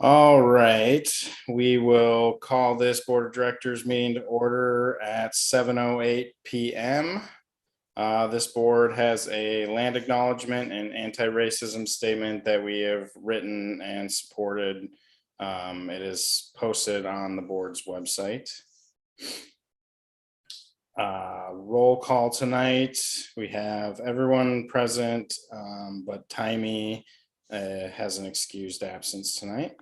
All right, we will call this Board of Directors meeting to order at 7:08 p.m. This board has a land acknowledgement and anti-racism statement that we have written and supported. It is posted on the board's website. Roll call tonight. We have everyone present, but Timey has an excused absence tonight.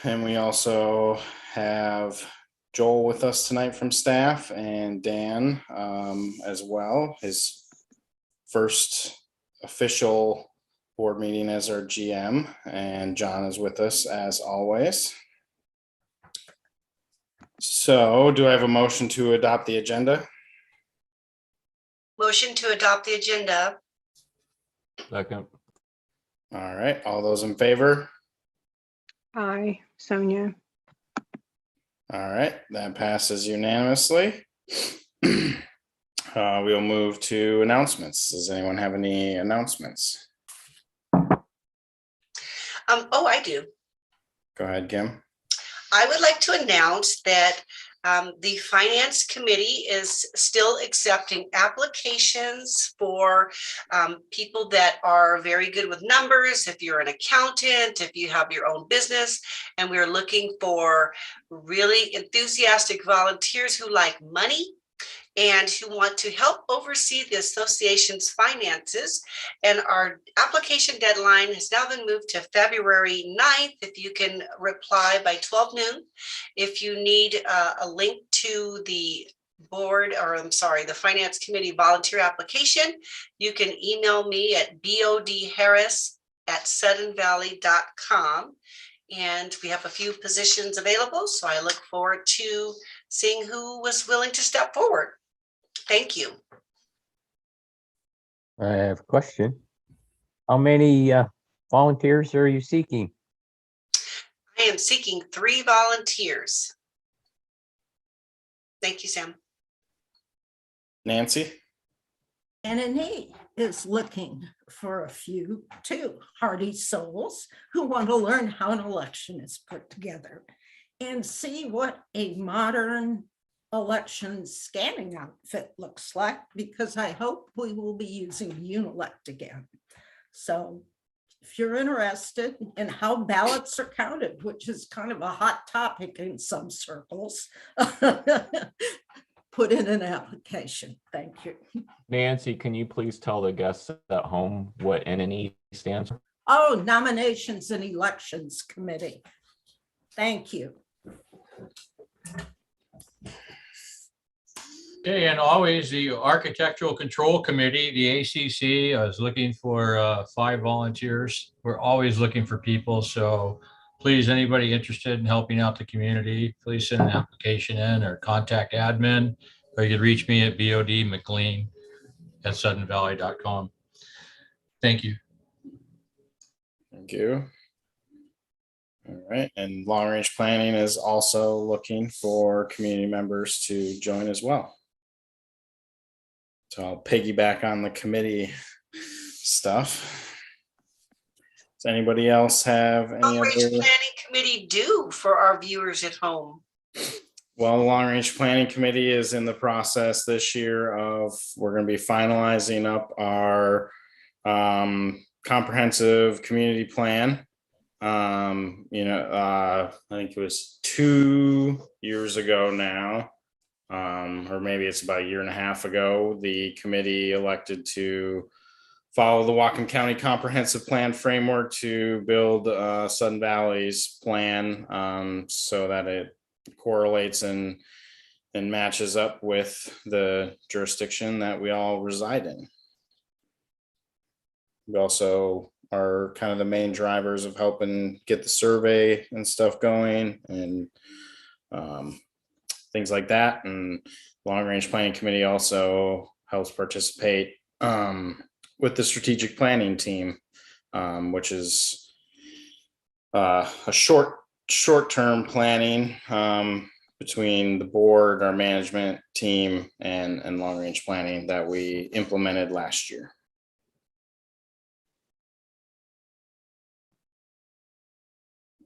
And we also have Joel with us tonight from staff, and Dan as well. His first official board meeting as our GM, and John is with us as always. So do I have a motion to adopt the agenda? Motion to adopt the agenda. Second. All right, all those in favor? Aye, Sonia. All right, that passes unanimously. We'll move to announcements. Does anyone have any announcements? Oh, I do. Go ahead, Kim. I would like to announce that the Finance Committee is still accepting applications for people that are very good with numbers. If you're an accountant, if you have your own business, and we're looking for really enthusiastic volunteers who like money and who want to help oversee the association's finances. And our application deadline has now been moved to February 9th. If you can reply by 12 noon. If you need a link to the board, or I'm sorry, the Finance Committee volunteer application, you can email me at bodharris@suddenvalley.com. And we have a few positions available, so I look forward to seeing who was willing to step forward. Thank you. I have a question. How many volunteers are you seeking? I am seeking 3 volunteers. Thank you, Sam. Nancy? NNE is looking for a few too hardy souls who want to learn how an election is put together and see what a modern election scanning outfit looks like, because I hope we will be using Unilect again. So if you're interested in how ballots are counted, which is kind of a hot topic in some circles, put in an application. Thank you. Nancy, can you please tell the guests at home what NNE stands for? Oh, Nominations and Elections Committee. Thank you. Okay, and always the Architectural Control Committee, the ACC, is looking for 5 volunteers. We're always looking for people, so please, anybody interested in helping out the community, please send an application in or contact admin, or you can reach me at bodmclean@suddenvalley.com. Thank you. Thank you. All right, and long range planning is also looking for community members to join as well. So I'll piggyback on the committee stuff. Does anybody else have any Long Range other? Planning Committee do for our viewers at home? Well, the long range planning committee is in the process this year of, we're going to be finalizing up our comprehensive community plan. I think it was 2 years ago now, or maybe it's about a year and a half ago, the committee elected to follow the Whatcom County Comprehensive Plan framework to build Sudden Valley's plan, so that it correlates and matches up with the jurisdiction that we all reside in. We also are kind of the main drivers of helping get the survey and stuff going, and things like that. And long range planning committee also helps participate with the strategic planning team, which is a short-term planning between the board, our management team, and long range planning that we implemented last year.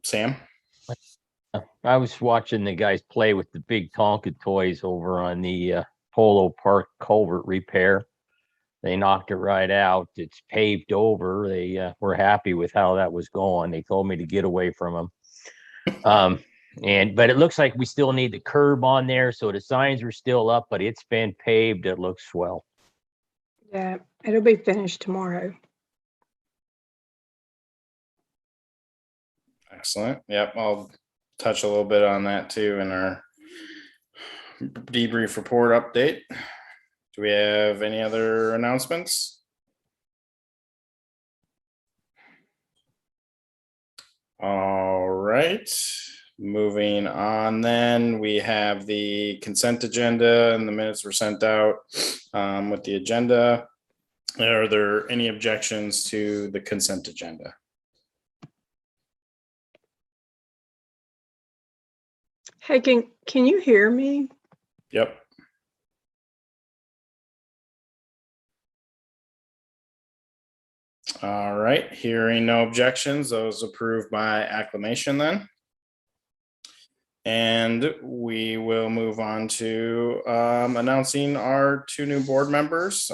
Sam? I was watching the guys play with the big Tonka toys over on the Polo Park culvert repair. They knocked it right out. It's paved over. They were happy with how that was going. They told me to get away from them. But it looks like we still need the curb on there. So the signs are still up, but it's been paved. It looks swell. Yeah, it'll be finished tomorrow. Excellent. Yep, I'll touch a little bit on that too in our debrief report update. Do we have any other announcements? All right, moving on then, we have the consent agenda and the minutes were sent out with the agenda. Are there any objections to the consent agenda? Hey, can you hear me? Yep. All right, hearing no objections, those approved by acclamation then. And we will move on to announcing our 2 new board members.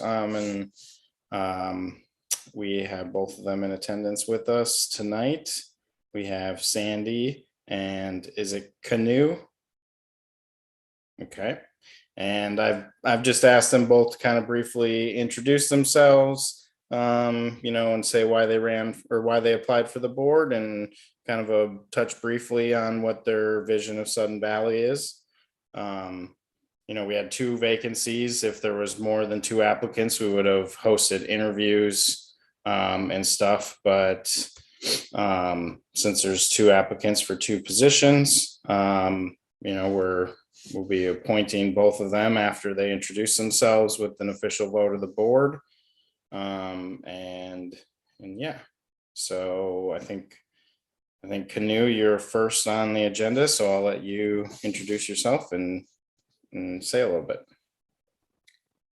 We have both of them in attendance with us tonight. We have Sandy and is it Canoe? Okay. And I've just asked them both to kind of briefly introduce themselves, and say why they ran or why they applied for the board and kind of a touch briefly on what their vision of Sudden Valley is. We had 2 vacancies. If there was more than 2 applicants, we would have hosted interviews and stuff. But since there's 2 applicants for 2 positions, we'll be appointing both of them after they introduce themselves with an official vote of the board. Yeah, so I think Canoe, you're first on the agenda, so I'll let you introduce yourself and say a little bit.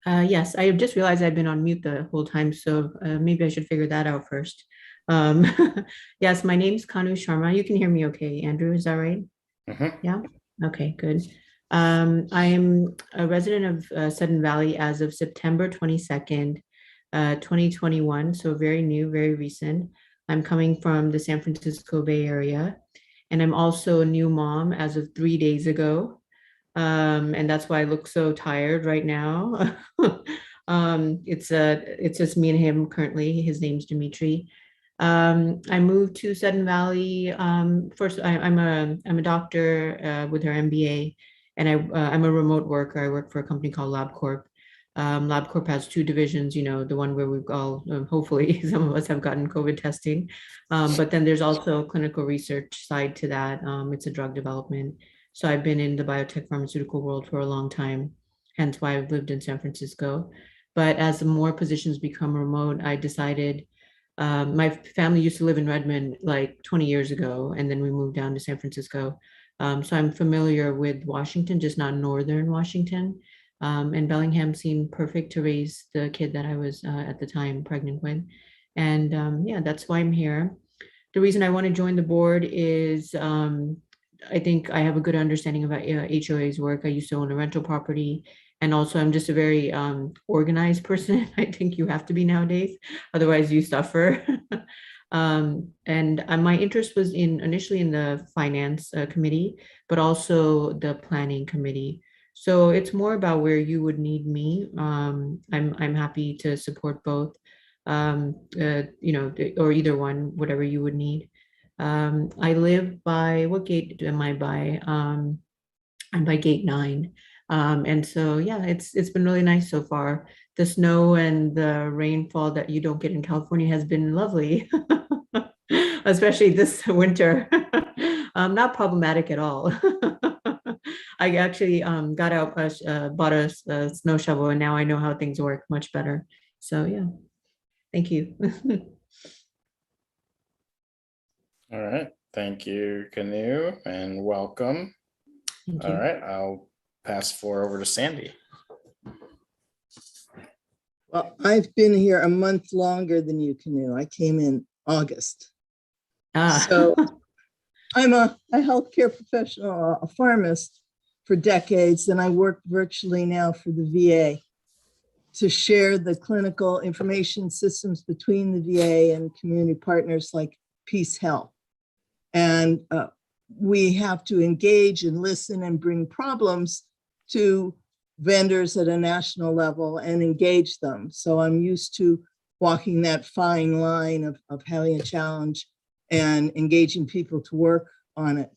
Yes, I just realized I've been on mute the whole time, so maybe I should figure that out first. Yes, my name's Kanu Sharma. You can hear me okay, Andrew, is that right? Yeah, okay, good. I am a resident of Sudden Valley as of September 22nd, 2021, so very new, very recent. I'm coming from the San Francisco Bay Area, and I'm also a new mom as of 3 days ago. And that's why I look so tired right now. It's just me and him currently. His name's Dimitri. I moved to Sudden Valley. First, I'm a doctor with her MBA, and I'm a remote worker. I work for a company called LabCorp. LabCorp has 2 divisions, the one where we've all, hopefully some of us have gotten COVID testing. But then there's also a clinical research side to that. It's a drug development. So I've been in the biotech pharmaceutical world for a long time, hence why I've lived in San Francisco. But as more positions become remote, I decided, my family used to live in Redmond like 20 years ago, and then we moved down to San Francisco. So I'm familiar with Washington, just not Northern Washington. And Bellingham seemed perfect to raise the kid that I was at the time pregnant with. And yeah, that's why I'm here. The reason I want to join the board is I think I have a good understanding about HOA's work. I used to own a rental property. And also I'm just a very organized person. I think you have to be nowadays, otherwise you suffer. And my interest was initially in the finance committee, but also the planning committee. So it's more about where you would need me. I'm happy to support both, or either one, whatever you would need. I live by, what gate am I by? I'm by gate 9. And so, yeah, it's been really nice so far. The snow and the rainfall that you don't get in California has been lovely, especially this winter. Not problematic at all. I actually got out, bought a snow shovel, and now I know how things work much better. So yeah, thank you. All right, thank you, Canoe, and welcome. Thank you. All right, I'll pass the floor over to Sandy. Well, I've been here a month longer than you, Canoe. I came in August. So I'm a healthcare professional, a pharmacist for decades, and I work virtually now for the VA to share the clinical information systems between the VA and community partners like Peace Health. And we have to engage and listen and bring problems to vendors at a national level and engage them. So I'm used to walking that fine line of having a challenge and engaging people to work on it.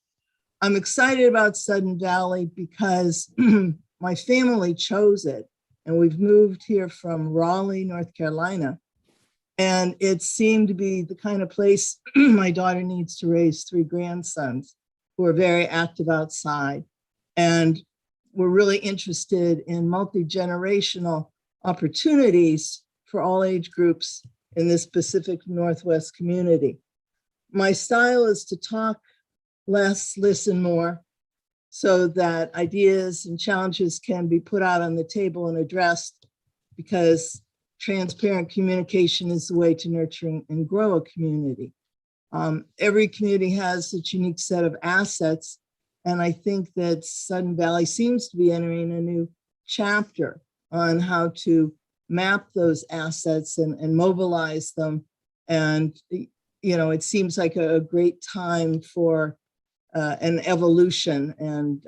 I'm excited about Sudden Valley because my family chose it, and we've moved here from Raleigh, North Carolina. And it seemed to be the kind of place my daughter needs to raise 3 grandsons who are very active outside. And we're really interested in multi-generational opportunities for all age groups in this Pacific Northwest community. My style is to talk less, listen more, so that ideas and challenges can be put out on the table and addressed, because transparent communication is the way to nurture and grow a community. Every community has its unique set of assets, and I think that Sudden Valley seems to be entering a new chapter on how to map those assets and mobilize them. And, you know, it seems like a great time for an evolution and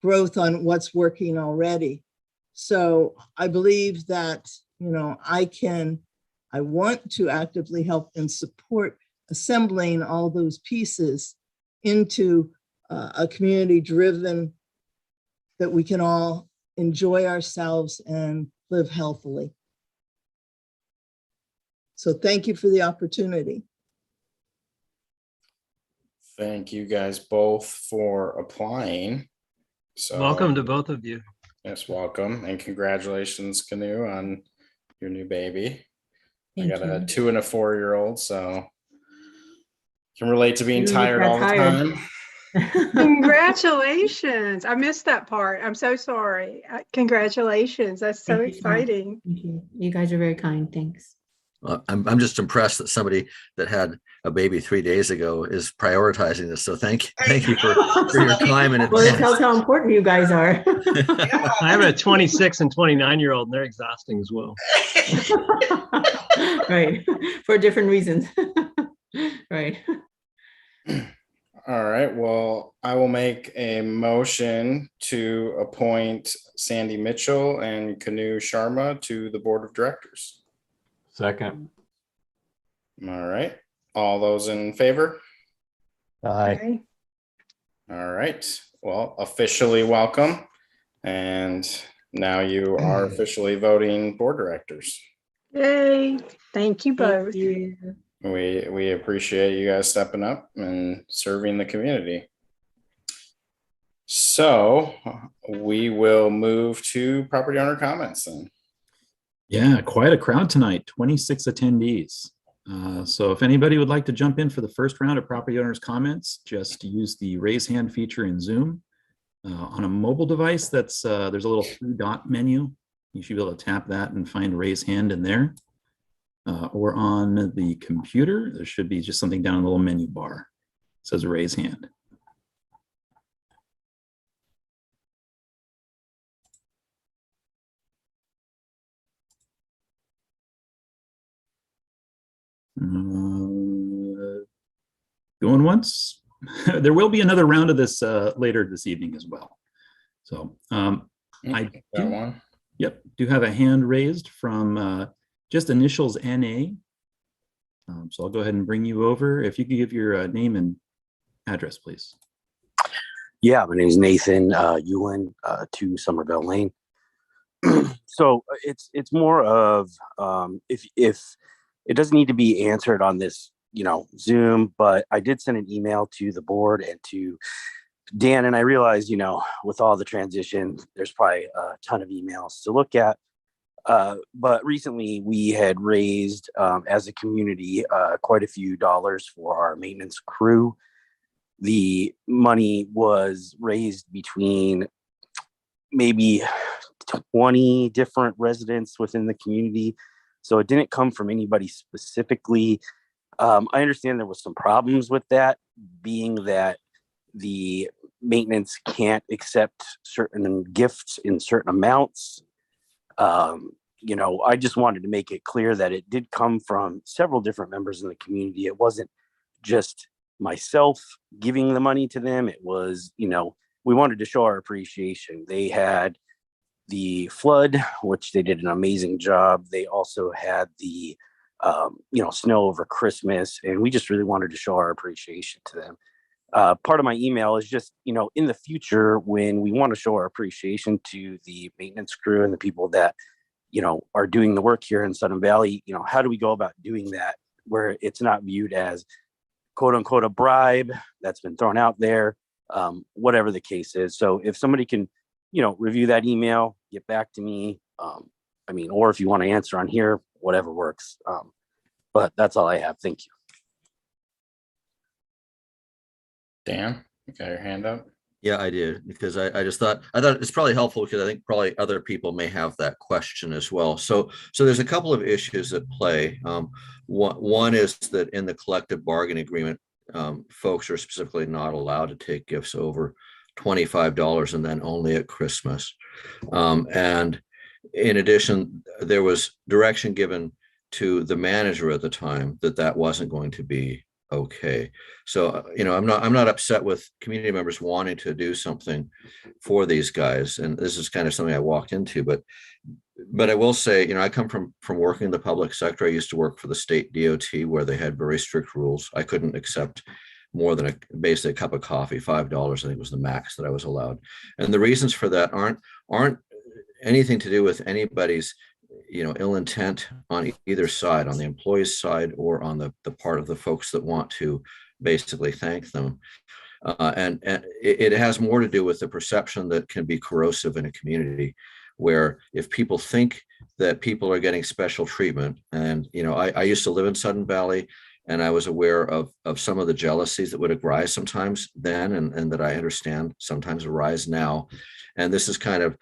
growth on what's working already. So I believe that, you know, I want to actively help and support assembling all those pieces into a community driven that we can all enjoy ourselves and live healthily. So thank you for the opportunity. Thank you guys both for applying. So Welcome to both of you. yes, welcome, and congratulations, Canoe, on your new baby. Thank I got a you. 2 and a 4-year-old, so can relate to being You tired got all the tired. time. Congratulations. I missed that part. I'm so sorry. Congratulations. That's so Thank you so much. exciting. Thank you. You guys are very kind. Thanks. I'm just impressed that somebody that had a baby 3 days ago is prioritizing this. So thank you for your time in Well, it advance. tells how important you guys are. I have a 26 and 29-year-old, and they're exhausting as well. Right. For different reasons. Right. All right, well, I will make a motion to appoint Sandy Mitchell and Canoe Sharma to the Board of Directors. Second. All right, all those in favor? Aye. Okay. All right, well, officially welcome. And now you are officially voting board directors. Yay. Thank you both. Thank you. We appreciate you guys stepping up and serving the community. So we will move to property owner comments then. Yeah, quite a crowd tonight, 26 attendees. So if anybody would like to jump in for the first round of property owners comments, just use the raise hand feature in Zoom. On a mobile device, there's a little 3-dot menu. You should be able to tap that and find raise hand in there. Or on the computer, there should be just something down in the little menu bar. It says raise hand. Going once. There will be another round of this later this evening as well. So I got one. Yep, do have a hand raised from just initials NA. So I'll go ahead and bring you over. If you could give your name and address, please. Yeah, my name is Nathan Ewan, 2 Somerville Lane. So it's more of if it doesn't need to be answered on this, Zoom, but I did send an email to the board and to Dan, and I realized, with all the transition, there's probably a ton of emails to look at. But recently we had raised as a community quite a few dollars for our maintenance crew. The money was raised between maybe 20 different residents within the community. So it didn't come from anybody specifically. I understand there was some problems with that, being that the maintenance can't accept certain gifts in certain amounts. You know, I just wanted to make it clear that it did come from several different members in the community. It wasn't just myself giving the money to them. It was, you know, we wanted to show our appreciation. They had the flood, which they did an amazing job. They also had the, you know, snow over Christmas, and we just really wanted to show our appreciation to them. Part of my email is just, you know, in the future, when we want to show our appreciation to the maintenance crew and the people that, you know, are doing the work here in Sudden Valley, you know, how do we go about doing that where it's not viewed as quote unquote a bribe that's been thrown out there, whatever the case is. So if somebody can, you know, review that email, get back to me. I mean, or if you want to answer on here, whatever works. But that's all I have. Thank you. Dan, you got your hand up? Yeah, I did, because I just thought it's probably helpful, because I think probably other people may have that question as well. So there's a couple of issues at play. One is that in the collective bargaining agreement, folks are specifically not allowed to take gifts over $25 and then only at Christmas. And in addition, there was direction given to the manager at the time that wasn't going to be okay. So, you know, I'm not upset with community members wanting to do something for these guys. And this is kind of something I walked into, but I will say, you know, I come from working in the public sector. I used to work for the state DOT, where they had very strict rules. I couldn't accept more than basically a cup of coffee. $5, I think, was the max that I was allowed. And the reasons for that aren't anything to do with anybody's, you know, ill intent on either side, on the employee's side or on the part of the folks that want to basically thank them. And it has more to do with the perception that can be corrosive in a community, where if people think that people are getting special treatment, and, you know, I used to live in Sudden Valley, and I was aware of some of the jealousies that would arise sometimes then, and that I understand sometimes arise now. And this is kind of,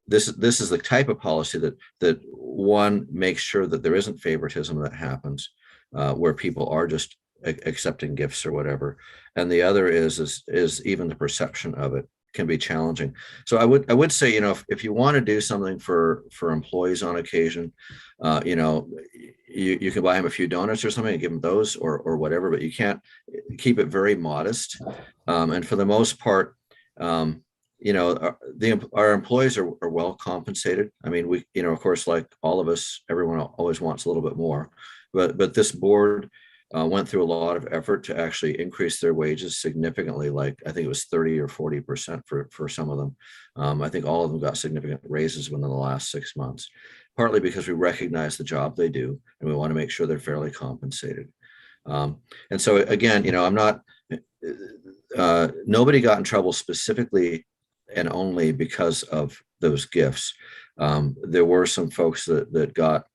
this is the type of policy that one makes sure that there isn't favoritism that happens, where people are just accepting gifts or whatever. And the other is even the perception of it can be challenging. So I would say, you know, if you want to do something for employees on occasion, you know, you can buy them a few donuts or something and give them those or whatever, but you can't, keep it very modest. And for the most part, you know, our employees are well compensated. I mean, we, you know, of course, like all of us, everyone always wants a little bit more, but this board went through a lot of effort to actually increase their wages significantly. Like, I think it was 30 or 40% for some of them. I think all of them got significant raises within the last 6 months, partly because we recognize the job they do and we want to make sure they're fairly compensated. And so again, you know, I'm not, nobody got in trouble specifically and only because of those gifts. There were some folks that got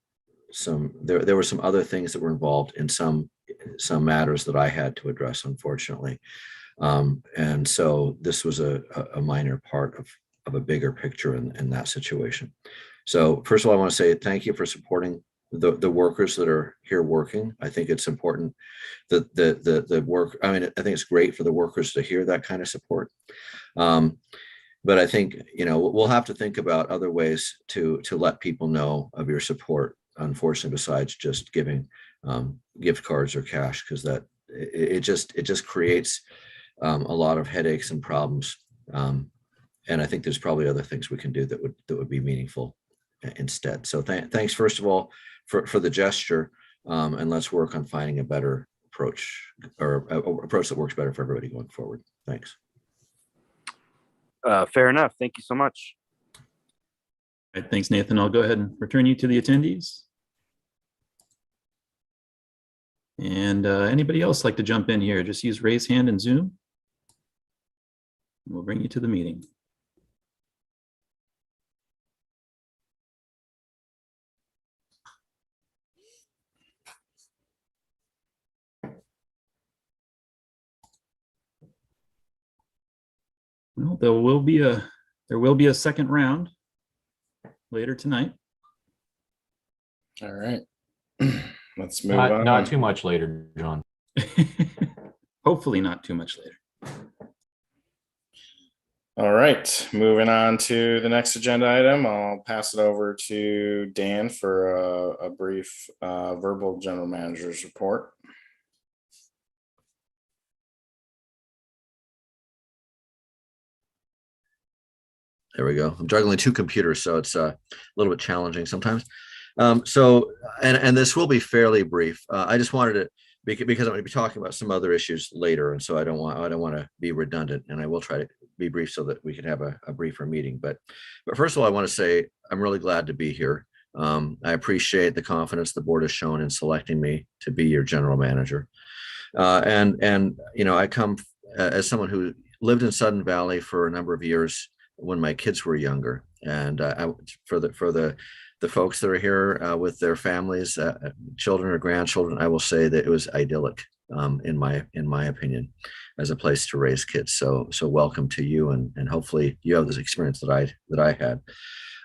some, there were some other things that were involved in some matters that I had to address, unfortunately. And so this was a minor part of a bigger picture in that situation. So first of all, I want to say thank you for supporting the workers that are here working. I think it's important that the work, I mean, I think it's great for the workers to hear that kind of support. But I think, you know, we'll have to think about other ways to let people know of your support, unfortunately, besides just giving gift cards or cash, because that it just creates a lot of headaches and problems. And I think there's probably other things we can do that would be meaningful instead. So thanks, first of all, for the gesture, and let's work on finding a better approach, or approach that works better for everybody going forward. Thanks. Fair enough. Thank you so much. All right, thanks, Nathan. I'll go ahead and return you to the attendees. And anybody else like to jump in here? Just use raise hand in Zoom. We'll bring you to the meeting. Well, there will be a second round later tonight. All right. Let's move on. Not too much later, John. hopefully not too much later. All right, moving on to the next agenda item. I'll pass it over to Dan for a brief verbal general manager's report. There we go. I'm juggling two computers, so it's a little bit challenging sometimes. And this will be fairly brief. I just wanted to, because I'm going to be talking about some other issues later, and so I don't want to be redundant, and I will try to be brief so that we can have a briefer meeting. But first of all, I want to say I'm really glad to be here. I appreciate the confidence the board has shown in selecting me to be your general manager. And you know, I come as someone who lived in Sudden Valley for a number of years when my kids were younger, and for the folks that are here with their families, children or grandchildren, I will say that it was idyllic, in my opinion, as a place to raise kids. So welcome to you, and hopefully you have this experience that I had.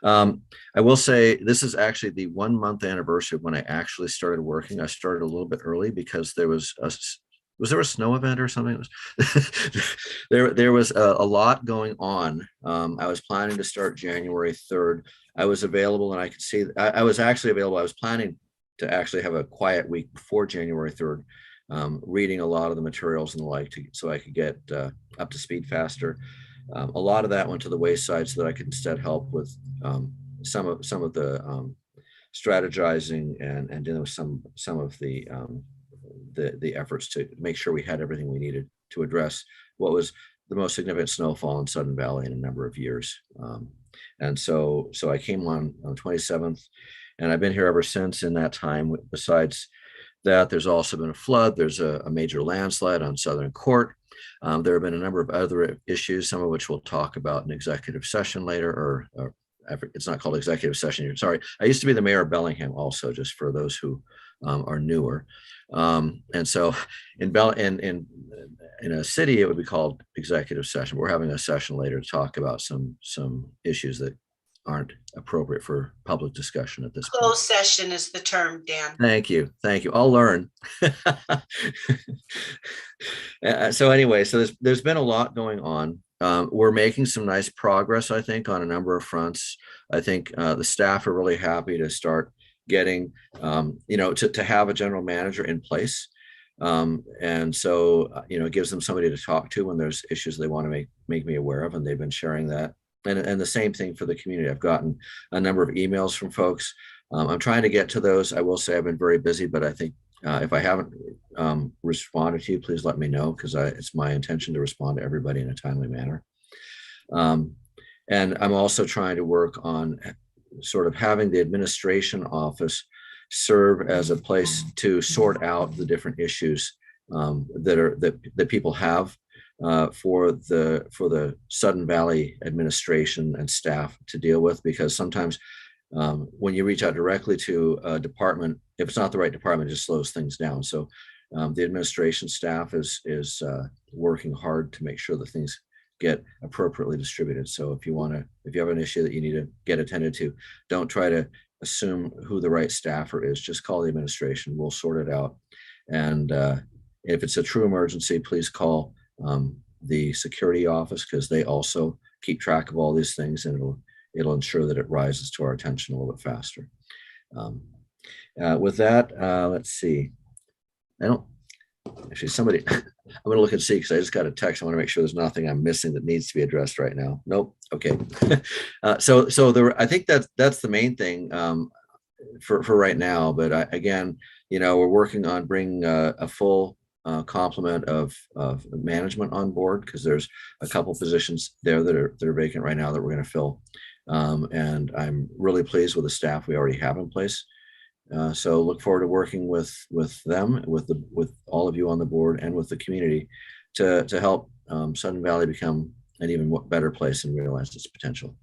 I will say this is actually the 1 month anniversary of when I actually started working. I started a little bit early because there was there a snow event or something? There was a lot going on. I was planning to start January 3rd. I was available, and I could see I was actually available. I was planning to actually have a quiet week before January 3rd, reading a lot of the materials and the like, so I could get up to speed faster. A lot of that went to the wayside so that I could instead help with some of the strategizing and dealing with some of the efforts to make sure we had everything we needed to address what was the most significant snowfall in Sudden Valley in a number of years. And so I came on the 27th, and I've been here ever since. In that time, besides that, there's also been a flood. There's a major landslide on Southern Court. There have been a number of other issues, some of which we'll talk about in executive session later, or it's not called executive session here. Sorry. I used to be the mayor of Bellingham also, just for those who are newer. And so in a city, it would be called executive session. We're having a session later to talk about some issues that aren't appropriate for public discussion at this point. Closed session is the term, Dan. Thank you. I'll learn. So anyway, so there's been a lot going on. We're making some nice progress, I think, on a number of fronts. I think the staff are really happy to start getting, to have a general manager in place. And so, it gives them somebody to talk to when there's issues they want to make me aware of, and they've been sharing that. And the same thing for the community. I've gotten a number of emails from folks. I'm trying to get to those. I will say I've been very busy, but I think if I haven't responded to you, please let me know, because it's my intention to respond to everybody in a timely manner. And I'm also trying to work on sort of having the administration office serve as a place to sort out the different issues that people have for the Sudden Valley administration and staff to deal with, because sometimes when you reach out directly to a department, if it's not the right department, it just slows things down. So the administration staff is working hard to make sure that things get appropriately distributed. So if you have an issue that you need to get attended to, don't try to assume who the right staffer is. Just call the administration. We'll sort it out. And if it's a true emergency, please call the security office, because they also keep track of all these things, and it'll ensure that it rises to our attention a little bit faster. With that, let's see. Somebody, I'm going to look and see, because I just got a text. I want to make sure there's nothing I'm missing that needs to be addressed right now. Nope. Okay. I think that's the main thing for right now. But again, we're working on bringing a full complement of management on board, because there's a couple positions there that are vacant right now that we're going to fill. And I'm really pleased with the staff we already have in place. So look forward to working with them, with all of you on the board, and with the community to help Sudden Valley become an even better place and realize its potential.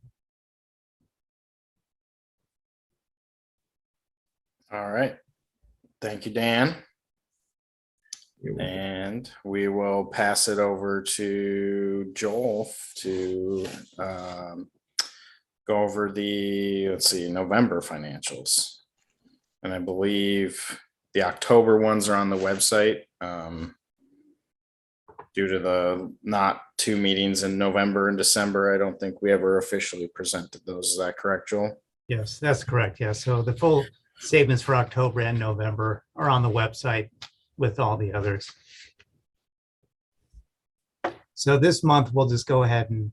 All right. Thank you, Dan. And we will pass it over to Joel to go over the, November financials. And I believe the October ones are on the website. due to the not 2 meetings in November and December, I don't think we ever officially presented those. Is that correct, Joel? Yes, that's correct. Yeah, so the full statements for October and November are on the website with all the others. So this month, we'll just go ahead and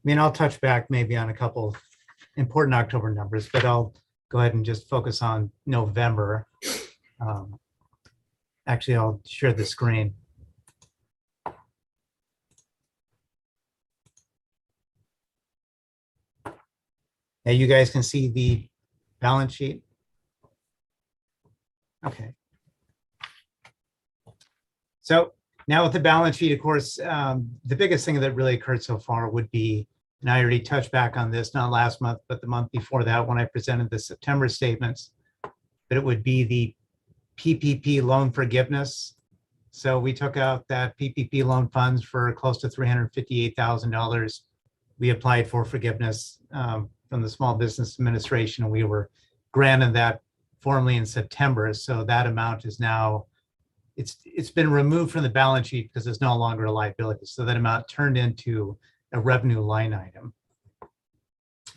I'll touch back maybe on a couple important October numbers, but I'll go ahead and just focus on November. Actually, I'll share the screen. Now you guys can see the balance sheet. Okay. So now with the balance sheet, of course, the biggest thing that really occurred so far would be, and I already touched back on this, not last month, but the month before that when I presented the September statements, but it would be the PPP loan forgiveness. So we took out that PPP loan funds for close to $358,000. We applied for forgiveness from the Small Business Administration, and we were granted that formally in September. So that amount is now, it's been removed from the balance sheet because it's no longer a liability. So that amount turned into a revenue line item.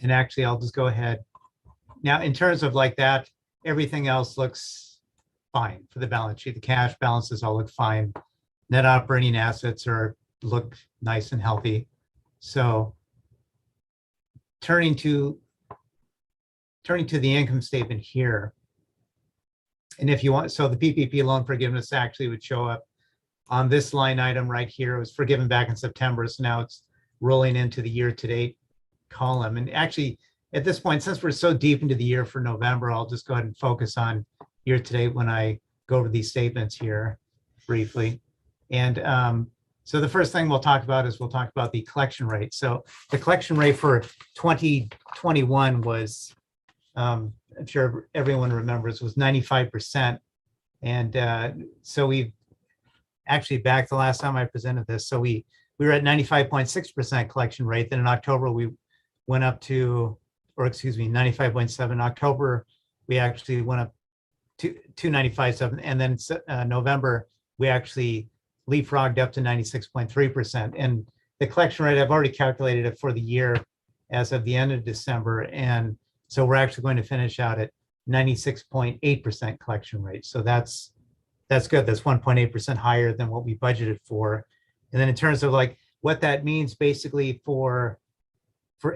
And actually, I'll just go ahead. Now, in terms of like that, everything else looks fine for the balance sheet. The cash balances all look fine. Net operating assets look nice and healthy. So turning to the income statement here. And if you want, so the PPP loan forgiveness actually would show up on this line item right here. It was forgiven back in September. So now it's rolling into the year-to-date column. And actually, at this point, since we're so deep into the year for November, I'll just go ahead and focus on year-to-date when I go over these statements here briefly. And so the first thing we'll talk about is we'll talk about the collection rate. So the collection rate for 2021 was, I'm sure everyone remembers, was 95%. And so we actually, back the last time I presented this, so we were at 95.6% collection rate. Then in October, we went up to, or excuse me, 95.7. October, we actually went up to 95.7. And then November, we actually leapfrogged up to 96.3%. And the collection rate, I've already calculated it for the year as of the end of December. And so we're actually going to finish out at 96.8% collection rate. So that's good. That's 1.8% higher than what we budgeted for. And then in terms of like what that means, basically for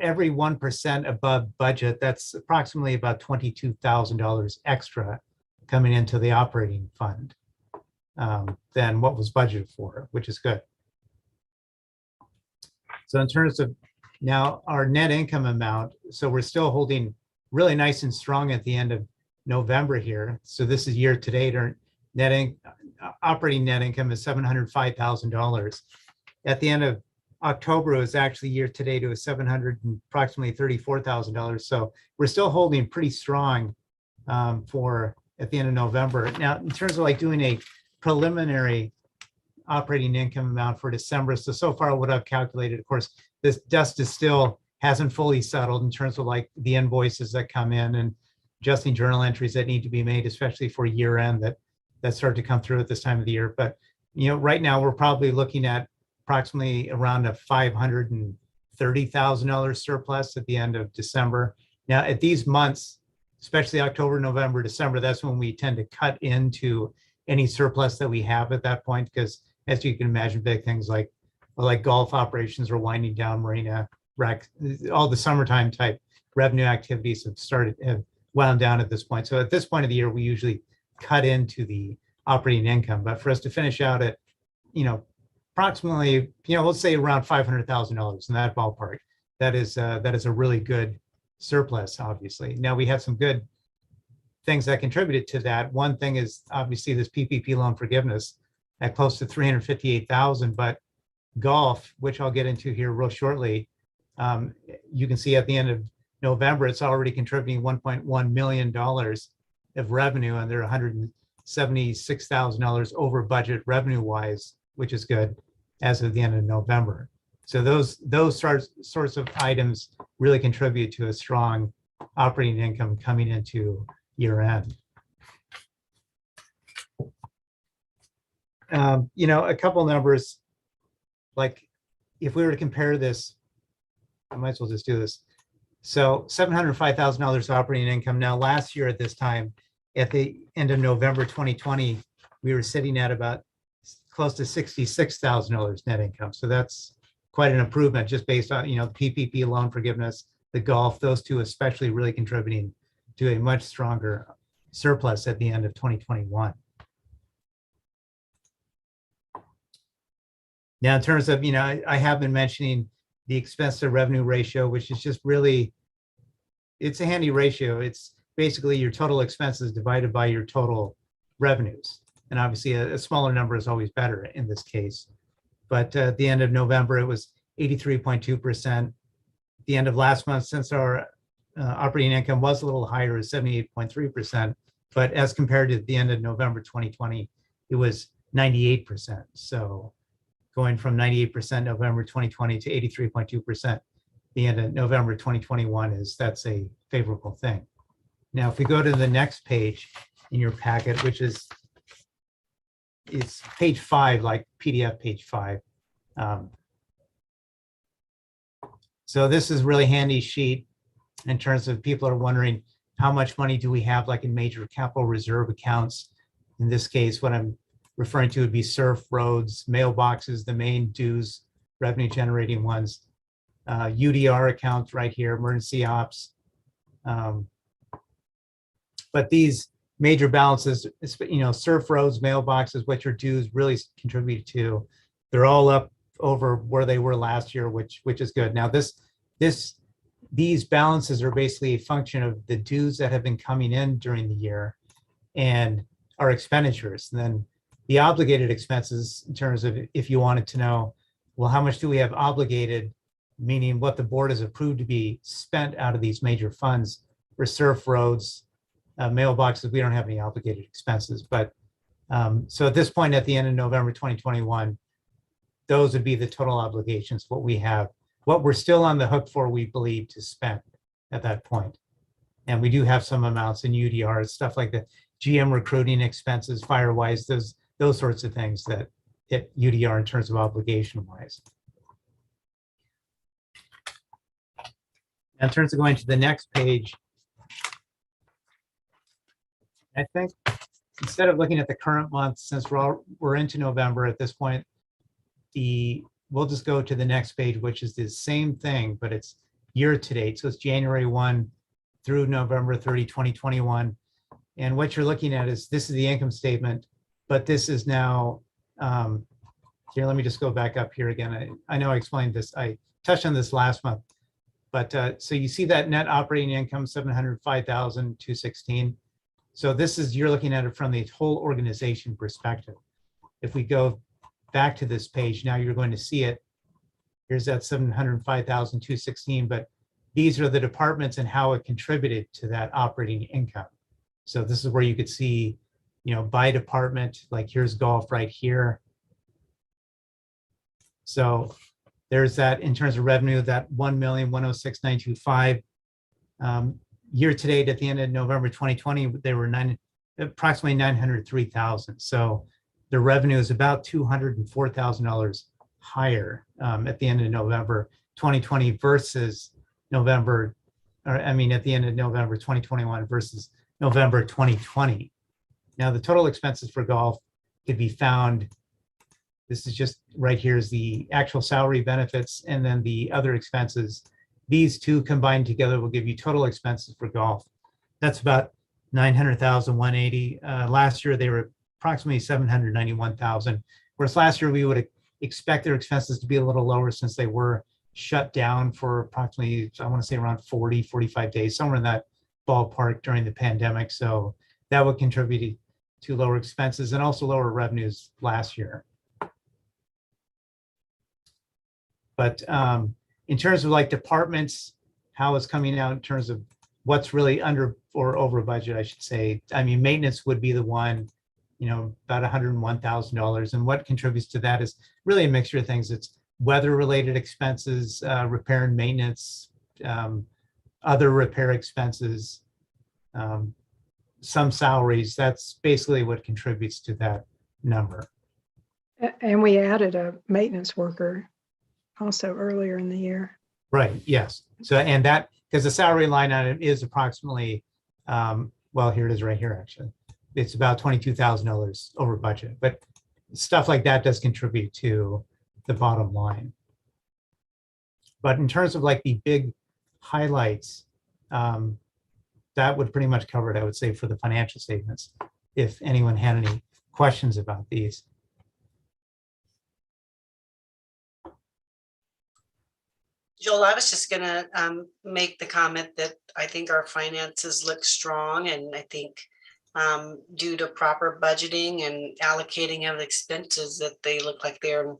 every 1% above budget, that's approximately about $22,000 extra coming into the operating fund than what was budgeted for, which is good. So in terms of now our net income amount, so we're still holding really nice and strong at the end of November here. So this is year to date. Our operating net income is $705,000. At the end of October, it was actually year to date, it was approximately $34,000. So we're still holding pretty strong for at the end of November. Now, in terms of like doing a preliminary operating income amount for December, so far what I've calculated, of course, this dust is still hasn't fully settled in terms of like the invoices that come in and adjusting journal entries that need to be made, especially for year end that start to come through at this time of the year. But right now we're probably looking at approximately around a $530,000 surplus at the end of December. Now at these months, especially October, November, December, that's when we tend to cut into any surplus that we have at that point, because as you can imagine, big things like golf operations are winding down, marina rec, all the summertime type revenue activities have wound down at this point. So at this point of the year, we usually cut into the operating income. But for us to finish out at, approximately, let's say around $500,000 in that ballpark, that is a really good surplus, obviously. Now we have some good things that contributed to that. One thing is obviously this PPP loan forgiveness at close to $358,000, but golf, which I'll get into here real shortly, you can see at the end of November, it's already contributing $1.1 million of revenue, and they're $176,000 over budget revenue-wise, which is good as of the end of November. So those sorts of items really contribute to a strong operating income coming into year end. A couple numbers like, if we were to compare this, I might as well just do this. So $705,000 operating income. Now, last year at this time, at the end of November 2020, we were sitting at about close to $66,000 net income. So that's quite an improvement just based on, the PPP loan forgiveness, the golf, those two especially really contributing to a much stronger surplus at the end of 2021. Now, in terms of, I have been mentioning the expense to revenue ratio, which is just really, it's a handy ratio. It's basically your total expenses divided by your total revenues. And obviously a smaller number is always better in this case. But at the end of November, it was 83.2%. At the end of last month, since our operating income was a little higher, is 78.3%. But as compared to the end of November 2020, it was 98%. So going from 98% November 2020 to 83.2% the end of November 2021 that's a favorable thing. Now, if we go to the next page in your packet, which is, it's page 5, like PDF page 5. So this is really handy sheet in terms of people are wondering how much money do we have like in major capital reserve accounts. In this case, what I'm referring to would be SURF, roads, mailboxes, the main dues, revenue generating ones, UDR accounts right here, emergency ops. But these major balances, SURF, roads, mailboxes, what your dues really contribute to, they're all up over where they were last year, which is good. Now these balances are basically a function of the dues that have been coming in during the year and our expenditures. And then the obligated expenses, in terms of if you wanted to know, well, how much do we have obligated, meaning what the board has approved to be spent out of these major funds for SURF, roads, mailboxes, we don't have any obligated expenses. But so at this point, at the end of November 2021, those would be the total obligations, what we have, what we're still on the hook for, we believe, to spend at that point. And we do have some amounts in UDR, stuff like the GM recruiting expenses, Firewise, those sorts of things that hit UDR in terms of obligation wise. In terms of going to the next page, I think instead of looking at the current month, since we're into November at this point, we'll just go to the next page, which is the same thing, but it's year to date. So it's January 1 through November 30, 2021. And what you're looking at is, this is the income statement, but this is now, here, let me just go back up here again. I know I explained this, I touched on this last month, but so you see that net operating income, 705,216. So this is, you're looking at it from the whole organization perspective. If we go back to this page, now you're going to see it. Here's that 705,216, but these are the departments and how it contributed to that operating income. So this is where you could see, by department, like here's golf right here. So there's that in terms of revenue, that 1,106,925. Year to date at the end of November 2020, they were approximately 903,000. So the revenue is about $204,000 higher at the end of November 2020 versus at the end of November 2021 versus November 2020. Now the total expenses for golf could be found. This is just right here is the actual salary, benefits, and then the other expenses. These two combined together will give you total expenses for golf. That's about 900,180. Last year they were approximately 791,000. Whereas last year we would expect their expenses to be a little lower since they were shut down for approximately, I want to say around 40, 45 days, somewhere in that ballpark during the pandemic. So that would contribute to lower expenses and also lower revenues last year. But in terms of like departments, how it's coming out in terms of what's really under or over budget, I should say. I mean, maintenance would be the one, about $101,000. And what contributes to that is really a mixture of things. It's weather-related expenses, repair and maintenance, other repair expenses, some salaries. That's basically what contributes to that number. And we added a maintenance worker also earlier in the year. Right, yes. So, and that, because the salary line item is approximately, well, here it is right here, actually. It's about $22,000 over budget, but stuff like that does contribute to the bottom line. But in terms of like the big highlights, that would pretty much cover it, I would say, for the financial statements, if anyone had any questions about these. Joel, I was just gonna make the comment that I think our finances look strong, and I think due to proper budgeting and allocating of expenses, that they look like they're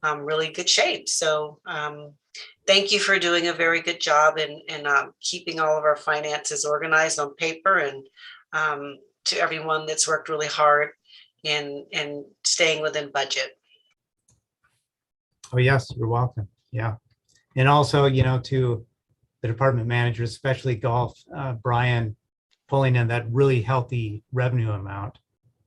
in really good shape. So thank you for doing a very good job in keeping all of our finances organized on paper, and to everyone that's worked really hard in staying within budget. Oh, yes, you're welcome. Yeah. And also, you know, to the department managers, especially golf, Brian, pulling in that really healthy revenue amount.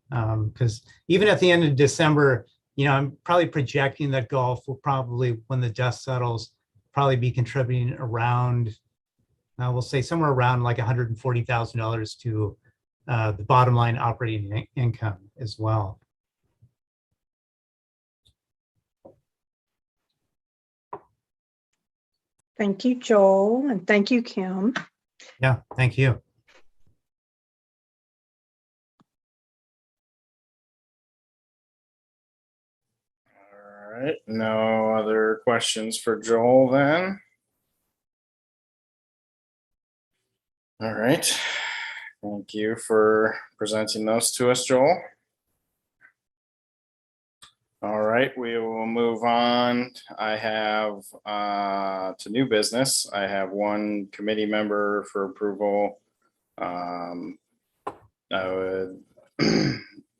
Because even at the end of December, you know, I'm probably projecting that golf will probably, when the dust settles, probably be contributing around, we'll say somewhere around like $140,000 to the bottom line operating income as well. Thank you, Joel, and thank you, Kim. Yeah, thank you. All right, no other questions for Joel then? All right, thank you for presenting those to us, Joel. All right, we will move on. I have to new business. I have one committee member for approval. I would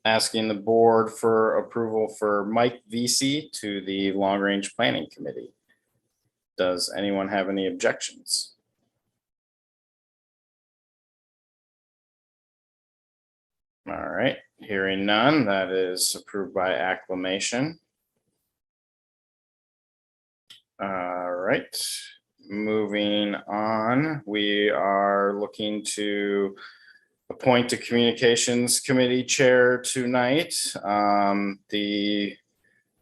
asking the board for approval for Mike Vesey to the Long Range Planning Committee. Does anyone have any objections? All right, hearing none, that is approved by acclamation. All right, moving on, we are looking to appoint a communications committee chair tonight. The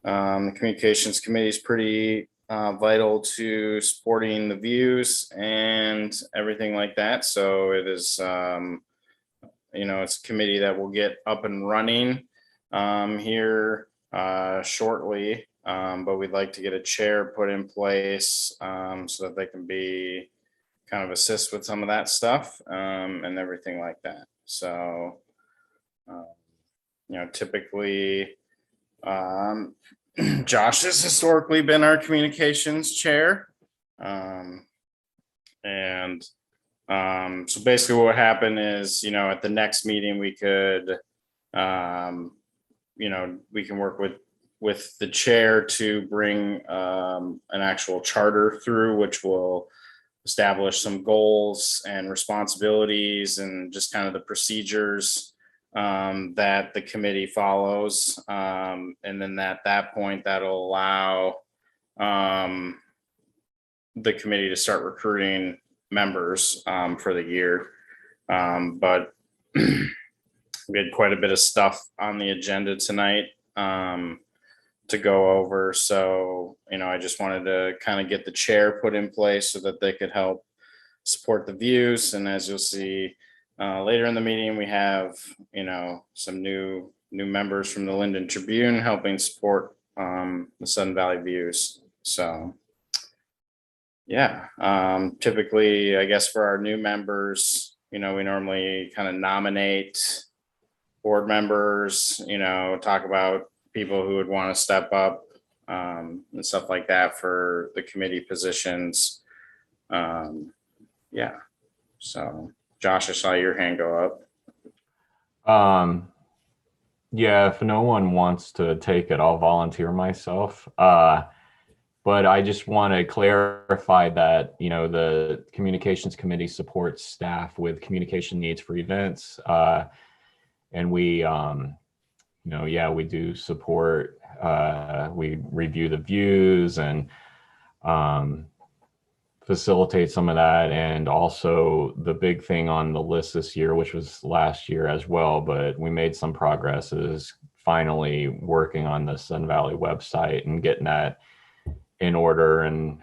communications committee is pretty vital to supporting the views and everything like that. So it is, you know, it's a committee that will get up and running here shortly, but we'd like to get a chair put in place so that they can be kind of assist with some of that stuff and everything like that. So, you know, typically Josh has historically been our communications chair. So basically what happened is, you know, at the next meeting, we could, you know, we can work with the chair to bring an actual charter through, which will establish some goals and responsibilities and just kind of the procedures that the committee follows. And then at that point, that'll allow the committee to start recruiting members for the year. But we had quite a bit of stuff on the agenda tonight to go over. So, you know, I just wanted to kind of get the chair put in place so that they could help support the views. And as you'll see later in the meeting, we have, you know, some new members from the Linden Tribune helping support the Sun Valley Views. So yeah, typically, I guess for our new members, you know, we normally kind of nominate board members, you know, talk about people who would want to step up and stuff like that for the committee positions. Yeah, so Josh, I saw your hand go up. Yeah, if no one wants to take it, I'll volunteer myself. But I just want to clarify that, you know, the communications committee supports staff with communication needs for events. And we, you know, yeah, we do support we review the views and facilitate some of that. And also the big thing on the list this year, which was last year as well, but we made some progress, is finally working on the Sun Valley website and getting that in order. And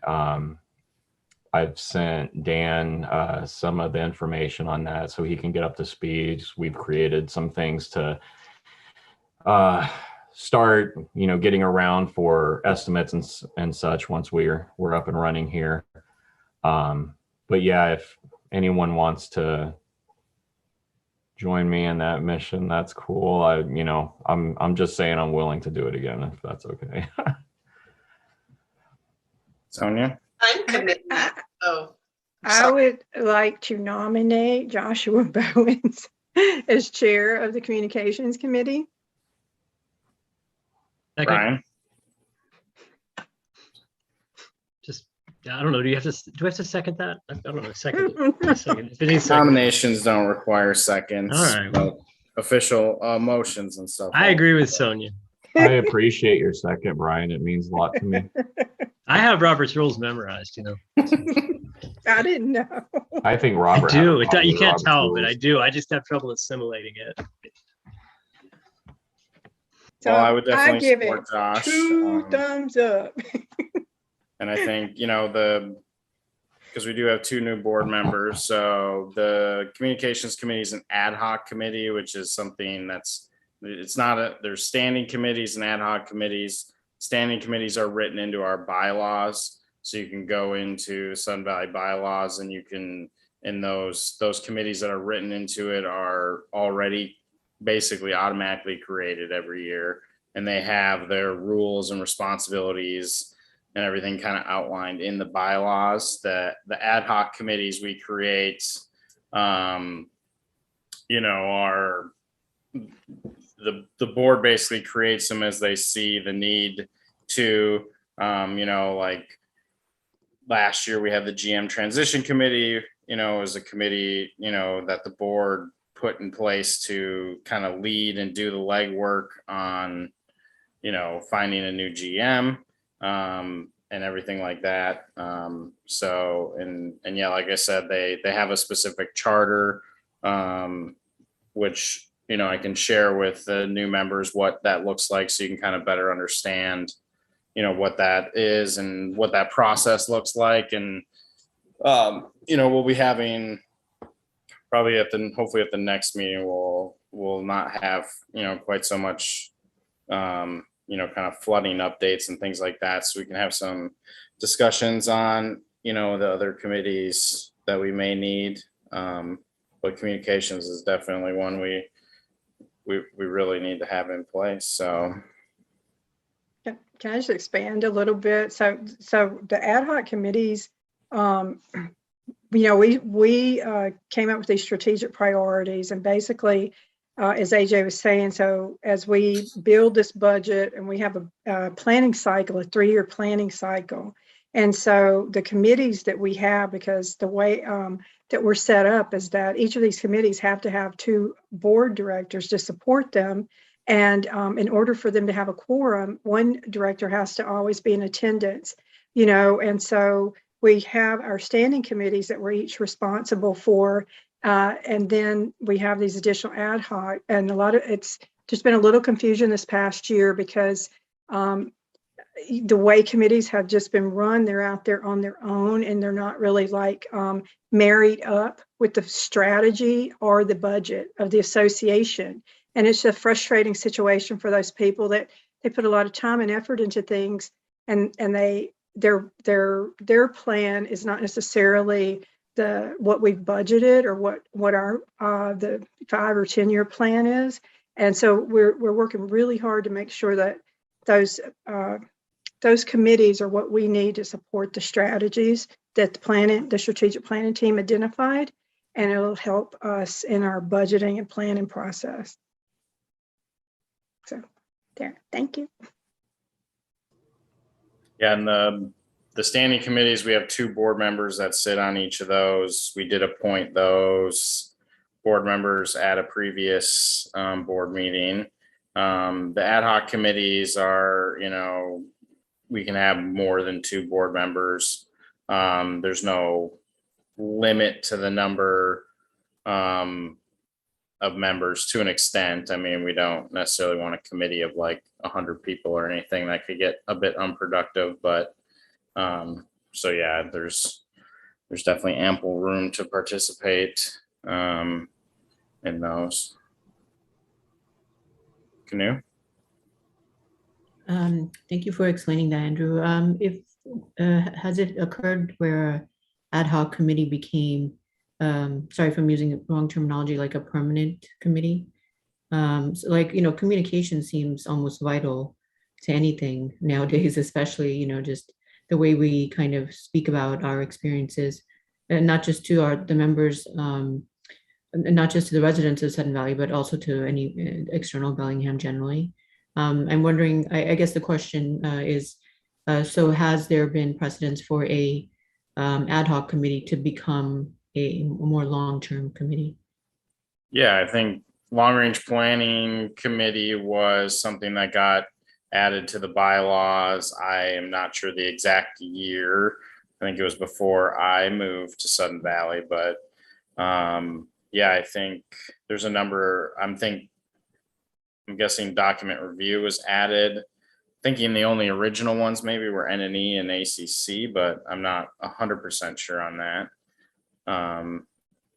I've sent Dan some of the information on that so he can get up to speed. We've created some things to start, getting around for estimates and such once we're up and running here. But yeah, if anyone wants to join me in that mission, that's cool. I'm just saying I'm willing to do it again if that's okay. Sonia? I'm committed. Oh, I would like to nominate Joshua Bowens as chair of the Communications Committee. Brian? I don't know. Do I have to second that? I don't know. Second. If it needs second. Nominations don't require seconds. All right. But official motions and stuff. I agree with Sonia. I appreciate your second, Brian. It means a lot to me. I have Robert's rules memorized, I didn't know. I think Robert. I do. had a problem You with can't Robert's tell, rules. but I do. I just have trouble assimilating it. So Well, I would definitely give it support Josh. 2 thumbs up. And I think, because we do have 2 new board members. So the Communications Committee is an ad hoc committee, which is something there's standing committees and ad hoc committees. Standing committees are written into our bylaws. So you can go into Sun Valley bylaws and you can, and those committees that are written into it are already basically automatically created every year. And they have their rules and responsibilities and everything kind of outlined in the bylaws. That the ad hoc committees we create, are the board basically creates them as they see the need to, like last year we had the GM transition committee, as a committee, that the board put in place to kind of lead and do the legwork on, finding a new GM. And everything like that. Yeah, like I said, they have a specific charter, which, I can share with the new members what that looks like so you can kind of better understand, what that is and what that process looks like. And, we'll be having probably hopefully at the next meeting, we'll not have, quite so much, kind of flooding updates and things like that. So we can have some discussions on, the other committees that we may need. But communications is definitely one we really need to have in place. So. Can I just expand a little bit? So the ad hoc committees, we came up with these strategic priorities, and basically, as AJ was saying, so as we build this budget and we have a planning cycle, a 3-year planning cycle. And so the committees that we have, because the way that we're set up is that each of these committees have to have 2 board directors to support them. And in order for them to have a quorum, one director has to always be in attendance, and so we have our standing committees that we're each responsible for. And then we have these additional ad hoc, and there's been a little confusion this past year because the way committees have just been run, they're out there on their own and they're not really like married up with the strategy or the budget of the association. And it's a frustrating situation for those people that they put a lot of time and effort into things, and their plan is not necessarily what we've budgeted or what our the 5 or 10 year plan is. And so we're working really hard to make sure that those committees are what we need to support the strategies that the strategic planning team identified, and it'll help us in our budgeting and planning process. So there, thank you. Yeah, and the standing committees, we have 2 board members that sit on each of those. We did appoint those board members at a previous board meeting. The ad hoc committees are, we can have more than 2 board members. There's no limit to the number of members to an extent. I mean, we don't necessarily want a committee of like 100 people or anything. That could get a bit unproductive, but so yeah, there's definitely ample room to participate in those. Canoe? Thank you for explaining that, Andrew. If has it occurred where ad hoc committee became, sorry if I'm using the wrong terminology, like a permanent committee? So like, communication seems almost vital to anything nowadays, especially, just the way we kind of speak about our experiences, and not just to the members, not just to the residents of Sudden Valley, but also to any external Bellingham generally. I'm wondering, I guess the question is, so has there been precedence for a ad hoc committee to become a more long-term committee? Yeah, I think long range planning committee was something that got added to the bylaws. I am not sure the exact year. I think it was before I moved to Sudden Valley, but yeah, I think there's a number. I'm guessing document review was added. Thinking the only original ones maybe were NNE and ACC, but I'm not 100% sure on that.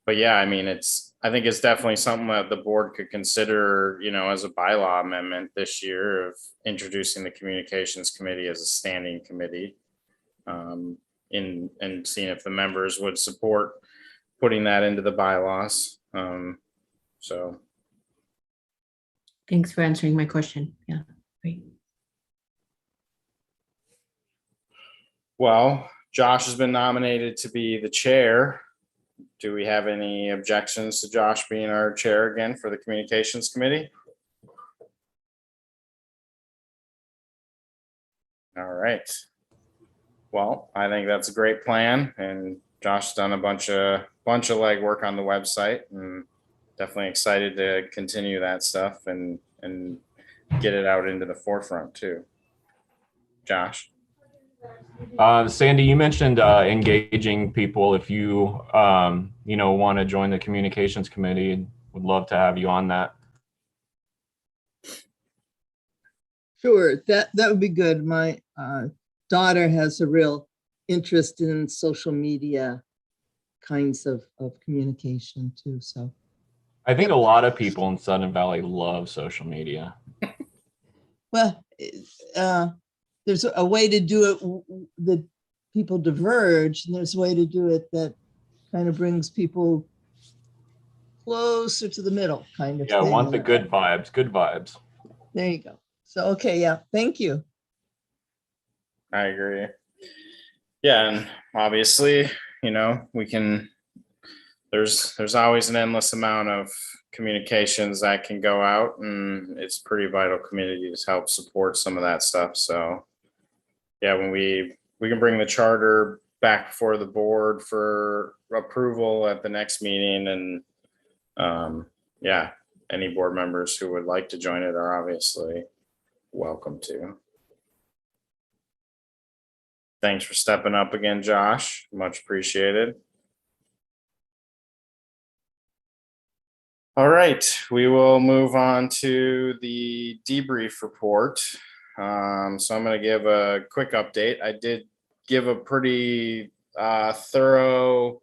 But yeah, I mean, I think it's definitely something that the board could consider, as a bylaw amendment this year of introducing the communications committee as a standing committee, and seeing if the members would support putting that into the bylaws. So. Thanks for answering my question. Yeah, great. Well, Josh has been nominated to be the chair. Do we have any objections to Josh being our chair again for the communications committee? All right. Well, I think that's a great plan, and Josh's done a bunch of legwork on the website, and definitely excited to continue that stuff and get it out into the forefront too. Josh. Sandy, you mentioned engaging people. If you want to join the communications committee, would love to have you on that. Sure, that would be good. My daughter has a real interest in social media kinds of communication too. So I think a lot of people in Sudden Valley love social media. well, there's a way to do it that people diverge, and there's a way to do it that kind of brings people closer to the middle, kind of. Yeah, thing. want the good vibes, good vibes. There you go. So, okay, yeah, thank you. I agree. Yeah, and obviously, we can, there's always an endless amount of communications that can go out, and it's pretty vital community to help support some of that stuff. So yeah, when we can bring the charter back before the board for approval at the next meeting, and yeah, any board members who would like to join it are obviously welcome to. Thanks for stepping up again, Josh. Much appreciated. All right, we will move on to the debrief report. So I'm going to give a quick update. I did give a pretty thorough,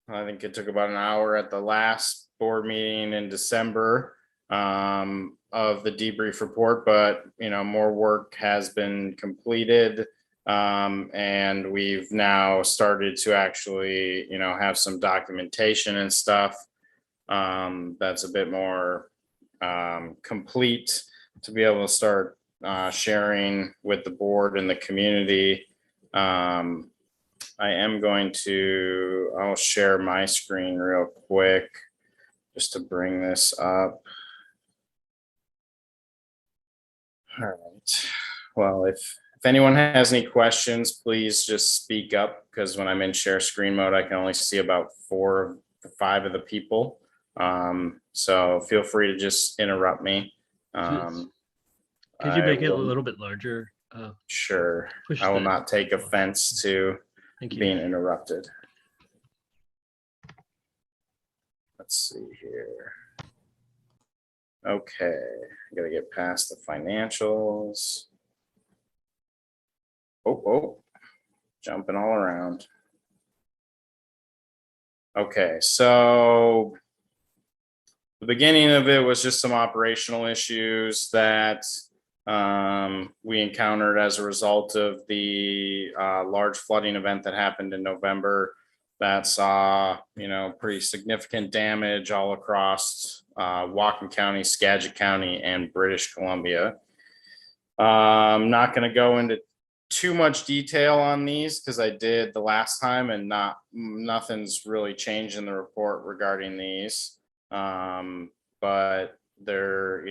I think it took about an hour at the last board meeting in December of the debrief report, but more work has been completed, and we've now started to actually have some documentation and stuff that's a bit more complete to be able to start sharing with the board and the community. I'll share my screen real quick just to bring this up. All right. Well, if anyone has any questions, please just speak up, because when I'm in share screen mode, I can only see about 4 or 5 of the people. So feel free to just interrupt me Could you I make it a will- little bit larger? Sure, Push I will the- not take offense to Thank you. being interrupted. Let's see here. Okay, I gotta get past the financials. Oh, jumping all around. Okay, so the beginning of it was just some operational issues that we encountered as a result of the large flooding event that happened in November that saw, pretty significant damage all across Whatcom County, Skagit County, and British Columbia. I'm not going to go into too much detail on these because I did the last time, and nothing's really changed in the report regarding these. But they're,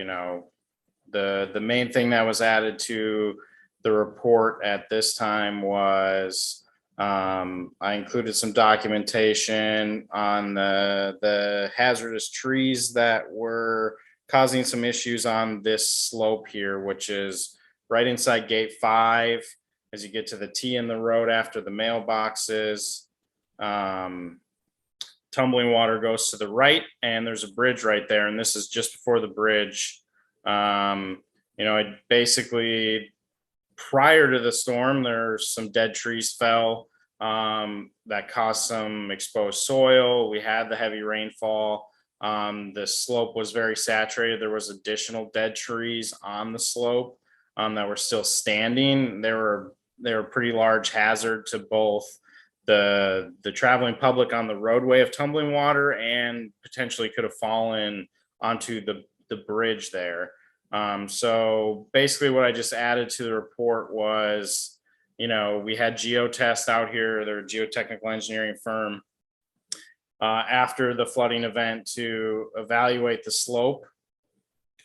the main thing that was added to the report at this time was I included some documentation on the hazardous trees that were causing some issues on this slope here, which is right inside gate 5 as you get to the T in the road after the mailboxes. Tumbling water goes to the right, and there's a bridge right there, and this is just before the bridge. I basically, prior to the storm, there's some dead trees fell that caused some exposed soil. We had the heavy rainfall. The slope was very saturated. There was additional dead trees on the slope that were still standing. They were a pretty large hazard to both the traveling public on the roadway of tumbling water, and potentially could have fallen onto the bridge there. So basically what I just added to the report was, we had geotests out here, they're a geotechnical engineering firm, after the flooding event to evaluate the slope.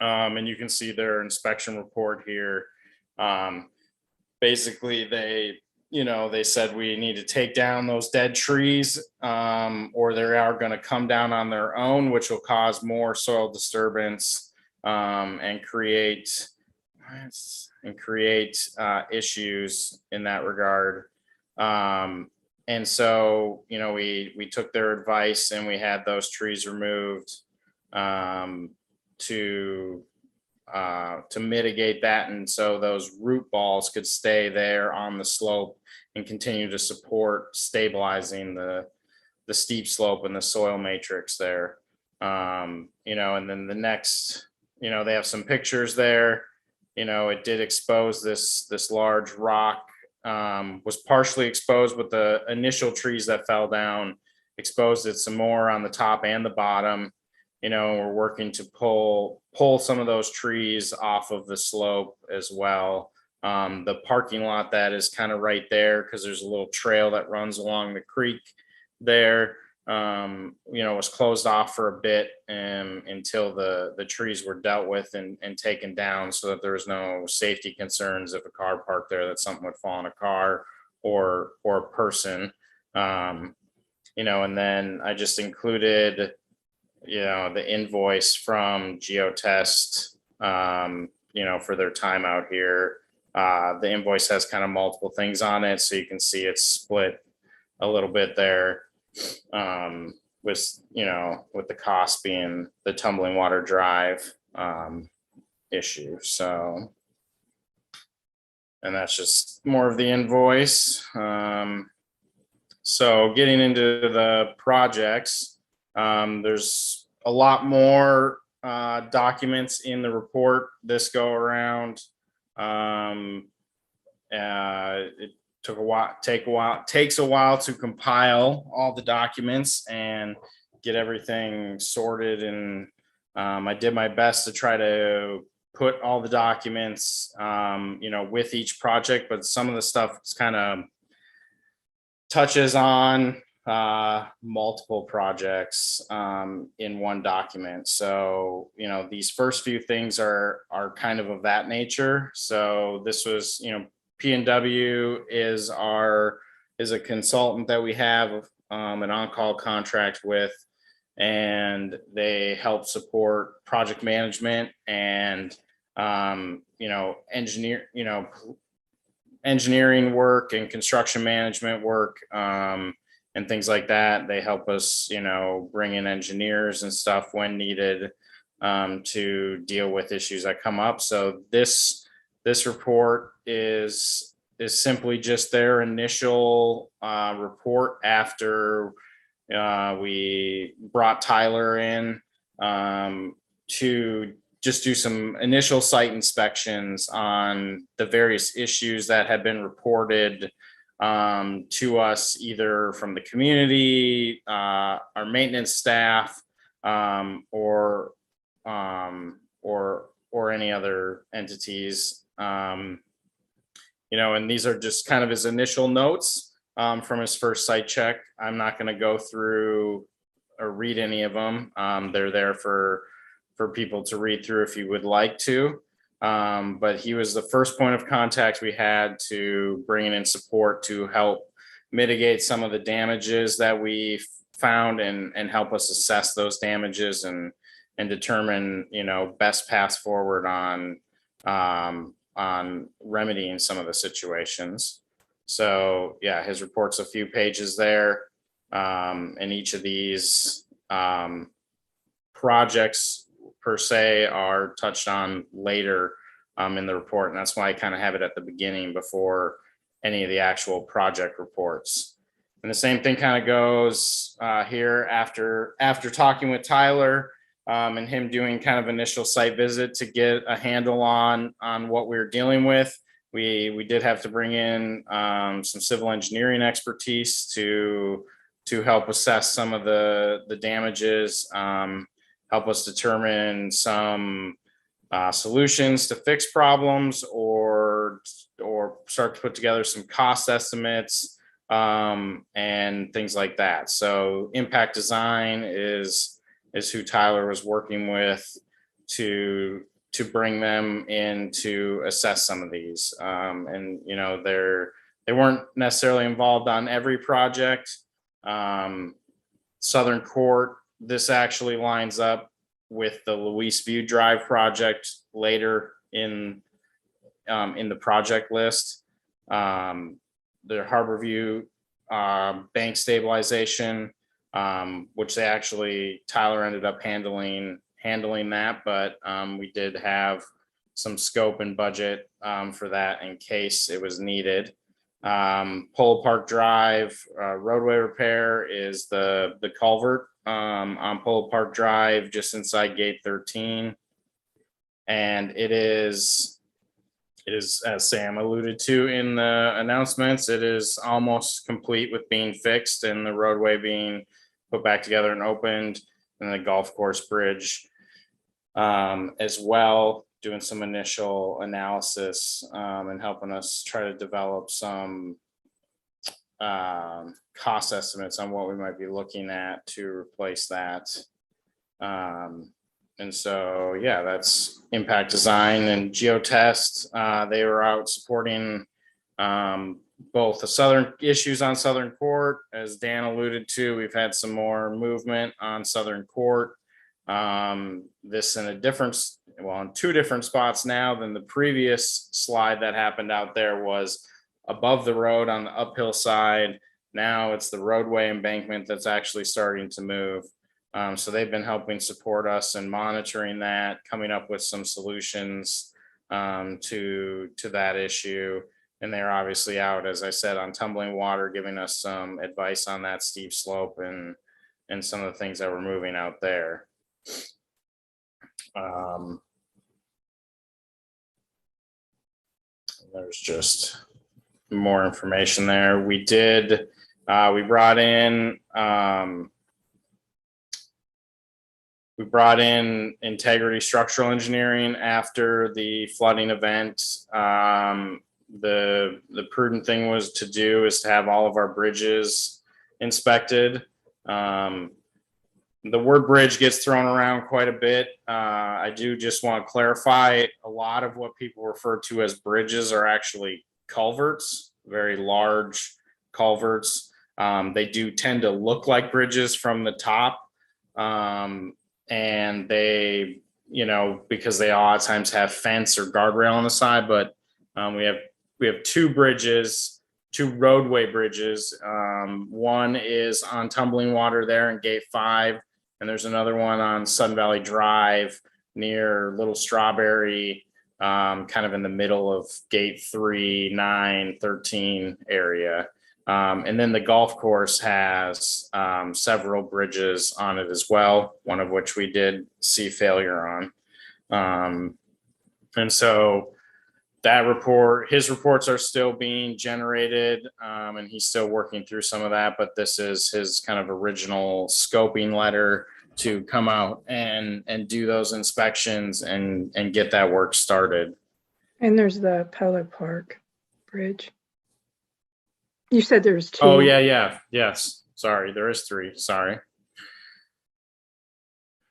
And you can see their inspection report here. Basically they said we need to take down those dead trees, or they are going to come down on their own, which will cause more soil disturbance and create issues in that regard. And so, we took their advice and we had those trees removed to mitigate that. And so those root balls could stay there on the slope and continue to support stabilizing the steep slope and the soil matrix there. And then the next, they have some pictures there. It did expose this large rock, was partially exposed with the initial trees that fell down, exposed it some more on the top and the bottom. We're working to pull some of those trees off of the slope as well. The parking lot that is kind of right there, because there's a little trail that runs along the creek there, was closed off for a bit until the trees were dealt with and taken down, so that there was no safety concerns if a car parked there, that something would fall on a car or a person. And then I just included the invoice from Geotest, for their time out here. The invoice has kind of multiple things on it, so you can see it's split a little bit there, with the cost being the tumbling water drive issue. So, and that's just more of the invoice. So getting into the projects, there's a lot more documents in the report this go around. It takes a while to compile all the documents and get everything sorted. And I did my best to try to put all the documents, with each project, but some of the stuff is kind of touches on multiple projects in one document. So, these first few things are kind of that nature. So this was, P&W is a consultant that we have an on-call contract with, and they help support project management and engineering work and construction management work, and things like that. They help us, bring in engineers and stuff when needed, to deal with issues that come up. So this report is simply just their initial report after we brought Tyler in to just do some initial site inspections on the various issues that have been reported to us, either from the community, our maintenance staff, or any other entities. And these are just kind of his initial notes from his first site check. I'm not going to go through or read any of them. They're there for people to read through if you would like to. But he was the first point of contact we had to bring in support to help mitigate some of the damages that we found and help us assess those damages and determine, best paths forward on remedying some of the situations. So yeah, his report's a few pages there. And each of these projects per se are touched on later in the report. And that's why I kind of have it at the beginning before any of the actual project reports. And the same thing kind of goes here after talking with Tyler and him doing kind of initial site visit to get a handle on what we were dealing with. We did have to bring in some civil engineering expertise to help assess some of the damages, help us determine some solutions to fix problems, or start to put together some cost estimates and things like that. So Impact Design is who Tyler was working with to bring them in to assess some of these. And they weren't necessarily involved on every project. Southern Court, this actually lines up with the Luis View Drive project later in the project list. The Harborview bank stabilization, which Tyler ended up handling that, but we did have some scope and budget for that in case it was needed. Polo Park Drive roadway repair is the culvert on Polo Park Drive just inside gate 13. And it is, as Sam alluded to in the announcements, it is almost complete with being fixed and the roadway being put back together and opened, and the golf course bridge as well, doing some initial analysis and helping us try to develop some cost estimates on what we might be looking at to replace that. And so, yeah, that's Impact Design and Geotest. They were out supporting both the southern issues on Southern Court. As Dan alluded to, we've had some more movement on Southern Court. This in in two different spots now than the previous slide that happened out there was above the road on the uphill side. Now it's the roadway embankment that's actually starting to move. So they've been helping support us and monitoring that, coming up with some solutions to that issue. And they're obviously out, as I said, on tumbling water, giving us some advice on that steep slope and some of the things that we're moving out there. There's just more information there. We brought in Integrity Structural Engineering after the flooding event. The prudent thing was to have all of our bridges inspected. The word bridge gets thrown around quite a bit. I do just want to clarify, a lot of what people refer to as bridges are actually culverts, very large culverts. They do tend to look like bridges from the top. And they, you know, because they a lot of times have fence or guardrail on the side, but we have two bridges, two roadway bridges. One is on Tumbling Water there in Gate 5, and there's another one on Sun Valley Drive near Little Strawberry, kind of in the middle of Gate 3, 9, 13 area. And then the golf course has several bridges on it as well, one of which we did see failure on. And so that report, his reports are still being generated, and he's still working through some of that, but this is his kind of original scoping letter to come out and do those inspections and get that work started. And there's the Polo Park Bridge. You said there's two. Oh, yeah. Yes. Sorry. There is 3. Sorry.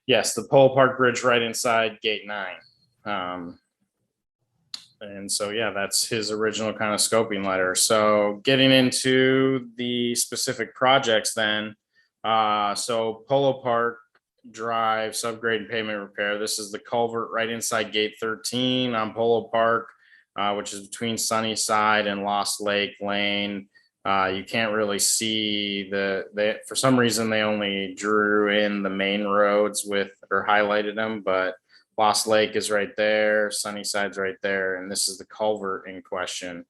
Yes. The Polo Park Bridge right inside Gate 9. And so, yeah, that's his original kind of scoping letter. So getting into the specific projects then. So Polo Park Drive subgrade and pavement repair. This is the culvert right inside Gate 13 on Polo Park, which is between Sunnyside and Lost Lake Lane. You can't really see for some reason they only drew in the main roads or highlighted them, but Lost Lake is right there, Sunnyside's right there, and this is the culvert in question.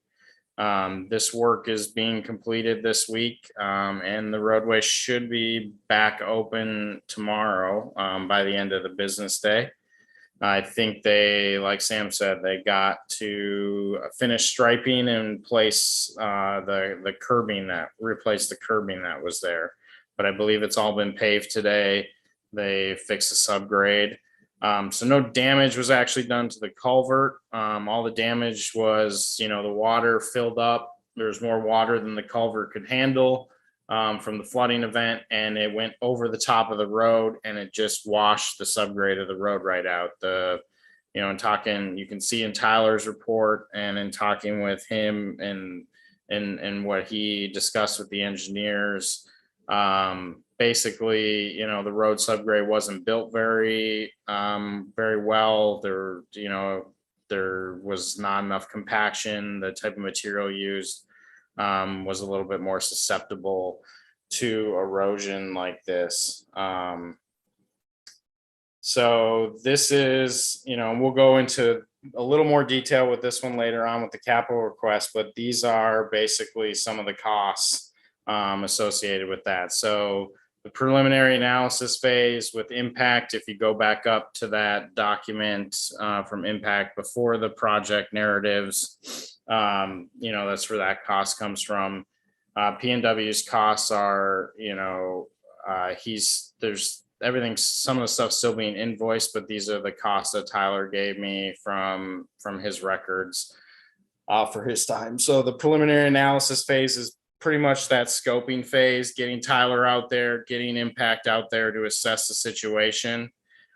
This work is being completed this week, and the roadway should be back open tomorrow by the end of the business day. I think they, like Sam said, they got to finish striping and place the curbing replace the curbing that was there. But I believe it's all been paved today. They fixed the subgrade. So no damage was actually done to the culvert. All the damage was, the water filled up. There's more water than the culvert could handle from the flooding event, and it went over the top of the road and it just washed the subgrade of the road right out. In talking, you can see in Tyler's report and in talking with him and what he discussed with the engineers, basically, the road subgrade wasn't built very well. There was not enough compaction. The type of material used was a little bit more susceptible to erosion like this. So this is, we'll go into a little more detail with this one later on with the capital request, but these are basically some of the costs associated with that. So the preliminary analysis phase with impact, if you go back up to that document from impact before the project narratives, that's where that cost comes from. P&W's costs are, some of the stuff still being invoiced, but these are the costs that Tyler gave me from his records for his time. So the preliminary analysis phase is pretty much that scoping phase, getting Tyler out there, getting impact out there to assess the situation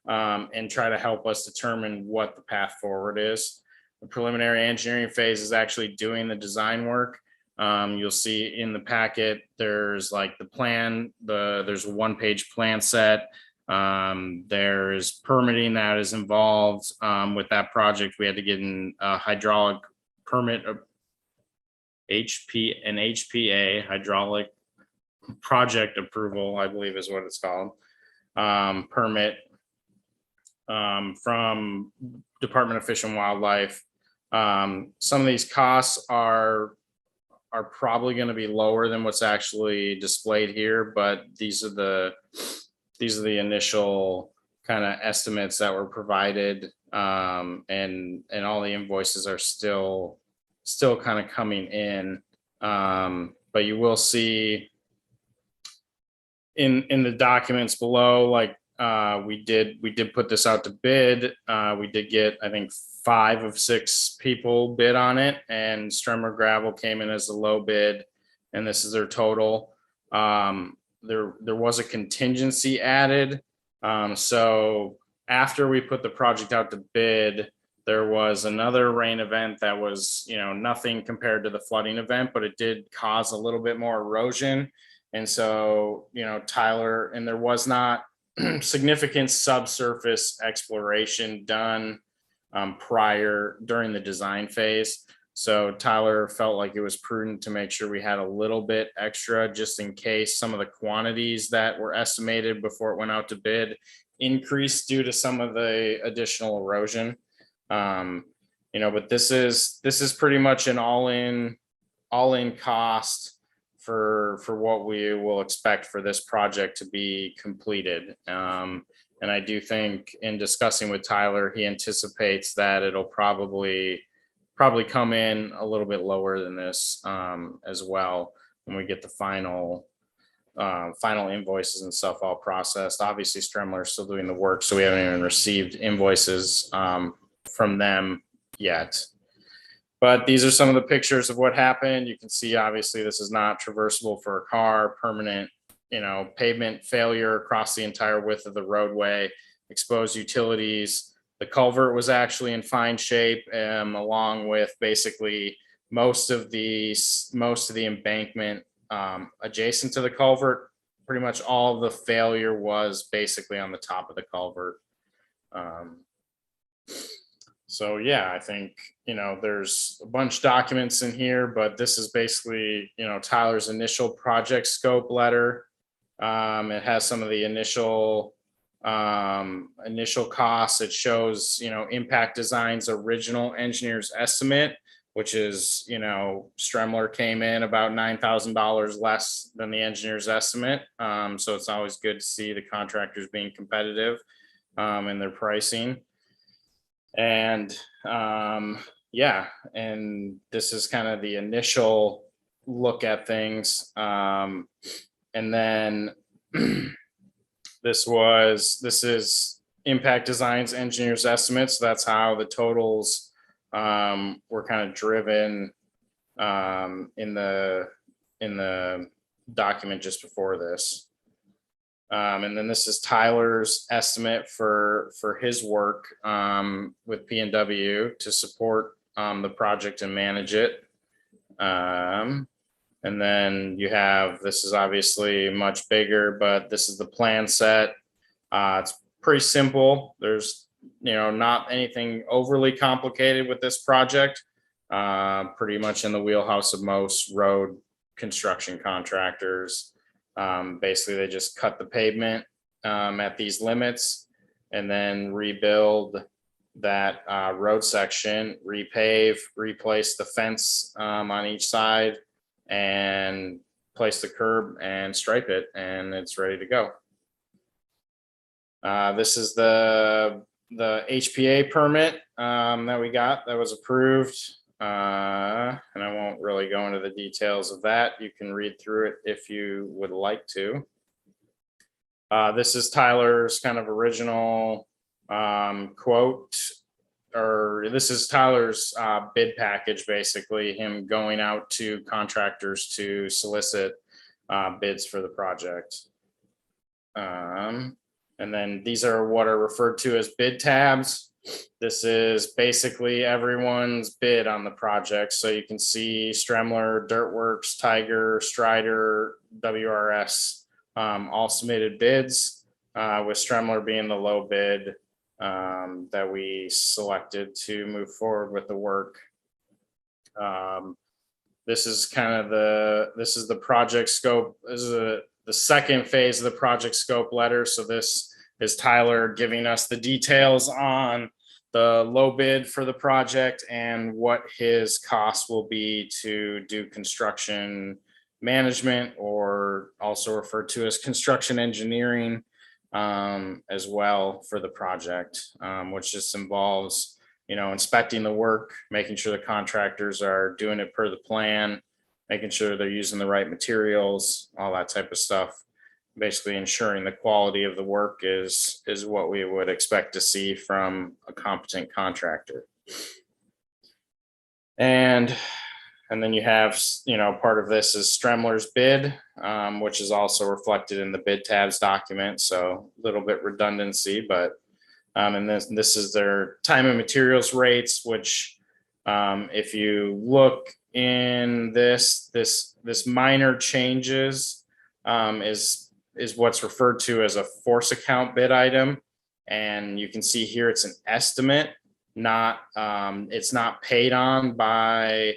and try to help us determine what the path forward is. The preliminary engineering phase is actually doing the design work. You'll see in the packet, there's like the plan, there's a 1-page plan set. There's permitting that is involved with that project. We had to get an hydraulic permit, HPA, hydraulic project approval, I believe is what it's called, permit from Department of Fish and Wildlife. Some of these costs are probably going to be lower than what's actually displayed here, but these are the initial kind of estimates that were provided, and all the invoices are still kind of coming in, but you will see in the documents below, like we did put this out to bid. We did get, I think, 5 of 6 people bid on it, and Strummer Gravel came in as the low bid, and this is their total. There was a contingency added. So after we put the project out to bid, there was another rain event that was, nothing compared to the flooding event, but it did cause a little bit more erosion. And so, Tyler, and there was not significant subsurface exploration done during the design phase. So Tyler felt like it was prudent to make sure we had a little bit extra just in case some of the quantities that were estimated before it went out to bid increased due to some of the additional erosion. But this is pretty much an all-in cost for what we will expect for this project to be completed. And I do think in discussing with Tyler, he anticipates that it'll probably come in a little bit lower than this as well when we get the final invoices and stuff all processed. Obviously, Stremler is still doing the work, so we haven't even received invoices from them yet. But these are some of the pictures of what happened. You can see, obviously, this is not traversable for a car, permanent, pavement failure across the entire width of the roadway, exposed utilities. The culvert was actually in fine shape, along with basically most of the embankment adjacent to the culvert. Pretty much all of the failure was basically on the top of the culvert. So yeah, I think, there's a bunch of documents in here, but this is basically, Tyler's initial project scope letter. It has some of the initial costs. It shows, Impact Design's original engineer's estimate, which is, Stremler came in about $9,000 less than the engineer's estimate. So it's always good to see the contractors being competitive in their pricing. And and this is kind of the initial look at things. And then this is Impact Design's engineer's estimates. That's how the totals were kind of driven in the document just before this. And then this is Tyler's estimate for his work with P&W to support the project and manage it. And then you have, this is obviously much bigger, but this is the plan set. It's pretty simple. There's, not anything overly complicated with this project. Pretty much in the wheelhouse of most road construction contractors. Basically, they just cut the pavement at these limits and then rebuild that road section, repave, replace the fence on each side, and place the curb and stripe it, and it's ready to go. This is the HPA permit that we got that was approved. And I won't really go into the details of that. You can read through it if you would like to. This is Tyler's kind of original quote, or this is Tyler's bid package, basically him going out to contractors to solicit bids for the project. And then these are what are referred to as bid tabs. This is basically everyone's bid on the project. So you can see Stremler, Dirtworks, Tiger, Strider, WRS, all submitted bids, with Stremler being the low bid that we selected to move forward with the work. This is kind of the project scope. This is the second phase of the project scope letter. So this is Tyler giving us the details on the low bid for the project and what his costs will be to do construction management, or also referred to as construction engineering, as well for the project, which just involves, inspecting the work, making sure the contractors are doing it per the plan, making sure they're using the right materials, all that type of stuff. Basically ensuring the quality of the work is what we would expect to see from a competent contractor. And then you have, part of this is Stremler's bid, which is also reflected in the bid tabs document. So a little bit redundancy, but and this is their time and materials rates, which if you look in this minor changes is is what's referred to as a force account bid item. And you can see here, it's an estimate, not, it's not paid on by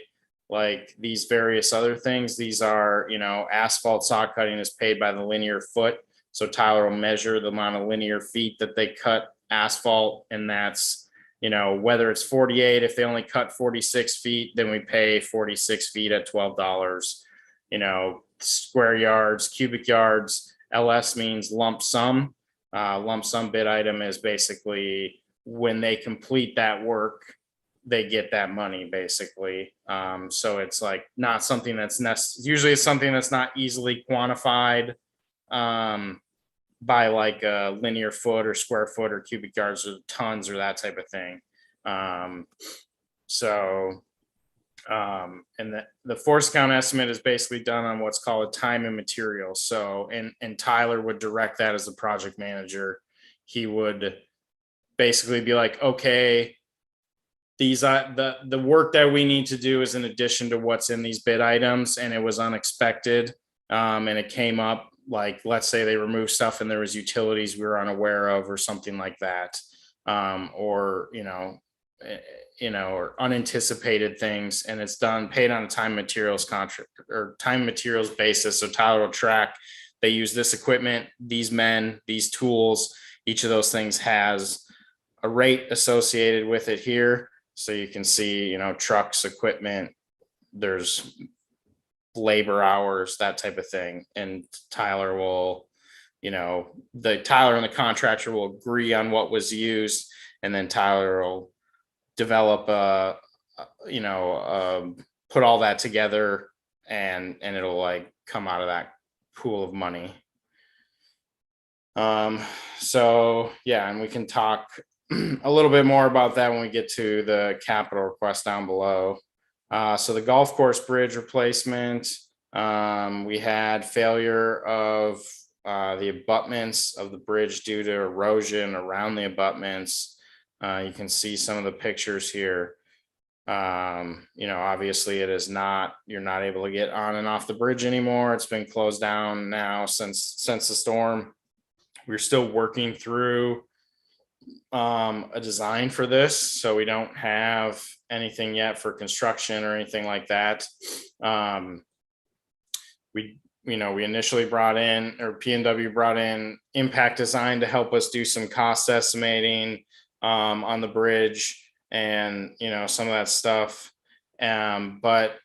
like these various other things. These are, you know, asphalt saw cutting is paid by the linear foot. So Tyler will measure the amount of linear feet that they cut asphalt, and that's, you know, whether it's 48, if they only cut 46 feet, then we pay 46 feet at $12. You know, square yards, cubic yards, LS means lump sum. Lump sum bid item is basically when they complete that work, they get that money basically. So it's like not something that's usually it's something that's not easily quantified by like a linear foot or square foot or cubic yards or tons or that type of thing. And the force count estimate is basically done on what's called a time and material. So, and Tyler would direct that as the project manager. He would basically be like, okay, these are the work that we need to do is in addition to what's in these bid items, and it was unexpected. And it came up, like, let's say they removed stuff and there was utilities we were unaware of or something like that. Or, or unanticipated things, and it's done paid on a time materials contract or time materials basis. So Tyler will track, they use this equipment, these men, these tools, each of those things has a rate associated with it here. So you can see, you know, trucks, equipment, there's labor hours, that type of thing. And Tyler will, Tyler and the contractor will agree on what was used, and then Tyler will develop put all that together, and it'll like come out of that pool of money. So yeah, and we can talk a little bit more about that when we get to the capital request down below. So the golf course bridge replacement, we had failure of the abutments of the bridge due to erosion around the abutments. You can see some of the pictures here. Obviously it is not, you're not able to get on and off the bridge anymore. It's been closed down now since the storm. We're still working through a design for this, so we don't have anything yet for construction or anything like that. We initially brought in, or P&W brought in impact design to help us do some cost estimating on the bridge and some of that stuff, but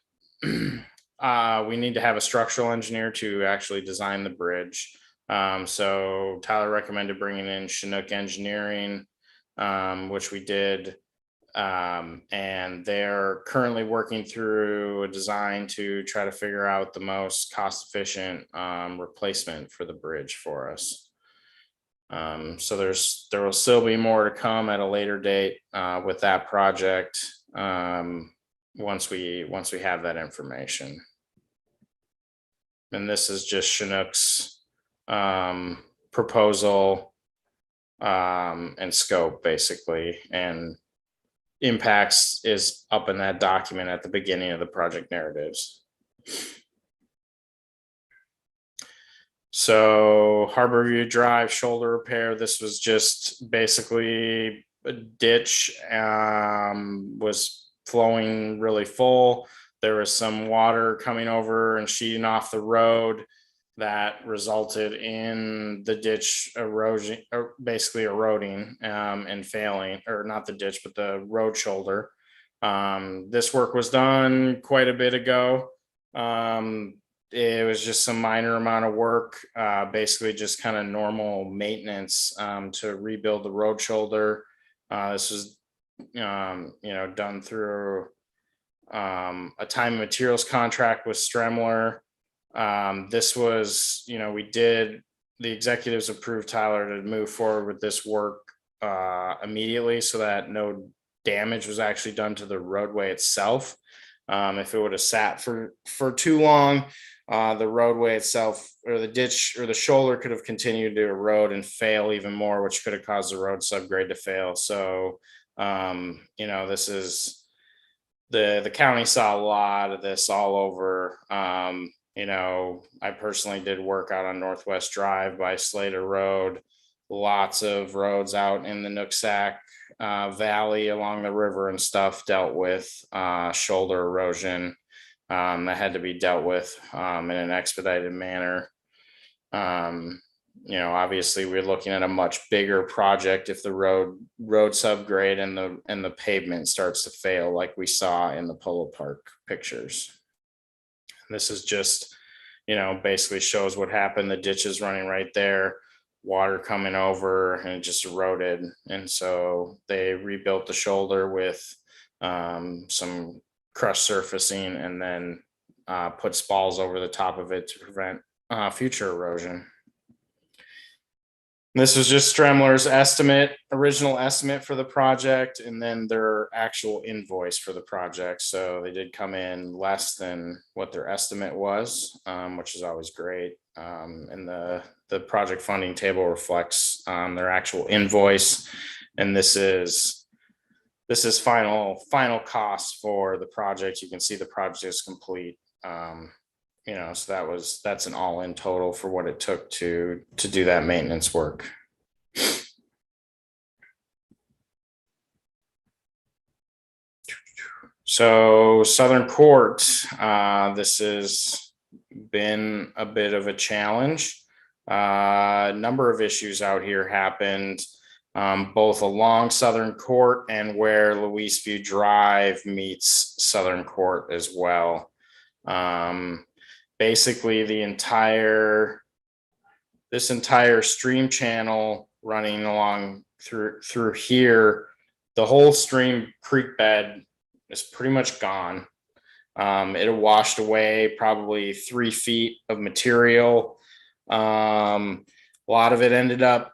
we need to have a structural engineer to actually design the bridge. So Tyler recommended bringing in Chinook Engineering, which we did, and they're currently working through a design to try to figure out the most cost efficient replacement for the bridge for us. So there will still be more to come at a later date with that project once we have that information. And this is just Chinook's proposal and scope basically, and impacts is up in that document at the beginning of the project narratives. So Harborview Drive shoulder repair, this was just basically a ditch was flowing really full. There was some water coming over and sheeting off the road that resulted in the ditch erosion, or basically eroding and failing, or not the ditch, but the road shoulder. This work was done quite a bit ago. It was just some minor amount of work, basically just kind of normal maintenance to rebuild the road shoulder. This was, done through a time and materials contract with Stremler. This was, the executives approved Tyler to move forward with this work immediately so that no damage was actually done to the roadway itself. If it would have sat for too long, the roadway itself, or the ditch or the shoulder, could have continued to erode and fail even more, which could have caused the road subgrade to fail. So, this is the county saw a lot of this all over I personally did work out on Northwest Drive by Slater Road, lots of roads out in the Nooksack Valley along the river and stuff dealt with shoulder erosion that had to be dealt with in an expedited manner. Obviously we're looking at a much bigger project if the road subgrade and the pavement starts to fail, like we saw in the Polo Park pictures. This is just, basically shows what happened. The ditch is running right there, water coming over, and it just eroded. And so they rebuilt the shoulder with some crushed surfacing and then put spalls over the top of it to prevent future erosion. This is just Stremler's original estimate for the project, and then their actual invoice for the project. So they did come in less than what their estimate was, which is always great. And the project funding table reflects their actual invoice, and this is final cost for the project. You can see the project is complete. So that's an all-in total for what it took to do that maintenance work. So Southern Court, this has been a bit of a challenge. A number of issues out here happened, both along Southern Court and where Louisview Drive meets Southern Court as well. Basically this entire stream channel running along through here, the whole stream creek bed is pretty much gone. It washed away probably 3 feet of material. A lot of it ended up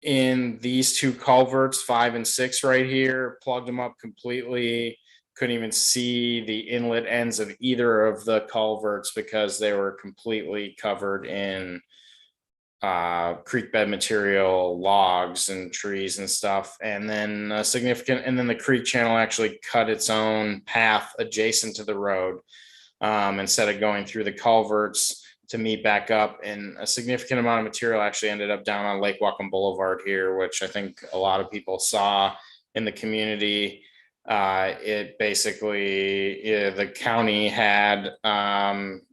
in these two culverts, 5 and 6 right here, plugged them up completely. Couldn't even see the inlet ends of either of the culverts because they were completely covered in creek bed material, logs and trees and stuff. And then the creek channel actually cut its own path adjacent to the road instead of going through the culverts to meet back up. And a significant amount of material actually ended up down on Lake Whatcom Boulevard here, which I think a lot of people saw in the community. It basically, the county had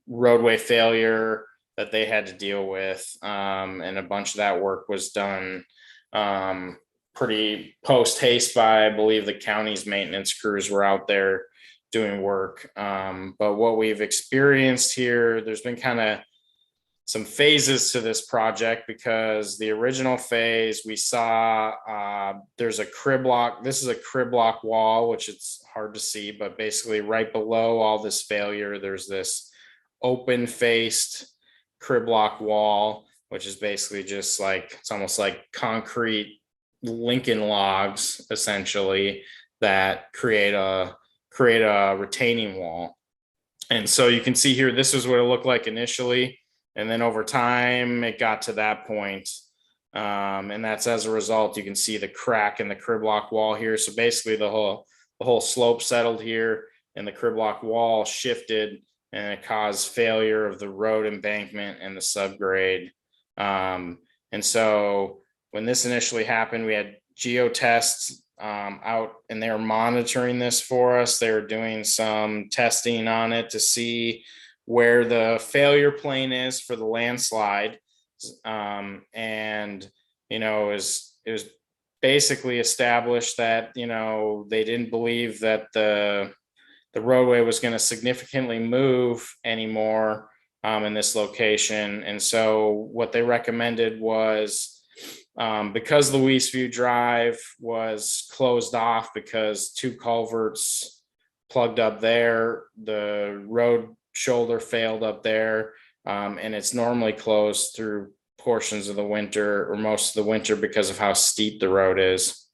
roadway failure that they had to deal with, and a bunch of that work was done pretty post haste by, I believe, the county's maintenance crews were out there doing work. But what we've experienced here, there's been kind of some phases to this project, because the original phase we saw there's a crib block. This is a crib block wall, which it's hard to see, but basically right below all this failure, there's this open faced crib block wall, which is basically just like, it's almost like concrete Lincoln logs essentially that create a retaining wall. And so you can see here, this is what it looked like initially. And then over time, it got to that point. And that's as a result, you can see the crack in the crib block wall here. So basically the whole slope settled here and the crib block wall shifted, and it caused failure of the road embankment and the subgrade. And so when this initially happened, we had geotests out, and they were monitoring this for us. They were doing some testing on it to see where the failure plane is for the landslide. And, it was basically established that, they didn't believe that the roadway was going to significantly move anymore in this location. And so what they recommended was, because Louisview Drive was closed off because 2 culverts plugged up there, the road shoulder failed up there, and it's normally closed through portions of the winter or most of the winter because of how steep the road is.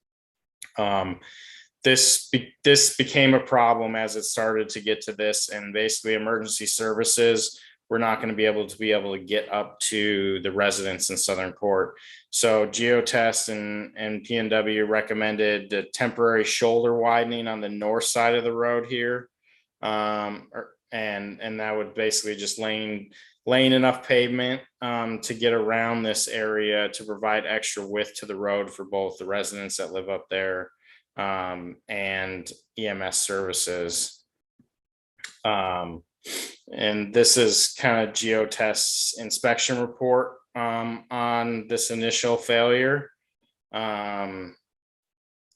This became a problem as it started to get to this, and basically emergency services were not going to be able to get up to the residents in Southern Court. So Geotest and PNW recommended a temporary shoulder widening on the north side of the road here. and that would basically just laying enough pavement to get around this area to provide extra width to the road for both the residents that live up there and EMS services. And this is kind of Geotest's inspection report on this initial failure.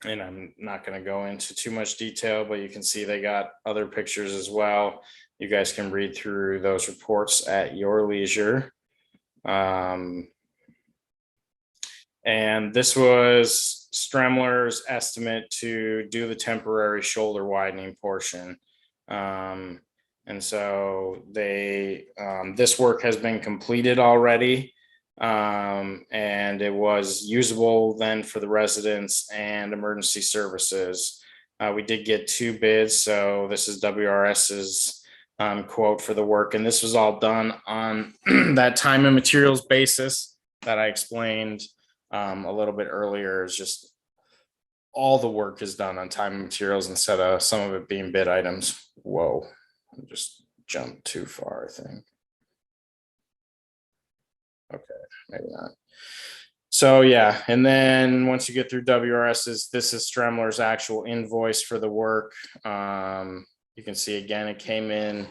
And I'm not going to go into too much detail, but you can see they got other pictures as well. You guys can read through those reports at your leisure. And this was Stremler's estimate to do the temporary shoulder widening portion. And so they, this work has been completed already. And it was usable then for the residents and emergency services. We did get 2 bids. So this is WRS's quote for the work. And this was all done on that time and materials basis that I explained a little bit earlier. Is just all the work is done on time and materials instead of some of it being bid items. Whoa, I just jumped too far, I think. Okay, maybe not. So yeah, and then once you get through WRS's, this is Stremler's actual invoice for the work. You can see again, it came in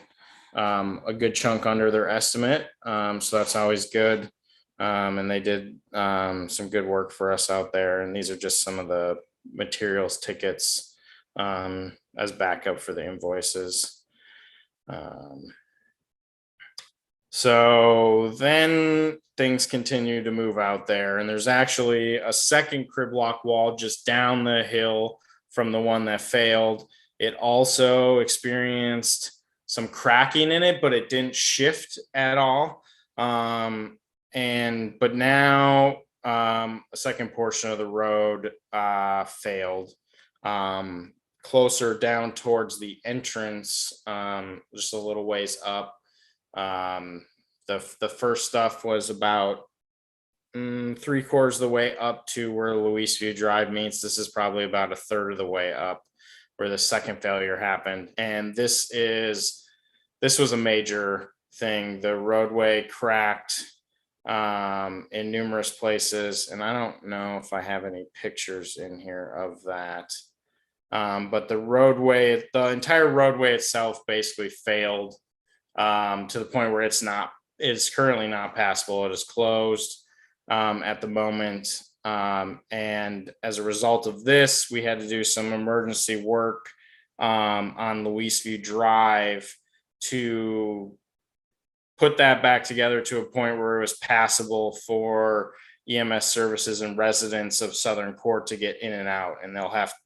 a good chunk under their estimate. So that's always good. And they did some good work for us out there. And these are just some of the materials tickets as backup for the invoices. So then things continue to move out there, and there's actually a second crib block wall just down the hill from the one that failed. It also experienced some cracking in it, but it didn't shift at all. But now a second portion of the road failed closer down towards the entrance, just a little ways up. The first stuff was about 3/4 of the way up to where Louisview Drive meets. This is probably about 1/3 of the way up where the second failure happened. And this was a major thing. The roadway cracked in numerous places, and I don't know if I have any pictures in here of that. But the entire roadway itself basically failed to the point where it's currently not passable. It is closed at the moment. And as a result of this, we had to do some emergency work on Louisview Drive to put that back together to a point where it was passable for EMS services and residents of Southern Court to get in and out. And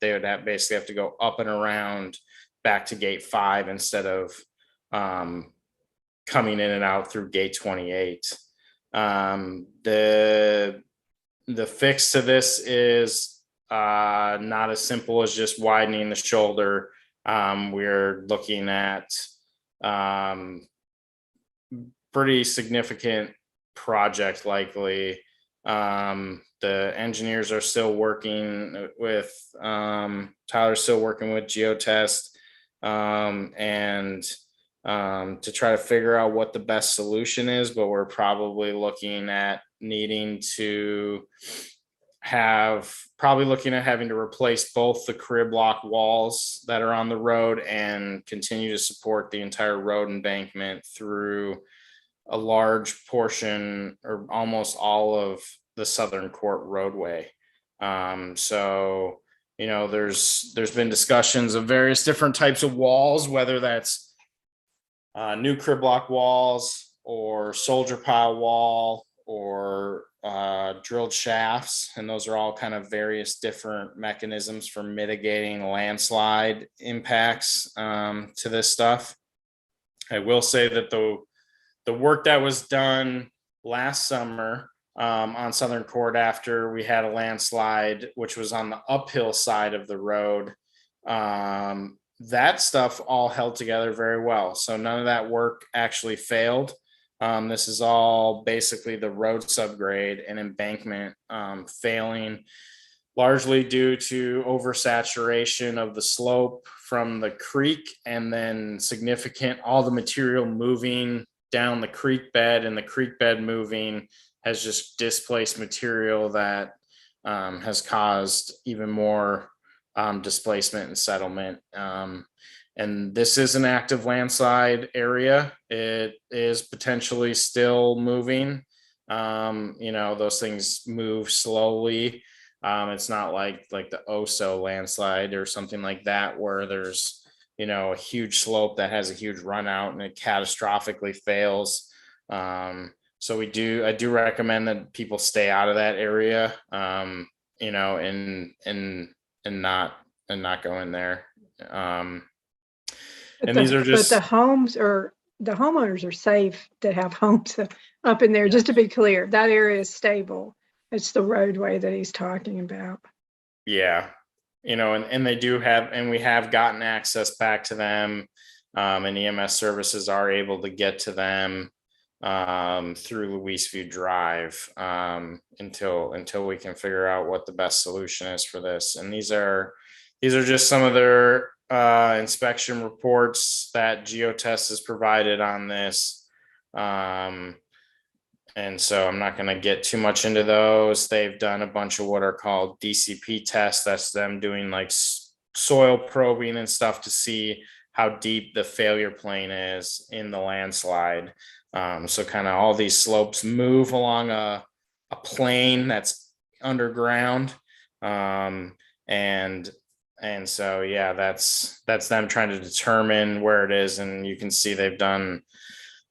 they would basically have to go up and around back to gate 5 instead of coming in and out through gate 28. The fix to this is not as simple as just widening the shoulder. We're looking at pretty significant project likely. The engineers are still working with Tyler's still working with Geotest and to try to figure out what the best solution is, but we're probably looking at having to replace both the crib block walls that are on the road and continue to support the entire road embankment through a large portion or almost all of the Southern Court roadway. So, there's been discussions of various different types of walls, whether that's new crib block walls or soldier pile wall or drilled shafts. And those are all kind of various different mechanisms for mitigating landslide impacts to this stuff. I will say that the work that was done last summer on Southern Court after we had a landslide, which was on the uphill side of the road, that stuff all held together very well. So none of that work actually failed. This is all basically the road subgrade and embankment failing. largely due to oversaturation of the slope from the creek, and then all the material moving down the creek bed, and the creek bed moving has just displaced material that has caused even more displacement and settlement. And this is an active landslide area. It is potentially still moving. Those things move slowly. It's not like the Oso landslide or something like that, where there's, a huge slope that has a huge run out and it catastrophically fails. So I do recommend that people stay out of that area, and not go in there. But And these are just, the homeowners are safe that have homes up in there. Just to be clear, that area is stable. It's the roadway that he's talking about. yeah, and they do have, and we have gotten access back to them, and EMS services are able to get to them through Louisview Drive until we can figure out what the best solution is for this. And these are just some of their inspection reports that Geotest has provided on this. And so I'm not going to get too much into those. They've done a bunch of what are called DCP tests. That's them doing like soil probing and stuff to see how deep the failure plane is in the landslide. So kind of all these slopes move along a plane that's underground. And so, yeah, that's them trying to determine where it is. And you can see they've done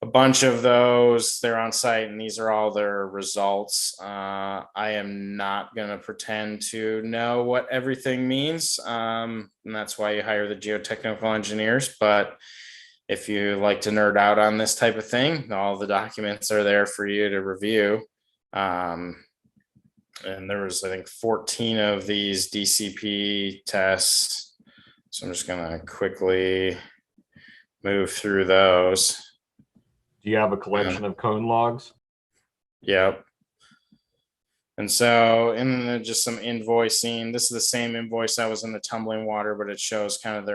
a bunch of those. They're on site, and these are all their results. I am not going to pretend to know what everything means. And that's why you hire the geotechnical engineers. But if you like to nerd out on this type of thing, all the documents are there for you to review. And there was, I think, 14 of these DCP tests. So I'm just going to quickly move through those. Do you have a collection of cone logs? Yep. And so, and then just some invoicing. This is the same invoice that was in the tumbling water, but it shows kind of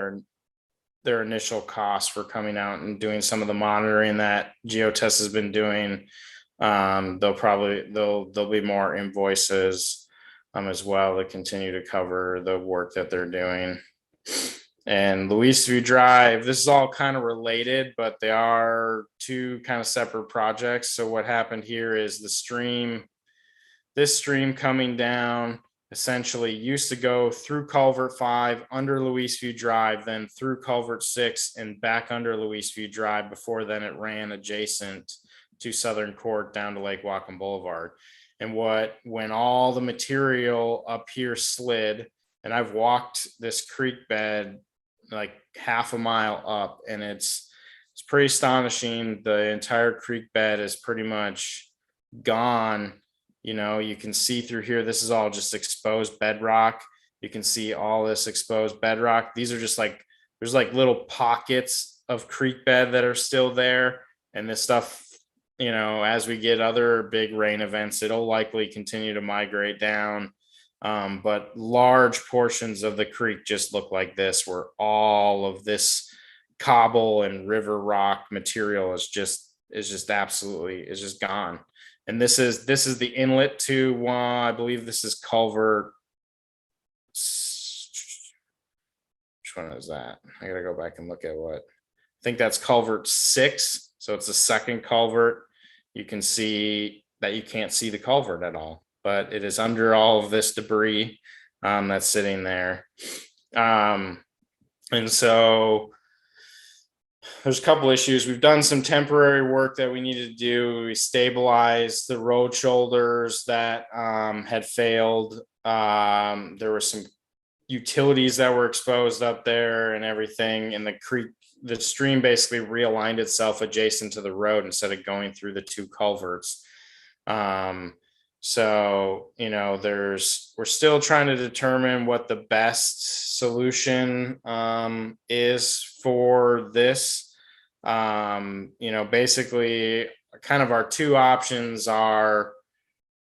their initial costs for coming out and doing some of the monitoring that Geotest has been doing. There'll be more invoices as well to continue to cover the work that they're doing. And Louisview Drive, this is all kind of related, but they are two kind of separate projects. So what happened here is this stream coming down essentially used to go through Culvert 5 under Louisview Drive, then through Culvert 6 and back under Louisview Drive. Before then it ran adjacent to Southern Court down to Lake Whatcom Boulevard. And when all the material up here slid, and I've walked this creek bed like half a mile up, and it's pretty astonishing. The entire creek bed is pretty much gone. You can see through here, this is all just exposed bedrock. You can see all this exposed bedrock. These are just there's little pockets of creek bed that are still there. And this stuff, as we get other big rain events, it'll likely continue to migrate down. But large portions of the creek just look like this, where all of this cobble and river rock material is just gone. And this is the inlet to I believe this is culvert. Which one is that? I gotta go back and look at I think that's culvert 6. So it's the second culvert. You can see that you can't see the culvert at all, but it is under all of this debris that's sitting there. And so there's a couple issues. We've done some temporary work that we needed to do. We stabilized the road shoulders that had failed. There were some utilities that were exposed up there and everything. And the stream basically realigned itself adjacent to the road instead of going through the two culverts. So, we're still trying to determine what the best solution is for this. Basically kind of our two options are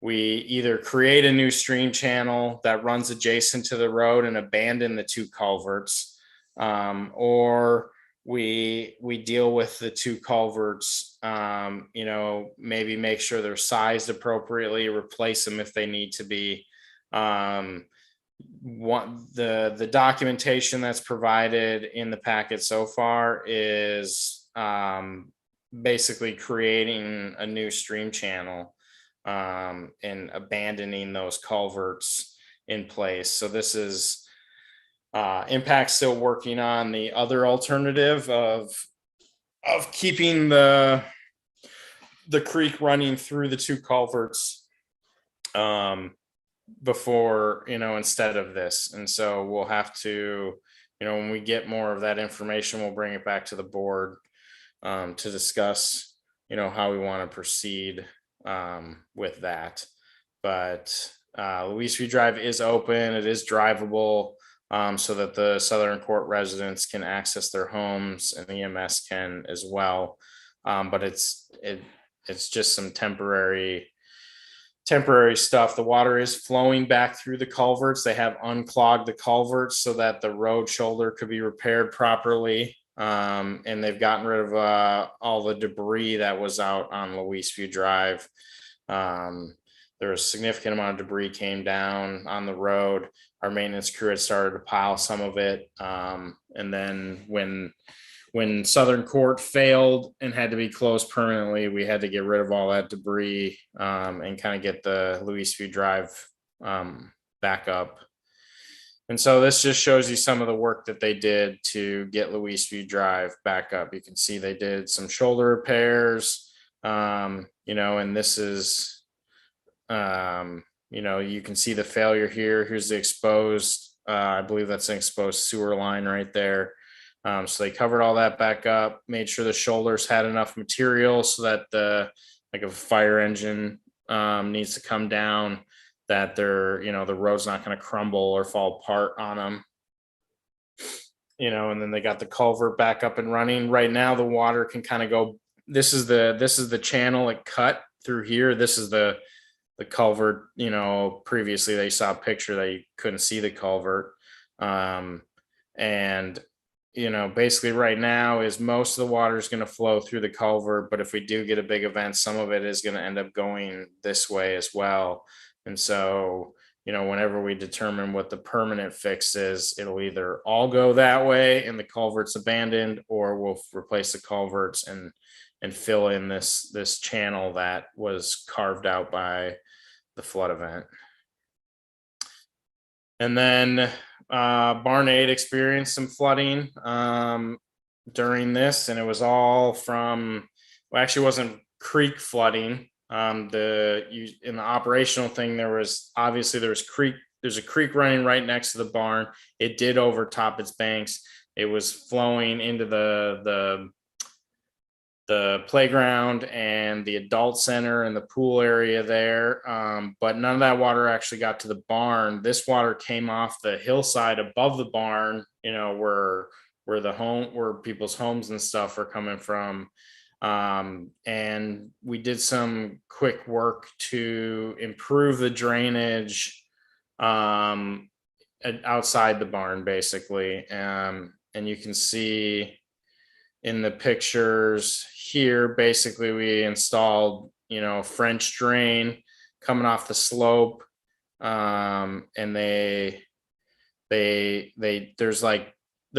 we either create a new stream channel that runs adjacent to the road and abandon the 2 culverts, or we deal with the 2 culverts, maybe make sure they're sized appropriately, replace them if they need to be. The documentation that's provided in the packet so far is basically creating a new stream channel and abandoning those culverts in place. So this is Impact still working on the other alternative of keeping the creek running through the 2 culverts before, instead of this. And so we'll have to, when we get more of that information, we'll bring it back to the board to discuss, how we want to proceed with that. But Luis View Drive is open. It is drivable, so that the Southern Court residents can access their homes and EMS can as well. But it's just some temporary stuff. The water is flowing back through the culverts. They have unclogged the culverts so that the road shoulder could be repaired properly. And they've gotten rid of all the debris that was out on Luis View Drive. There was a significant amount of debris came down on the road. Our maintenance crew had started to pile some of it. And then when Southern Court failed and had to be closed permanently, we had to get rid of all that debris and kind of get the Luis View Drive back up. And so this just shows you some of the work that they did to get Luis View Drive back up. You can see they did some shoulder repairs, and this is, you can see the failure here. Here's the exposed, I believe that's an exposed sewer line right there. So they covered all that back up, made sure the shoulders had enough material so that like a fire engine needs to come down, that the road's not going to crumble or fall apart on them. And then they got the culvert back up and running. Right now, the water can kind of go. This is the channel it cut through here. This is the culvert. Previously they saw a picture that you couldn't see the culvert. And basically right now is most of the water is going to flow through the culvert. But if we do get a big event, some of it is going to end up going this way as well. And so, whenever we determine what the permanent fix is, it'll either all go that way and the culvert's abandoned, or we'll replace the culverts and fill in this channel that was carved out by the flood event. And then Barn 8 experienced some flooding during this, and it was all from, actually wasn't creek flooding. In the operational thing, there's a creek running right next to the barn. It did overtop its banks. It was flowing into the playground and the adult center and the pool area there. But none of that water actually got to the barn. This water came off the hillside above the barn, where people's homes and stuff are coming from. And we did some quick work to improve the drainage outside the barn, basically. And you can see in the pictures here, basically we installed, French drain coming off the slope. And there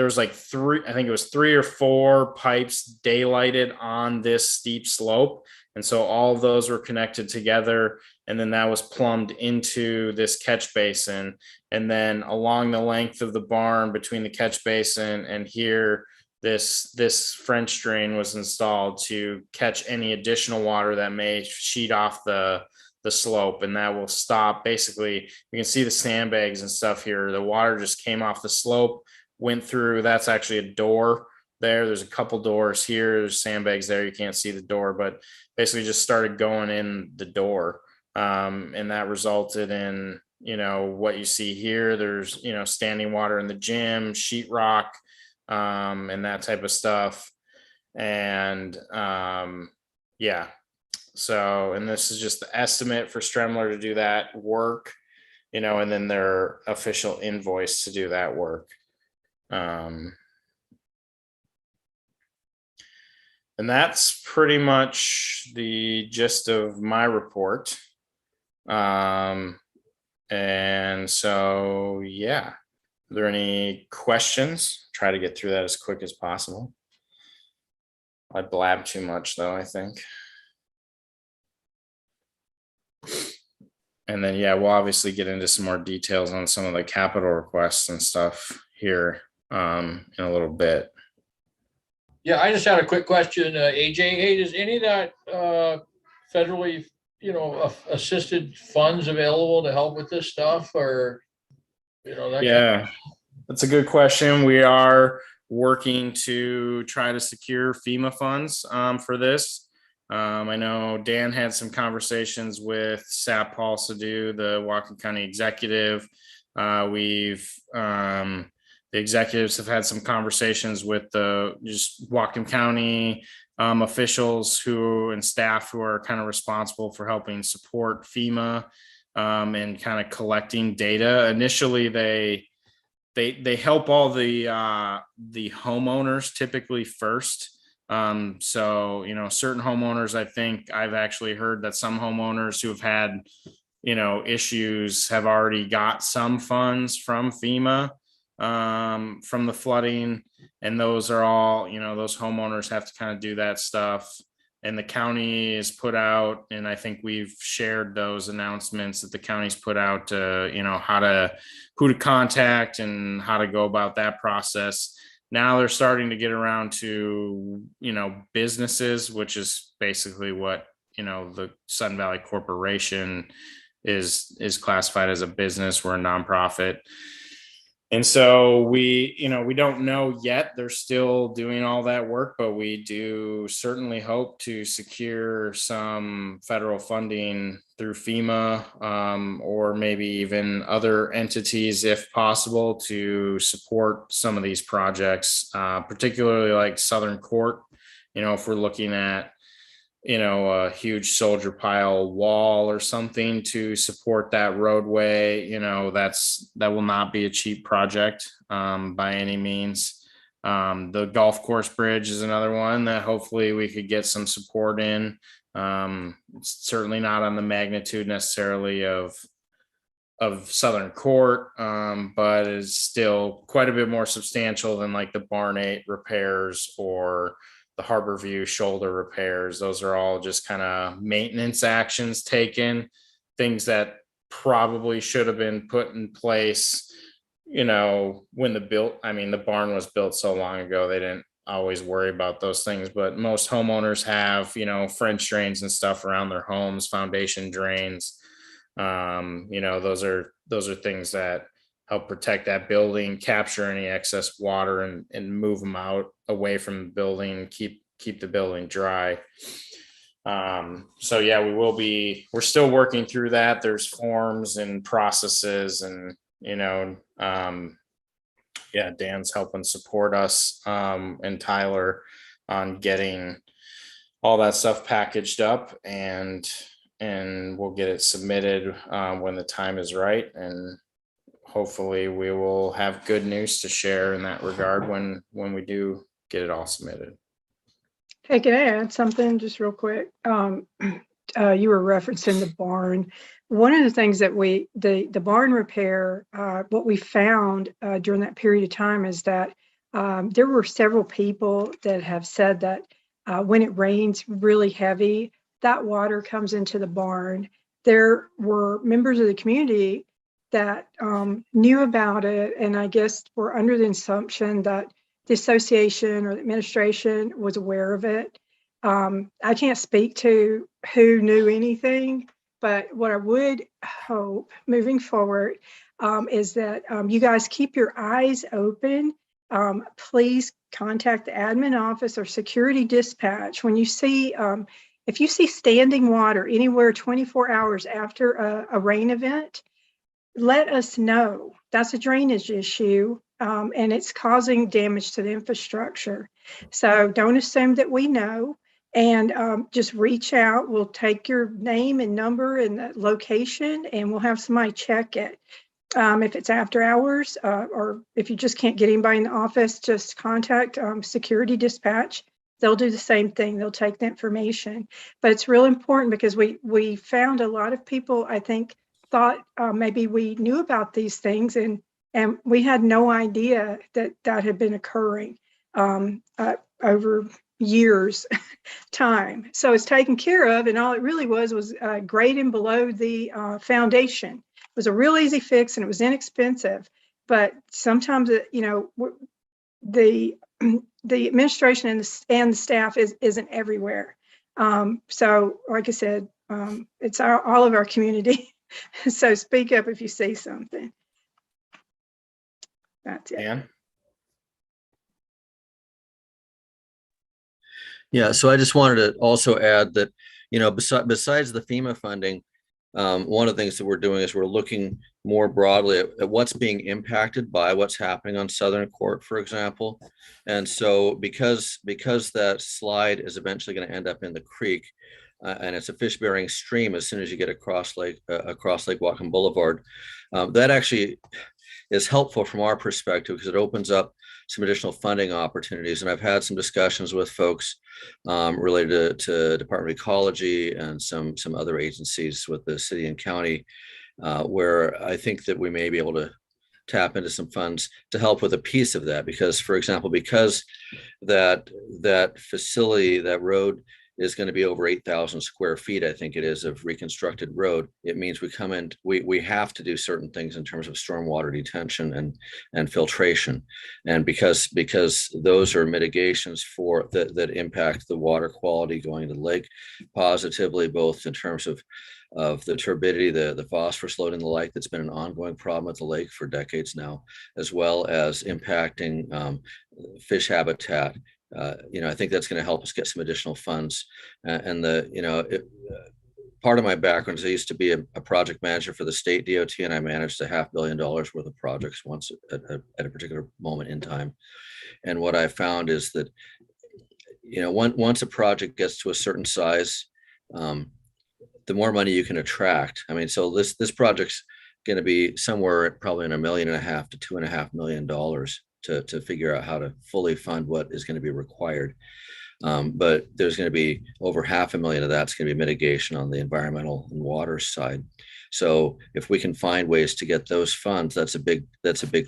was like three or four pipes daylighted on this steep slope. And so all of those were connected together. And then that was plumbed into this catch basin. And then along the length of the barn between the catch basin and here, this French drain was installed to catch any additional water that may sheet off the slope. And that will stop. Basically, you can see the sandbags and stuff here. The water just came off the slope, went through. That's actually a door there. There's a couple doors here. There's sandbags there. You can't see the door, but basically just started going in the door. And that resulted in, what you see here. There's, standing water in the gym, sheetrock, and that type of stuff. And yeah, So, and this is just the estimate for Stremler to do that work, and then their official invoice to do that work. And that's pretty much the gist of my report. And so, yeah, are there any questions? Try to get through that as quick as possible. I blab too much though, I think. And then, yeah, we'll obviously get into some more details on some of the capital requests and stuff here in a little bit. Yeah, I just had a quick question, AJ. Hey, does any of that federally, assisted funds available to help with this stuff, or that? Yeah, that's a good question. We are working to try to secure FEMA funds for this. I know Dan had some conversations with Sap Paul Sadu, the Whatcom County executive. The executives have had some conversations with the just Whatcom County officials and staff who are kind of responsible for helping support FEMA and kind of collecting data. Initially, they help all the homeowners typically first. So, certain homeowners, I think I've actually heard that some homeowners who have had, issues have already got some funds from FEMA from the flooding. And those are all, those homeowners have to kind of do that stuff. And the county is put out, and I think we've shared those announcements that the county's put out to, who to contact and how to go about that process. Now they're starting to get around to, businesses, which is basically what, the Sun Valley Corporation is classified as a business. We're a nonprofit. And so we don't know yet. They're still doing all that work, but we do certainly hope to secure some federal funding through FEMA or maybe even other entities, if possible, to support some of these projects, particularly like Southern Court. If we're looking at a huge soldier pile wall or something to support that roadway, that will not be a cheap project by any means. The golf course bridge is another one that hopefully we could get some support in. It's certainly not on the magnitude necessarily of Southern Court, but is still quite a bit more substantial than like the Barn 8 repairs or the Harborview shoulder repairs. Those are all just kind of maintenance actions taken, things that probably should have been put in place, when the barn was built so long ago, they didn't always worry about those things, but most homeowners have, French drains and stuff around their homes, foundation drains. Those are things that help protect that building, capture any excess water and move them out away from the building, keep the building dry. So yeah, we're still working through that. There's forms and processes and, Dan's helping support us and Tyler on getting all that stuff packaged up and we'll get it submitted when the time is right. And hopefully we will have good news to share in that regard when we do get it all submitted. Hey, can I add something just real quick? You were referencing the barn. One of the things that the barn repair, what we found during that period of time is that there were several people that have said that when it rains really heavy, that water comes into the barn. There were members of the community that knew about it, and I guess were under the assumption that the association or the administration was aware of it. I can't speak to who knew anything, but what I would hope moving forward is that you guys keep your eyes open. Please contact the admin office or security dispatch when you see, if you see standing water anywhere 24 hours after a rain event, let us know. That's a drainage issue, and it's causing damage to the infrastructure. So don't assume that we know. And just reach out. We'll take your name and number and the location, and we'll have somebody check it. If it's after hours, or if you just can't get anybody in the office, just contact security dispatch. They'll do the same thing. They'll take the information. But it's real important because we found a lot of people, I think, thought maybe we knew about these things, and we had no idea that had been occurring over years time. So it's taken care of, and all it really was grading below the foundation. It was a real easy fix, and it was inexpensive. But sometimes, the administration and the staff isn't everywhere. So, like I said, it's all of our community. So speak up if you see something. That's it. Dan? Yeah, so I just wanted to also add that, besides the FEMA funding, one of the things that we're doing is we're looking more broadly at what's being impacted by what's happening on Southern Court, for example. And so because that slide is eventually going to end up in the creek, and it's a fish-bearing stream as soon as you get across Lake Whatcom Boulevard, that actually is helpful from our perspective because it opens up some additional funding opportunities. And I've had some discussions with folks related to Department of Ecology and some other agencies with the city and county, where I think that we may be able to tap into some funds to help with a piece of that. Because, for example, because that facility, that road is going to be over 8,000 square feet, I think it is, of reconstructed road. It means we have to do certain things in terms of stormwater detention and filtration. And because those are mitigations for that impact the water quality going to the lake positively, both in terms of the turbidity, the phosphorus load and the like, that's been an ongoing problem at the lake for decades now, as well as impacting fish habitat. I think that's going to help us get some additional funds. Part of my background is I used to be a project manager for the state DOT, and I managed $500 million worth of projects once at a particular moment in time. And what I found is that, once a project gets to a certain size, the more money you can attract. I mean, so this project's going to be somewhere probably in $1.5 million to $2.5 million to figure out how to fully fund what is going to be required. But there's going to be over $500,000 of that's going to be mitigation on the environmental and water side. So if we can find ways to get those funds, that's a big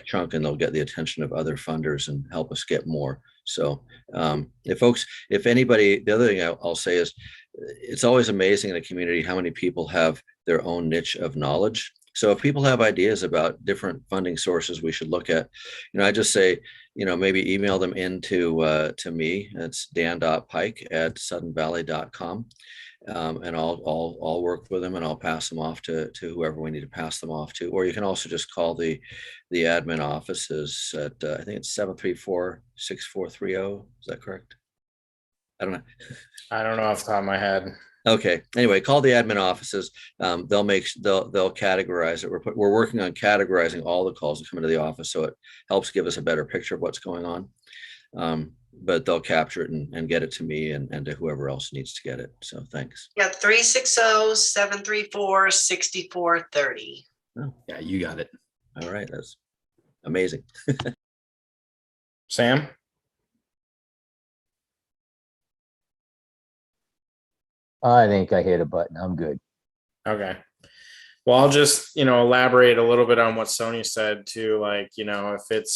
chunk, and they'll get the attention of other funders and help us get more. So if anybody, the other thing I'll say is, it's always amazing in a community how many people have their own niche of knowledge. So if people have ideas about different funding sources we should look at, I just say, maybe email them into to me. It's dan.pike@suddenvalley.com. And I'll work with them, and I'll pass them off to whoever we need to pass them off to. Or you can also just call the admin offices at, I think it's 734-6430. Is that correct? I don't know. I don't know off the top of my head. Okay. Anyway, call the admin offices. They'll categorize it. We're working on categorizing all the calls that come into the office, so it helps give us a better picture of what's going on. But they'll capture it and get it to me and to whoever else needs to get it. So thanks. Yeah, 360-734-6430. Oh, yeah, you got it. All right. That's amazing. Sam? I think I hit a button. I'm good. Okay. Well, I'll just, elaborate a little bit on what Sonia said too. Like, if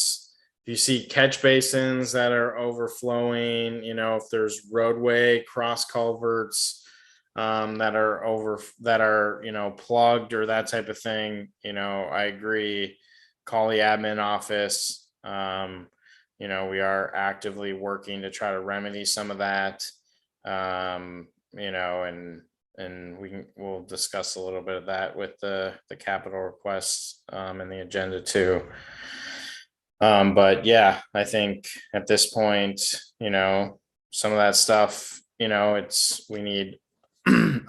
you see catch basins that are overflowing, if there's roadway cross culverts that are plugged or that type of thing, I agree. Call the admin office. We are actively working to try to remedy some of that. And we'll discuss a little bit of that with the capital requests and the agenda too. But yeah, I think at this point, some of that stuff, we need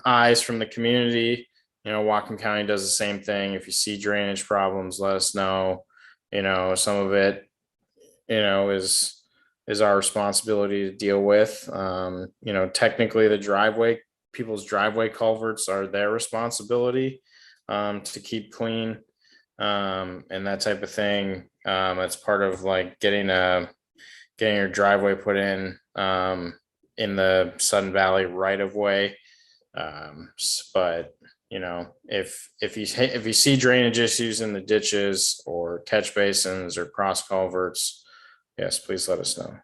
eyes from the community. Whatcom County does the same thing. If you see drainage problems, let us know. Some of it, is is our responsibility to deal with. You know, technically people's driveway culverts are their responsibility to keep clean and that type of thing. It's part of like getting your driveway put in the Sudden Valley right of way. But you know, if you see drainage issues in the ditches or catch basins or cross culverts, yes, please let us know.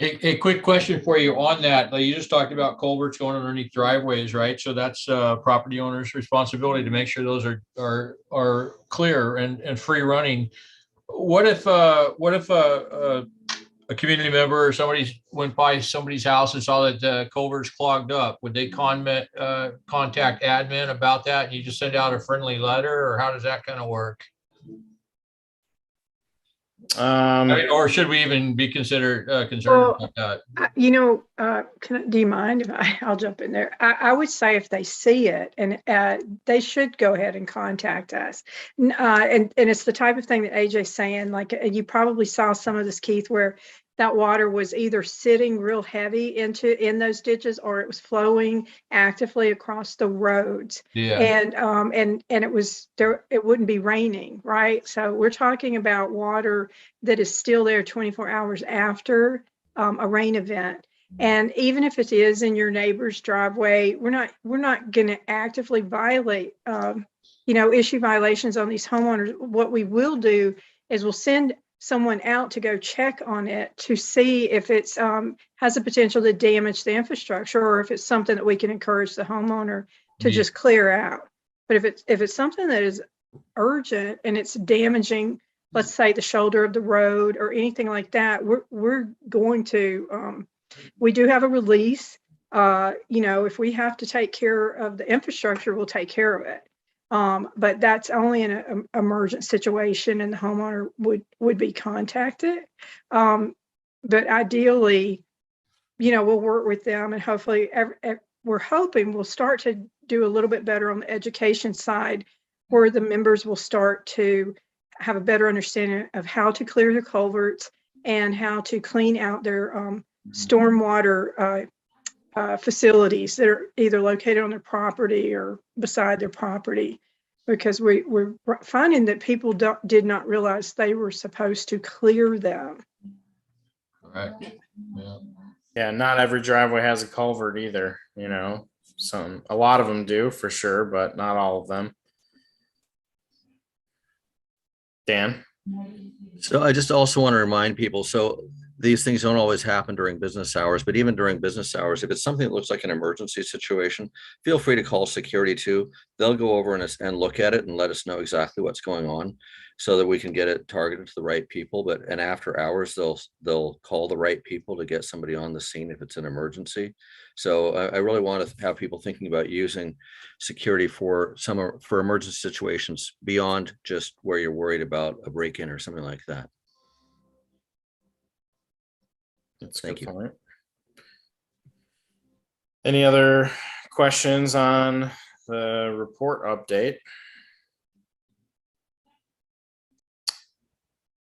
A quick question for you on that. Like you just talked about culverts going underneath driveways, right? So that's property owner's responsibility to make sure those are clear and free running. What if a community member or somebody went by somebody's house and saw that the culvert's clogged up? Would they contact admin about that, and you just send out a friendly letter, or how does that kind of work? I mean, or should we even be concerned about that? You know, do you mind if I'll jump in there? I would say if they see it, and they should go ahead and contact us. And it's the type of thing that AJ's saying, like you probably saw some of this, Keith, where that water was either sitting real heavy in those ditches, or it was flowing actively across the roads. Yeah. And it was there, it wouldn't be raining, right? So we're talking about water that is still there 24 hours after a rain event. And even if it is in your neighbor's driveway, we're not going to actively violate, issue violations on these homeowners. What we will do is we'll send someone out to go check on it to see if it's has the potential to damage the infrastructure, or if it's something that we can encourage the homeowner to just clear out. But if it's something that is urgent and it's damaging, let's say the shoulder of the road or anything like that, we're going to, we do have a release. If we have to take care of the infrastructure, we'll take care of it. But that's only in an emergent situation, and the homeowner would be contacted. But ideally, we'll work with them, and hopefully we're hoping we'll start to do a little bit better on the education side, where the members will start to have a better understanding of how to clear the culverts and how to clean out their stormwater facilities that are either located on their property or beside their property, because we're finding that people did not realize they were supposed to clear them. Correct. Yeah, not every driveway has a culvert either, a lot of them do for sure, but not all of them. Dan? So I just also want to remind people, so these things don't always happen during business hours, but even during business hours, if it's something that looks like an emergency situation, feel free to call security too. They'll go over and look at it and let us know exactly what's going on so that we can get it targeted to the right people. And after hours, they'll call the right people to get somebody on the scene if it's an emergency. So I really want to have people thinking about using security for emergency situations beyond just where you're worried about a break-in or something like that. That's a Thank good you. point. Any other questions on the report update?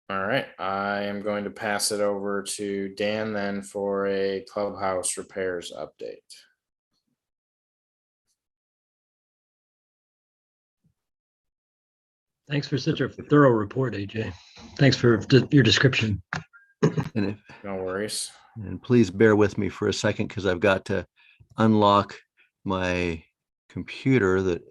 All right, I am going to pass it over to Dan then for a clubhouse repairs update. Thanks for such a thorough report, AJ. Thanks for your description. And no worries. And please bear with me for a second, because I've got to unlock my computer that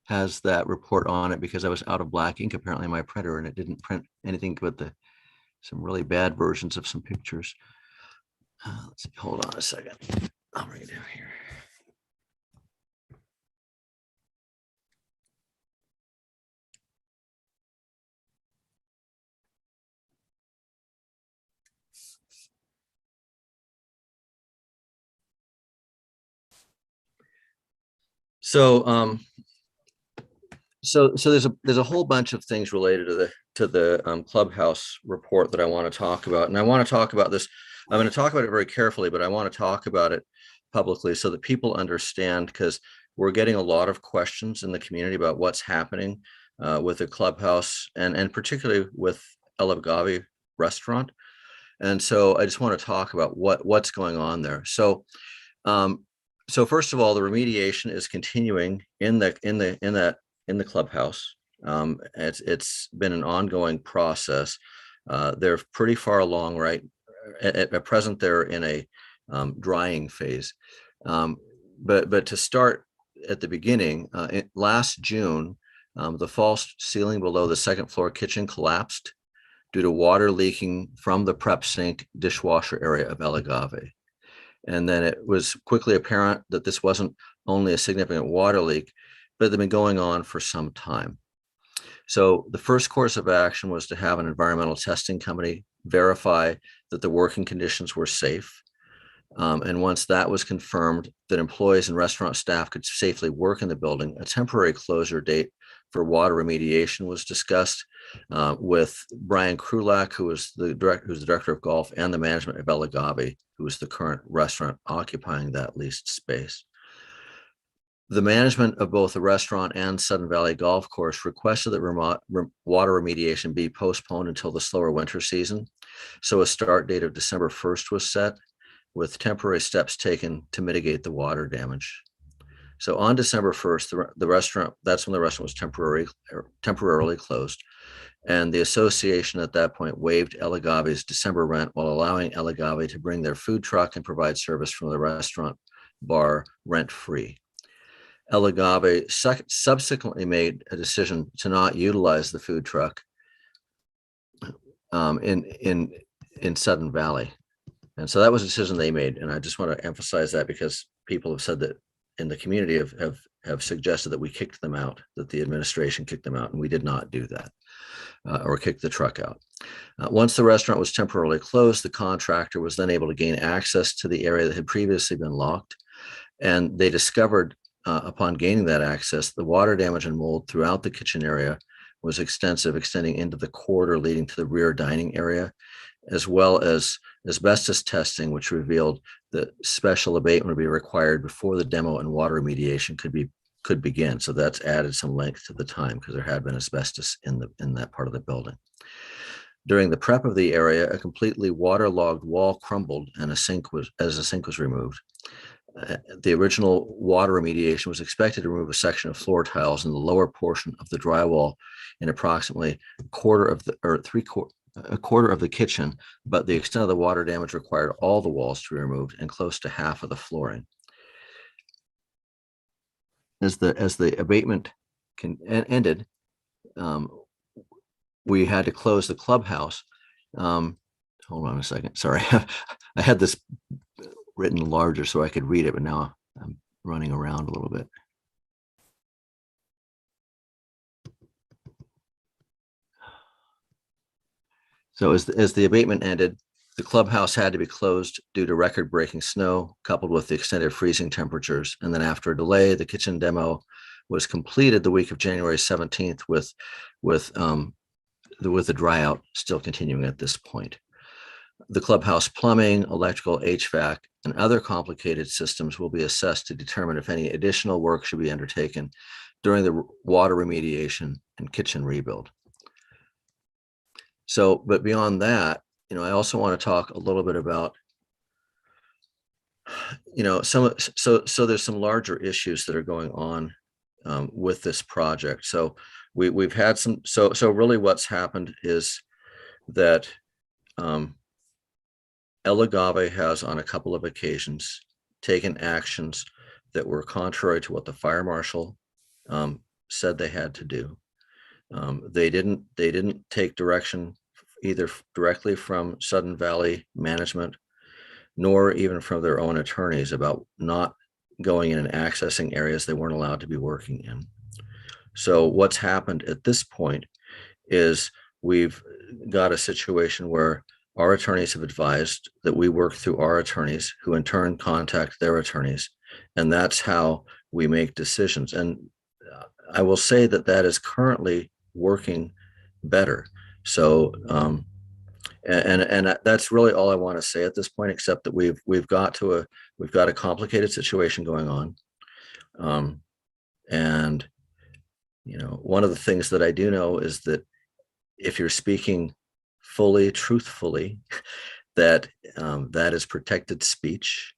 has that report on it, because I was out of black ink apparently in my printer, and it didn't print anything but some really bad versions of some pictures. Let's see, hold on a second. I'll bring it down here. So there's a whole bunch of things related to the Clubhouse report that I want to talk about, and I want to talk about this. I'm going to talk about it very carefully, but I want to talk about it publicly so that people understand, because we're getting a lot of questions in the community about what's happening with the Clubhouse, and particularly with Elevgavi restaurant. And so I just want to talk about what's going on there. So so first of all, the remediation is continuing in the clubhouse. It's been an ongoing process. They're pretty far along, right? At present, they're in a drying phase. But to start at the beginning, last June, the false ceiling below the second floor kitchen collapsed due to water leaking from the prep sink dishwasher area of El Agave. And then it was quickly apparent that this wasn't only a significant water leak, but it had been going on for some time. So the first course of action was to have an environmental testing company verify that the working conditions were safe. And once that was confirmed that employees and restaurant staff could safely work in the building, a temporary closure date for water remediation was discussed with Brian Krulak, who was the director of golf, and the management of El Agave, who is the current restaurant occupying that leased space. The management of both the restaurant and Sudden Valley Golf Course requested that water remediation be postponed until the slower winter season. So a start date of December 1st was set, with temporary steps taken to mitigate the water damage. So on December 1st, the restaurant, that's when the restaurant was temporarily closed. And the association at that point waived El Agave's December rent while allowing El Agave to bring their food truck and provide service from the restaurant bar rent-free. El Agave subsequently made a decision to not utilize the food truck in Sudden Valley. And so that was a decision they made. And I just want to emphasize that because people have said that in the community have suggested that we kicked them out, that the administration kicked them out, and we did not do that or kick the truck out. Once the restaurant was temporarily closed, the contractor was then able to gain access to the area that had previously been locked. And they discovered upon gaining that access, the water damage and mold throughout the kitchen area was extensive, extending into the corridor leading to the rear dining area, as well as asbestos testing, which revealed that special abatement would be required before the demo and water remediation could begin. So that's added some length to the time because there had been asbestos in that part of the building. During the prep of the area, a completely waterlogged wall crumbled and a sink was removed. The original water remediation was expected to remove a section of floor tiles in the lower portion of the drywall in approximately a quarter of the kitchen, but the extent of the water damage required all the walls to be removed and close to half of the flooring. As the abatement ended, we had to close the clubhouse. Hold on a second. Sorry, I had this written larger so I could read it, but now I'm running around a little bit. So as the abatement ended, the clubhouse had to be closed due to record-breaking snow, coupled with the extended freezing temperatures. And then after a delay, the kitchen demo was completed the week of January 17th with the dry out still continuing at this point. The clubhouse plumbing, electrical, HVAC, and other complicated systems will be assessed to determine if any additional work should be undertaken during the water remediation and kitchen rebuild. So, but beyond that, I also want to talk a little bit about, so there's some larger issues that are going on with this project. So we've had some, so really what's happened is that El Agave has on a couple of occasions taken actions that were contrary to what the fire marshal said they had to do. They didn't take direction either directly from Sudden Valley management, nor even from their own attorneys about not going in and accessing areas they weren't allowed to be working in. So what's happened at this point is we've got a situation where our attorneys have advised that we work through our attorneys, who in turn contact their attorneys, and that's how we make decisions. And I will say that is currently working better. So, and that's really all I want to say at this point, except that we've got a complicated situation going on, and one of the things that I do know is that if you're speaking fully, truthfully, that that is protected speech.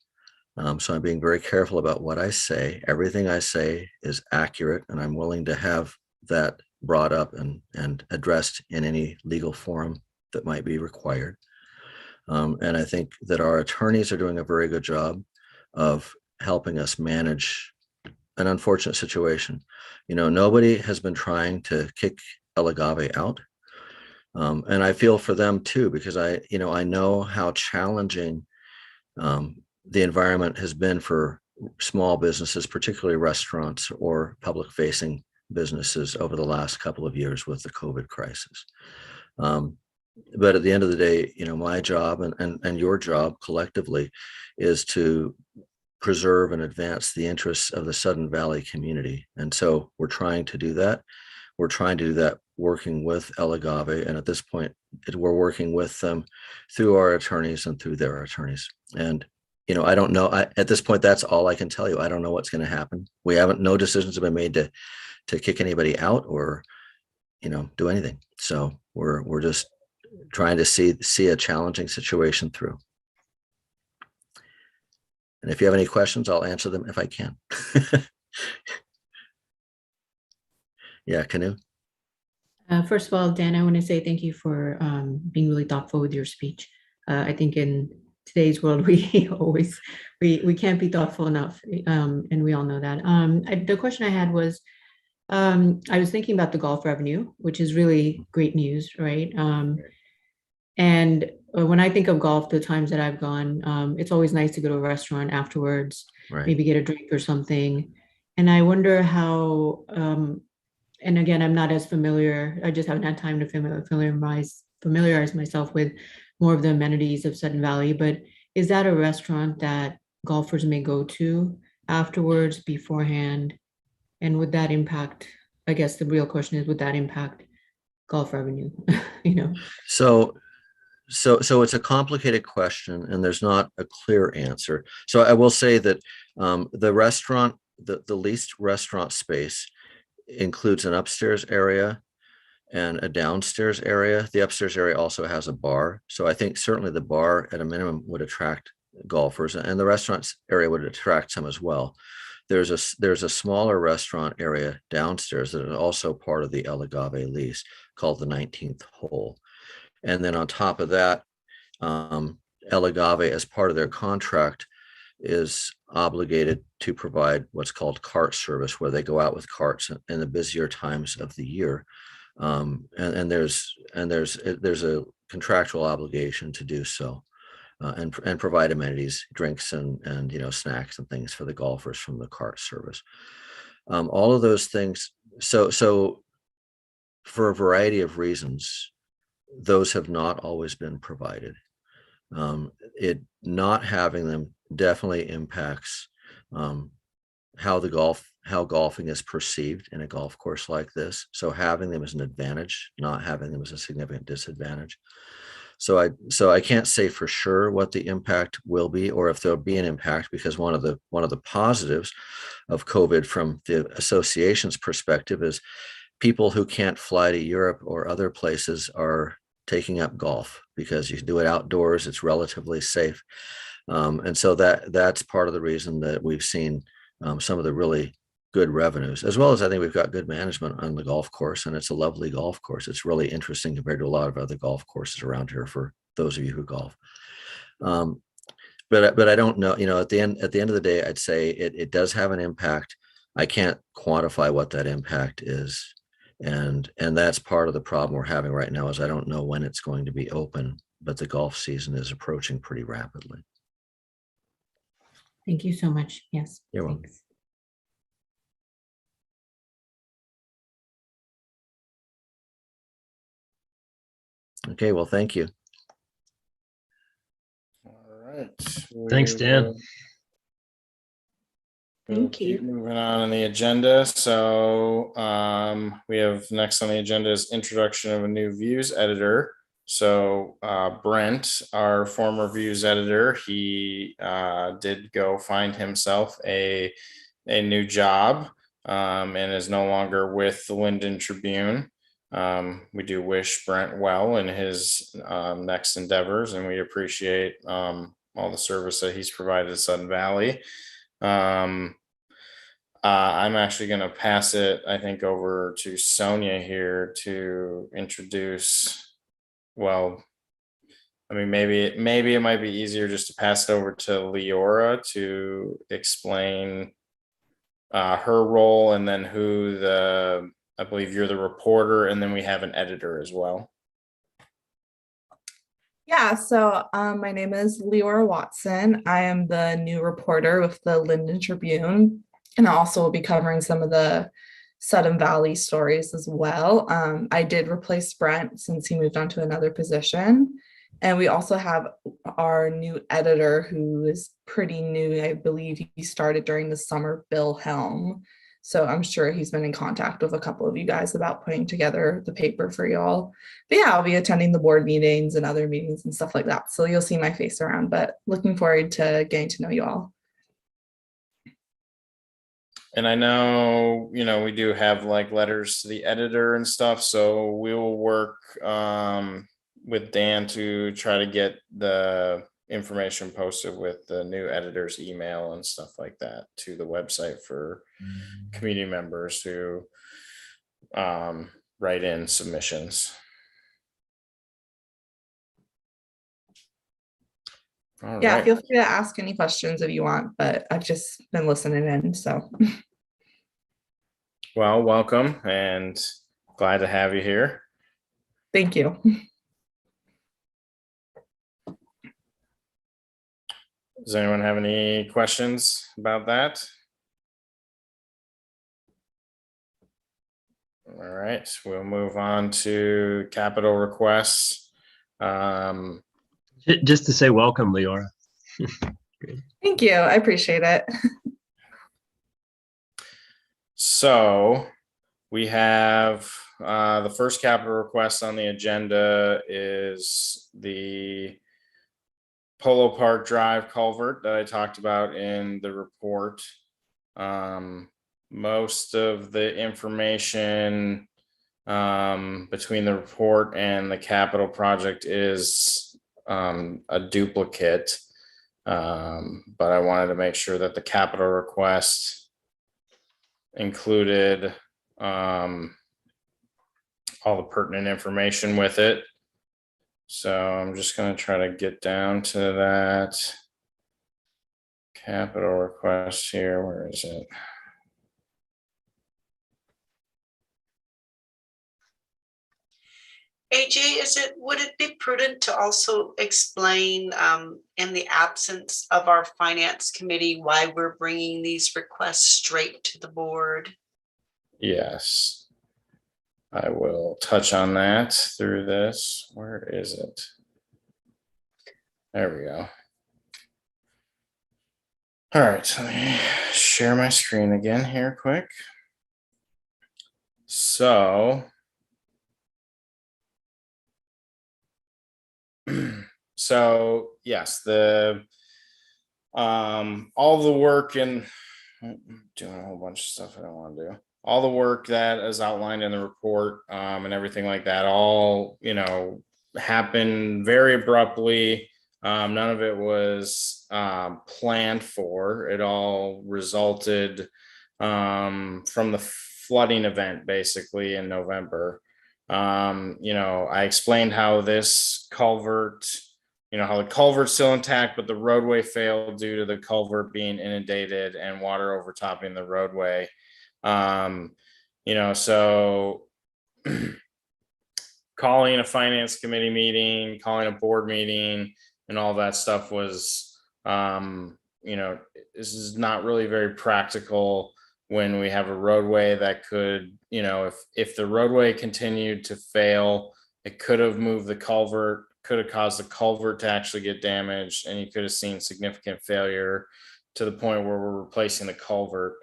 So I'm being very careful about what I say. Everything I say is accurate, and I'm willing to have that brought up and addressed in any legal forum that might be required. And I think that our attorneys are doing a very good job of helping us manage an unfortunate situation. You know, nobody has been trying to kick El Agave out. And I feel for them too, because I know how challenging the environment has been for small businesses, particularly restaurants or public facing businesses over the last couple of years with the COVID crisis. But at the end of the day, you know, my job and your job collectively is to preserve and advance the interests of the Sudden Valley community. And so we're trying to do that. We're trying to do that working with El Agave. And at this point, we're working with them through our attorneys and through their attorneys. And, you know, I don't know, at this point, that's all I can tell you. I don't know what's going to happen. No decisions have been made to kick anybody out or, you know, do anything. So we're just trying to see a challenging situation through. And if you have any questions, I'll answer them if I can. Yeah, Canoe. First of all, Dan, I want to say thank you for being really thoughtful with your speech. I think in today's world, we can't be thoughtful enough, and we all know that. The question I had was, I was thinking about the golf revenue, which is really great news, right? And when I think of golf, the times that I've gone, it's always nice to go to a restaurant afterwards, maybe get a drink or something. And I wonder how, and again, I'm not as familiar, I just haven't had time to familiarize myself with more of the amenities of Sudden Valley, but is that a restaurant that golfers may go to afterwards, beforehand? And would that impact, I guess the real question is, would that impact golf revenue? You know? So it's a complicated question and there's not a clear answer. So I will say that the restaurant, the leased restaurant space includes an upstairs area and a downstairs area. The upstairs area also has a bar. So I think certainly the bar at a minimum would attract golfers, and the restaurant area would attract some as well. There's a smaller restaurant area downstairs that is also part of the El Agave lease called the 19th hole. And then on top of that, El Agave, as part of their contract, is obligated to provide what's called cart service, where they go out with carts in the busier times of the year. And there's a contractual obligation to do so, and provide amenities, drinks and you know, snacks and things for the golfers from the cart service. All of those things. So for a variety of reasons, those have not always been provided. It not having them definitely impacts how golfing is perceived in a golf course like this. So having them is an advantage, not having them is a significant disadvantage. So I can't say for sure what the impact will be, or if there'll be an impact, because one of the positives of COVID from the association's perspective is people who can't fly to Europe or other places are taking up golf because you can do it outdoors. It's relatively safe. And so that's part of the reason that we've seen some of the really good revenues, as well as I think we've got good management on the golf course, and it's a lovely golf course. It's really interesting compared to a lot of other golf courses around here for those of you who golf. But I don't know, you know, at the end of the day, I'd say it does have an impact. I can't quantify what that impact is. And that's part of the problem we're having right now, is I don't know when it's going to be open, but the golf season is approaching pretty rapidly. Thank you so much. Yes. You're welcome. Thanks. Okay, well, thank you. All right. Thanks, Dan. Thank you. Keep moving on the agenda. So we have next on the agenda is introduction of a new views editor. So Brent, our former views editor, he did go find himself a new job and is no longer with the Linden Tribune. We do wish Brent well in his next endeavors, and we appreciate all the service that he's provided to Sudden Valley. I'm actually going to pass it, I think, over to Sonia here to introduce. Well, I mean, maybe it might be easier just to pass it over to Leora to explain her role, and then who I believe you're the reporter, and then we have an editor as well. Yeah, so my name is Leora Watson. I am the new reporter with the Linden Tribune, and I also will be covering some of the Sudden Valley stories as well. I did replace Brent since he moved on to another position. And we also have our new editor, who is pretty new. I believe he started during the summer, Bill Helm. So I'm sure he's been in contact with a couple of you guys about putting together the paper for y'all. But yeah, I'll be attending the board meetings and other meetings and stuff like that. So you'll see my face around, but looking forward to getting to know you all. And I know, we do have like letters to the editor and stuff. So we will work with Dan to try to get the information posted with the new editor's email and stuff like that to the website for community members who write in submissions. All Yeah, right. feel free to ask any questions if you want, but I've just been listening in, so. Well, welcome and glad to have you here. Thank you. Does anyone have any questions about that? All right, we'll move on to capital requests. Just to say welcome, Leora. Thank you. I appreciate it. So we have the first capital request on the agenda is the Polo Park Drive culvert that I talked about in the report. Most of the information between the report and the capital project is a duplicate, but I wanted to make sure that the capital request included all the pertinent information with it. So I'm just going to try to get down to that capital request here. Where is it? AJ, would it be prudent to also explain in the absence of our finance committee why we're bringing these requests straight to the board? Yes, I will touch on that through this. Where is it? There we go. All right, let me share my screen again here quick. So yes, all the work, and I'm doing a whole bunch of stuff I don't want to do. All the work that is outlined in the report and everything like that, all happened very abruptly. None of it was planned for. It all resulted from the flooding event basically in November. I explained how this culvert, how the culvert's still intact, but the roadway failed due to the culvert being inundated and water overtopping the roadway. So calling a finance committee meeting, calling a board meeting, and all that stuff was, this is not really very practical when we have a roadway that could, if the roadway continued to fail, it could have moved the culvert, could have caused the culvert to actually get damaged, and you could have seen significant failure to the point where we're replacing the culvert.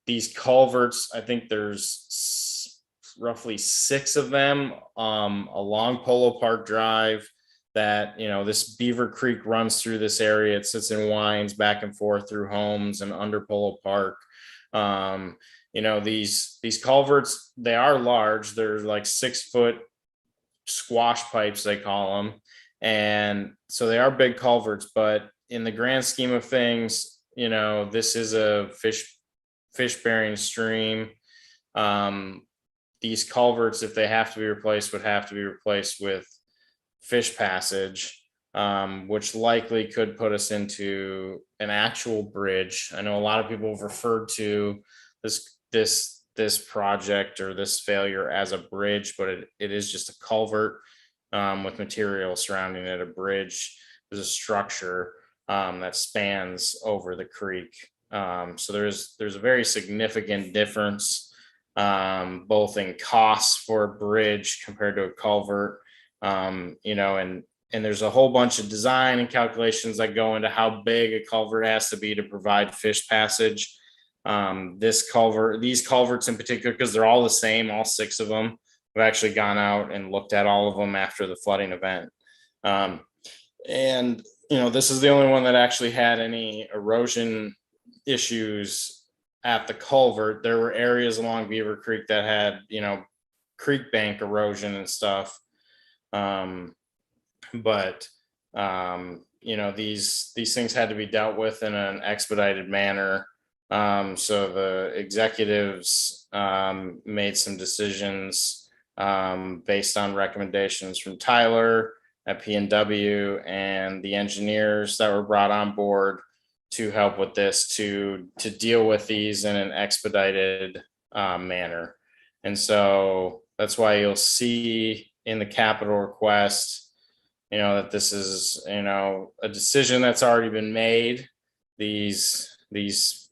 These culverts, I think there's roughly 6 of them along Polo Park Drive that, this Beaver Creek runs through this area. It sits and winds back and forth through homes and under Polo Park. these culverts, they are large. They're like 6-foot squash pipes, they call them. And so they are big culverts, but in the grand scheme of things, this is a fish bearing stream. These culverts, if they have to be replaced, would have to be replaced with fish passage, which likely could put us into an actual bridge. I know a lot of people have referred to this project or this failure as a bridge, but it is just a culvert with material surrounding it. A bridge is a structure that spans over the creek. So there's a very significant difference, both in costs for a bridge compared to a culvert, and there's a whole bunch of design and calculations that go into how big a culvert has to be to provide fish passage. These culverts in particular, because they're all the same, all 6 of them, we've actually gone out and looked at all of them after the flooding event. And this is the only one that actually had any erosion issues at the culvert. There were areas along Beaver Creek that had, creek bank erosion and stuff. But these things had to be dealt with in an expedited manner. So the executives made some decisions based on recommendations from Tyler at P&W and the engineers that were brought on board to help with this, to deal with these in an expedited manner. And so that's why you'll see in the capital request, that this is, a decision that's already been made. These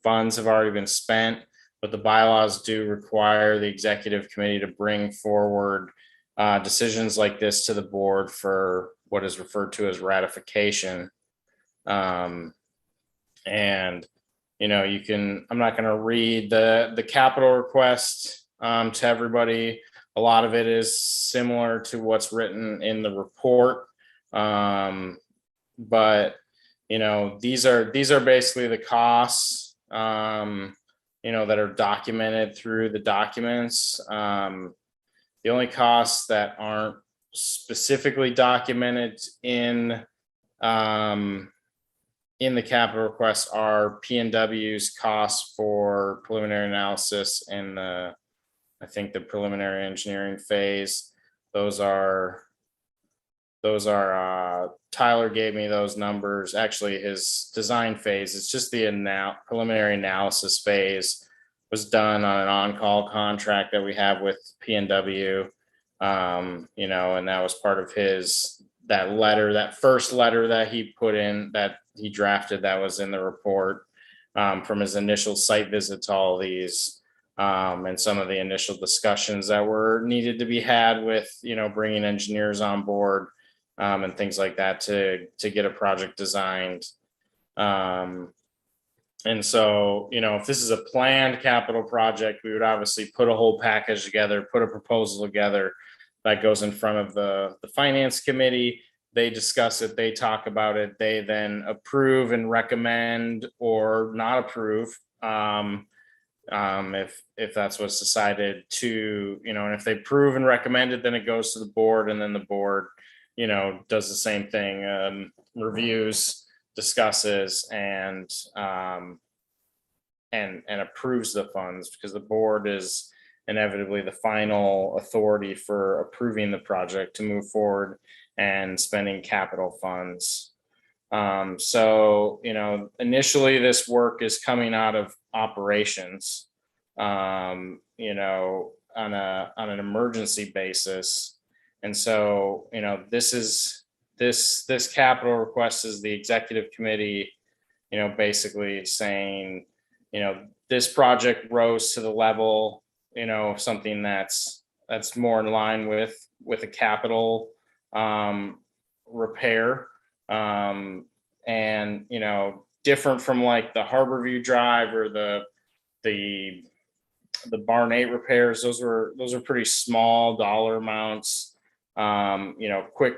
funds have already been spent, but the bylaws do require the executive committee to bring forward decisions like this to the board for what is referred to as ratification. And I'm not going to read the capital request to everybody. A lot of it is similar to what's written in the report. But these are basically the costs, that are documented through the documents. The only costs that aren't specifically documented in the capital request are P&W's costs for preliminary analysis and I think the preliminary engineering phase. Those are Tyler gave me those numbers. Actually, his design phase, it's just the preliminary analysis phase, was done on an on-call contract that we have with P&W. And that was part of that first letter that he put in, that he drafted, that was in the report from his initial site visit to all these, and some of the initial discussions that were needed to be had with, bringing engineers on board, and things like that to get a project designed. And so, if this is a planned capital project, we would obviously put a whole package together, put a proposal together that goes in front of the finance committee. They discuss it, they talk about it, they then approve and recommend or not approve. If that's what's decided to, and if they approve and recommend it, then it goes to the board, and then the board, does the same thing, reviews, discusses, and approves the funds, because the board is inevitably the final authority for approving the project to move forward and spending capital funds. So, initially this work is coming out of operations, on an emergency basis. And so, this capital request is the executive committee, basically saying, this project rose to the level, something that's more in line with a capital repair, and different from like the Harborview Drive or the Barn 8 repairs. Those are pretty small dollar amounts, quick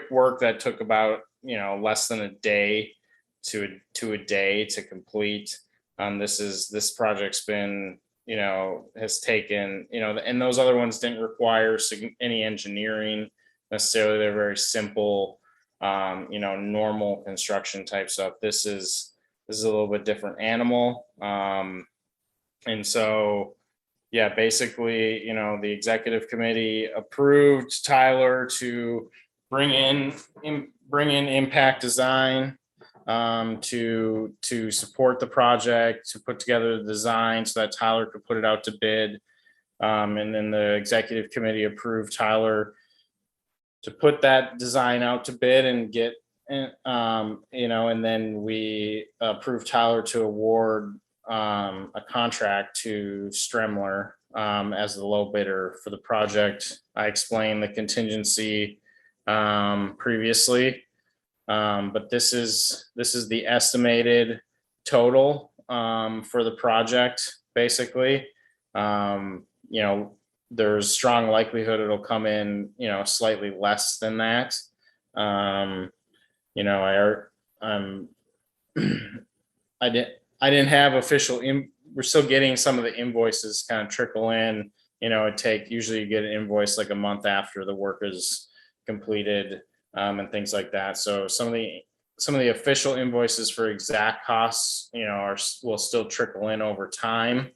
work that took about less than a day to a day to complete. This project's been has taken, and those other ones didn't require any engineering necessarily. They're very simple, normal construction type stuff. This is a little bit different animal. And so, yeah, basically, the executive committee approved Tyler to bring in impact design to support the project, to put together the design so that Tyler could put it out to bid. And then the executive committee approved Tyler to put that design out to bid and get, and then we approved Tyler to award a contract to Stremler as the low bidder for the project. I explained the contingency previously, but this is the estimated total for the project. Basically, there's strong likelihood it'll come in, slightly less than that. I didn't have official. We're still getting some of the invoices kind of trickle in. Usually you get an invoice like a month after the work is completed, and things like that. So some of the official invoices for exact costs, will still trickle in over time.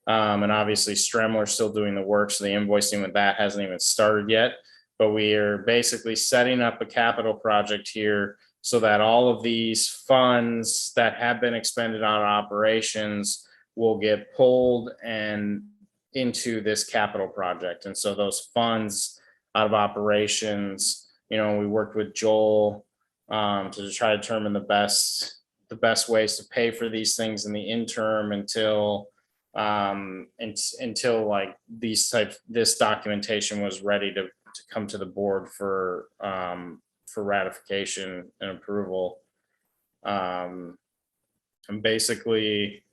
And obviously Stremler's still doing the work, so the invoicing with that hasn't even started yet. But we are basically setting up a capital project here so that all of these funds that have been expended on operations will get pulled and into this capital project. And so those funds out of operations, we worked with Joel to try to determine the best ways to pay for these things in the interim until like this documentation was ready to come to the board for ratification and approval. And basically,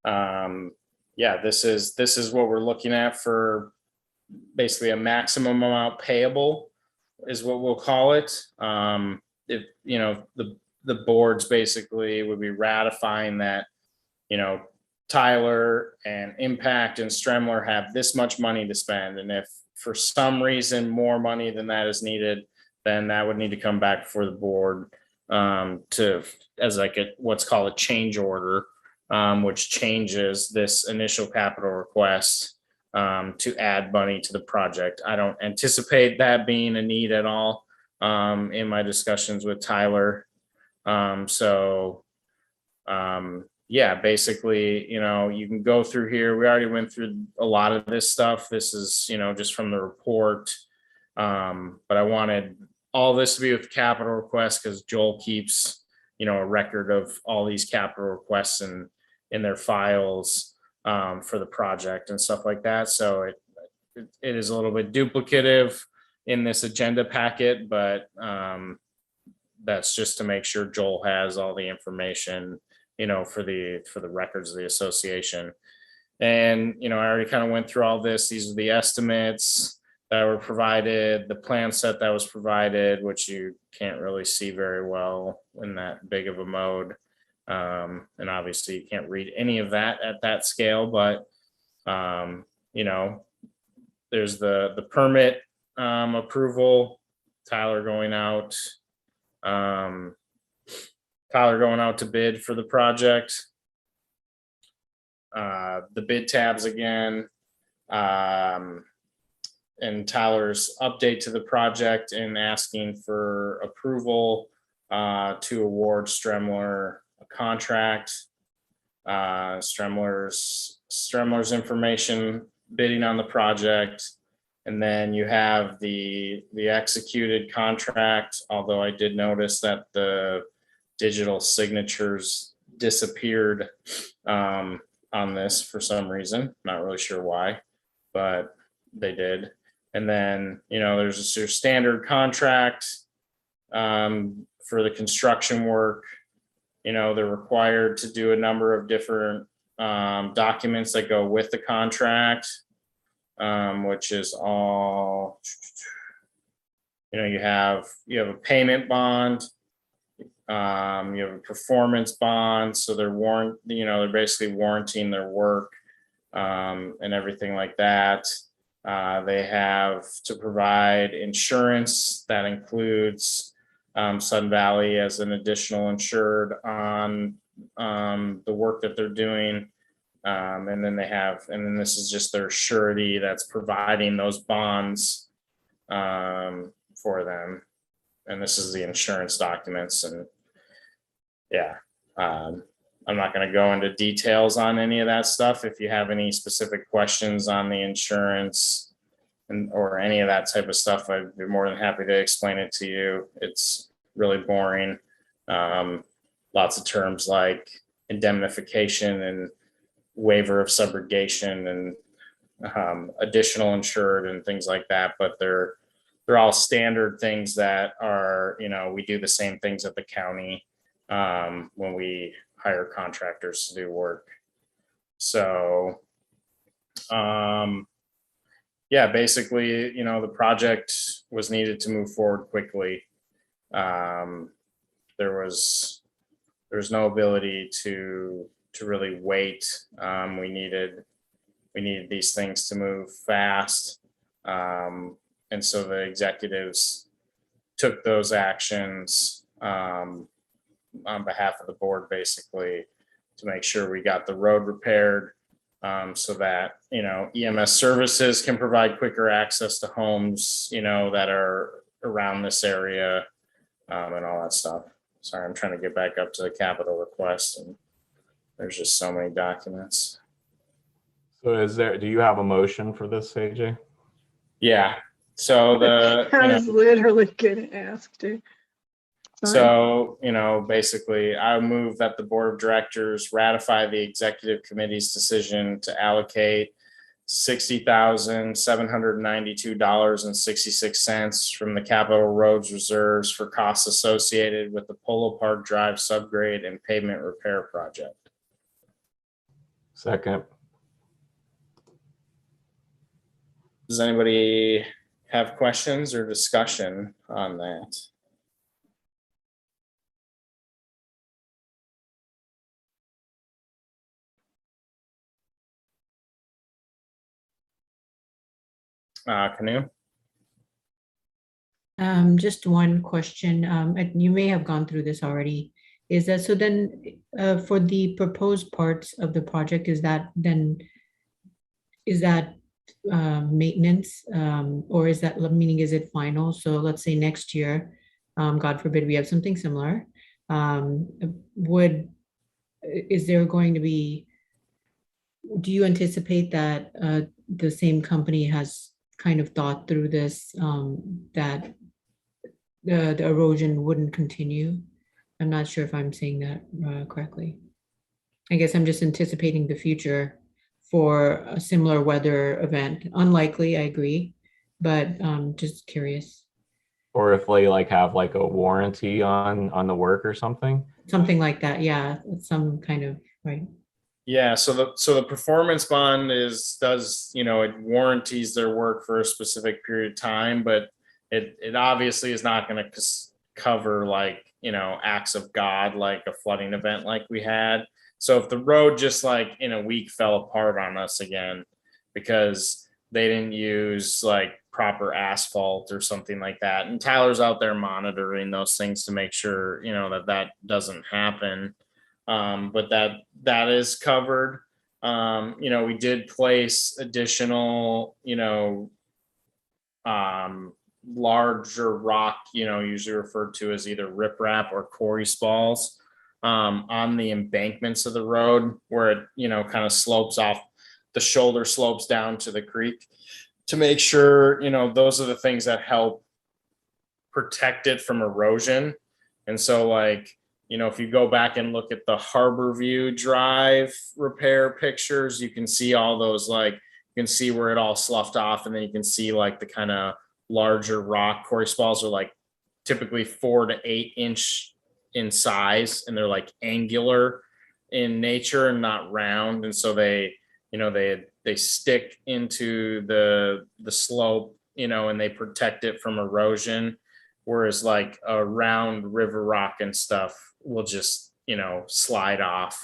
this is what we're looking at for basically a maximum amount payable is what we'll call it. If the boards basically would be ratifying that, Tyler and Impact and Stremler have this much money to spend. And if for some reason more money than that is needed, then that would need to come back before the board as like what's called a change order, which changes this initial capital request to add money to the project. I don't anticipate that being a need at all in my discussions with Tyler. Basically, you can go through here. We already went through a lot of this stuff. This is, just from the report. But I wanted all this to be with the capital request because Joel keeps, a record of all these capital requests in their files for the project and stuff like that. So it is a little bit duplicative in this agenda packet, but that's just to make sure Joel has all the information, for the records of the association. And, I already kind of went through all this. These are the estimates that were provided, the plan set that was provided, which you can't really see very well in that big of a mode. And obviously you can't read any of that at that scale, but, there's the permit approval, Tyler going out to bid for the project. The bid tabs again, and Tyler's update to the project and asking for approval to award Stremler a contract. Stremler's information bidding on the project. And then you have the executed contract, although I did notice that the digital signatures disappeared on this for some reason. Not really sure why, but they did. And then, there's your standard contract for the construction work. They're required to do a number of different documents that go with the contract, which is all, you have a payment bond, you have a performance bond. So they're they're basically warranting their work. and everything like that. They have to provide insurance that includes Sun Valley as an additional insured on the work that they're doing. And then this is just their surety that's providing those bonds for them. And this is the insurance documents. And yeah, I'm not going to go into details on any of that stuff. If you have any specific questions on the insurance or any of that type of stuff, I'd be more than happy to explain it to you. It's really boring. Lots of terms like indemnification and waiver of subrogation and additional insured and things like that, but they're all standard things that are, we do the same things at the county when we hire contractors to do work. So basically, the project was needed to move forward quickly. There's no ability to really wait. We needed these things to move fast. And so the executives took those actions on behalf of the board, basically, to make sure we got the road repaired so that, EMS services can provide quicker access to homes, that are around this area and all that stuff. Sorry, I'm trying to get back up to the capital request, and there's just so many documents. So do you have a motion for this, AJ? Yeah. So I was literally gonna ask too. So, basically I move that the board of directors ratify the executive committee's decision to allocate $60,792.66 from the capital roads reserves for costs associated with the Polo Park Drive subgrade and pavement repair project. Second. Does anybody have questions or discussion on that? Canoe? Just one question. And you may have gone through this already. Is that so then for the proposed parts of the project, is that maintenance or is that, meaning is it final? So let's say next year, God forbid we have something similar. Is there going to be, do you anticipate that the same company has kind of thought through this, that the erosion wouldn't continue? I'm not sure if I'm saying that correctly. I guess I'm just anticipating the future for a similar weather event. Unlikely, I agree, but just curious. Or if they have a warranty on the work or something? Something like that, yeah, some kind of, right. Yeah, so the performance bond does it warranties their work for a specific period of time, but it obviously is not going to cover acts of God, like a flooding event like we had. So if the road just in a week fell apart on us again because they didn't use proper asphalt or something like that, and Tyler's out there monitoring those things to make sure that doesn't happen. But that is covered. We did place additional, larger rock, usually referred to as either riprap or quarry spalls, on the embankments of the road where it, kind of slopes off, the shoulder slopes down to the creek, to make sure, those are the things that help protect it from erosion. And so if you go back and look at the Harborview Drive repair pictures, you can see all those, you can see where it all sloughed off, and then you can see the kind of larger rock quarry spalls are typically 4 to 8 inch in size, and they're angular in nature and not round. And so they stick into the slope, and they protect it from erosion. Whereas a round river rock and stuff will just, slide off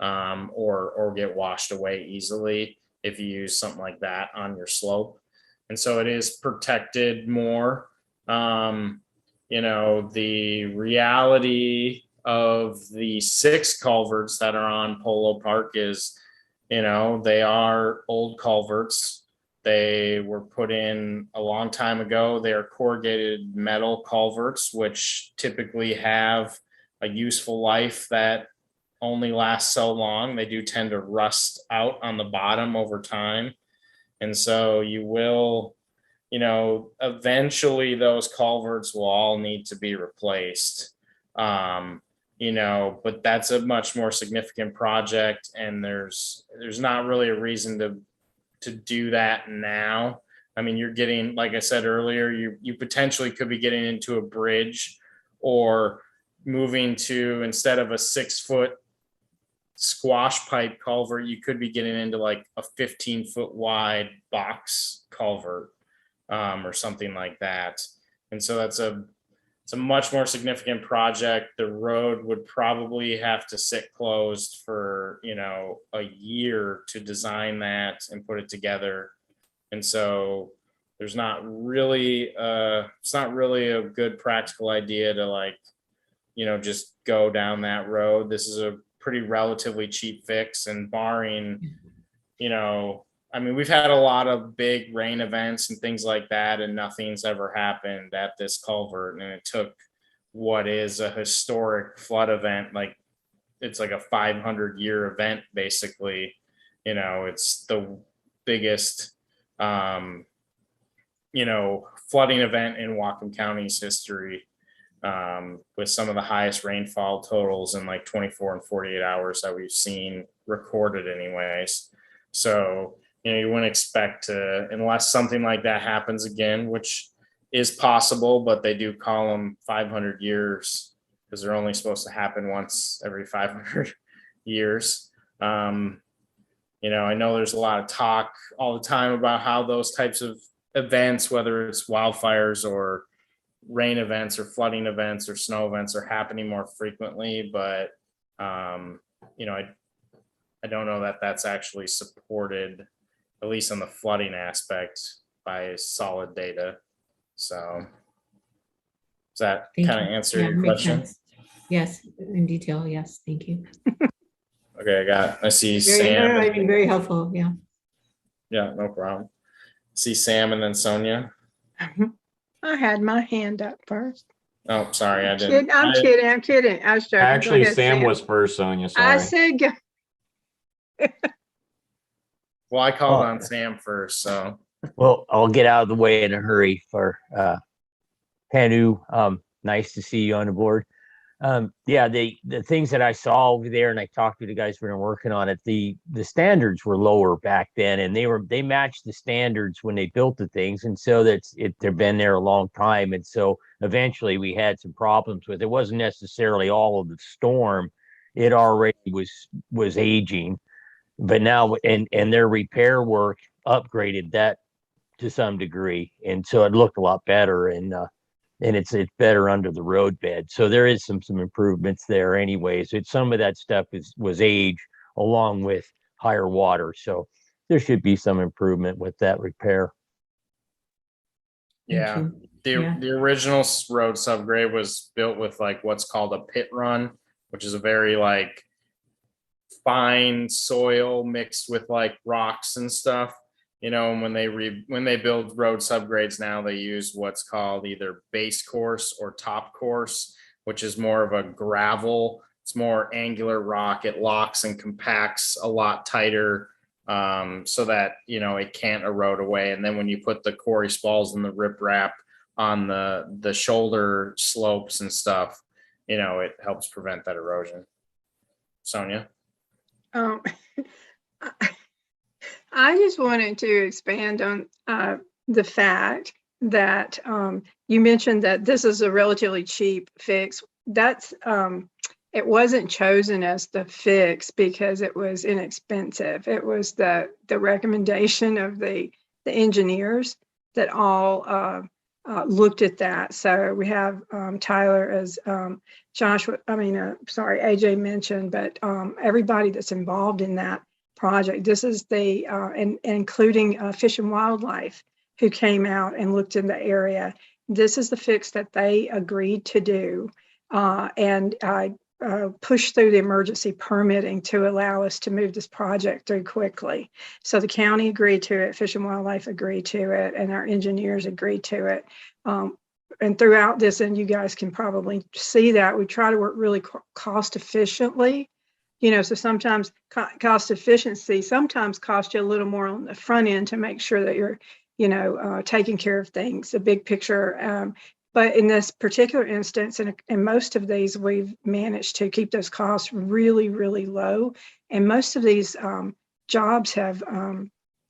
or get washed away easily. if you use something like that on your slope. And so it is protected more. The reality of the 6 culverts that are on Polo Park is, they are old culverts. They were put in a long time ago. They are corrugated metal culverts, which typically have a useful life that only lasts so long. They do tend to rust out on the bottom over time. And so you will, eventually those culverts will all need to be replaced. But that's a much more significant project, and there's not really a reason to do that now. I mean, you're getting, like I said earlier, you potentially could be getting into a bridge, or moving to, instead of a 6-foot squash pipe culvert, you could be getting into like a 15-foot wide box culvert, or something like that. And so it's a much more significant project. The road would probably have to sit closed for, a year to design that and put it together. And so it's not really a good practical idea to just go down that road. This is a pretty relatively cheap fix, and barring, we've had a lot of big rain events and things like that, and nothing's ever happened at this culvert. And it took what is a historic flood event, it's like a 500-year event, basically. It's the biggest, flooding event in Whatcom County's history, with some of the highest rainfall totals in like 24 and 48 hours that we've seen recorded anyways. So, you wouldn't expect to, unless something like that happens again, which is possible, but they do call them 500 years because they're only supposed to happen once every 500 years. I know there's a lot of talk all the time about how those types of events, whether it's wildfires or rain events or flooding events or snow events, are happening more frequently, but I don't know that that's actually supported, at least on the flooding aspect, by solid data. So does that Thank kind of you. answer Yeah, your makes question? sense. Yes, in detail. Yes, thank you. Okay, I see Very, Sam. I mean, very helpful. Yeah. Yeah, no problem. See Sam and then Sonia. I had my hand up first. Oh, sorry, I didn't. I'm kidding. I was joking. Go Actually, ahead, Sam was first, Sonia. I Sorry. said, Well, I called on Sam first, so. Well, I'll get out of the way in a hurry for Panu. Nice to see you on the board. The things that I saw over there, and I talked to the guys who were working on it, the standards were lower back then, and they matched the standards when they built the things, and so they've been there a long time, and so eventually we had some problems with it. It wasn't necessarily all of the storm; it already was aging, but now and their repair work upgraded that to some degree, and so it looked a lot better, and it's better under the roadbed. So there is some improvements there anyways. Some of that stuff was age along with higher water. So there should be some improvement with that repair. Yeah. The original road subgrade was built with like what's called a pit run, which is a very like fine soil mixed with like rocks and stuff. And when they build road subgrades now, they use what's called either base course or top course, which is more of a gravel. It's more angular rock. It locks and compacts a lot tighter, so that it can't erode away. And then when you put the quarry spalls and the riprap on the shoulder slopes and stuff, it helps prevent that erosion. Sonia? I just wanted to expand on the fact that you mentioned that this is a relatively cheap fix. That's it wasn't chosen as the fix because it was inexpensive. It was the recommendation of the engineers that all looked at that. So we have Tyler, as AJ mentioned, but everybody that's involved in that project. This is the, and including Fish and Wildlife, who came out and looked in the area. This is the fix that they agreed to do. And push through the emergency permitting to allow us to move this project through quickly. So the county agreed to it, Fish and Wildlife agreed to it, and our engineers agreed to it. And throughout this, and you guys can probably see that, we try to work really cost efficiently. You know, so sometimes cost efficiency sometimes costs you a little more on the front end to make sure that you're, you know, taking care of things, the big picture. But in this particular instance, and in most of these, we've managed to keep those costs really, really low. And most of these jobs have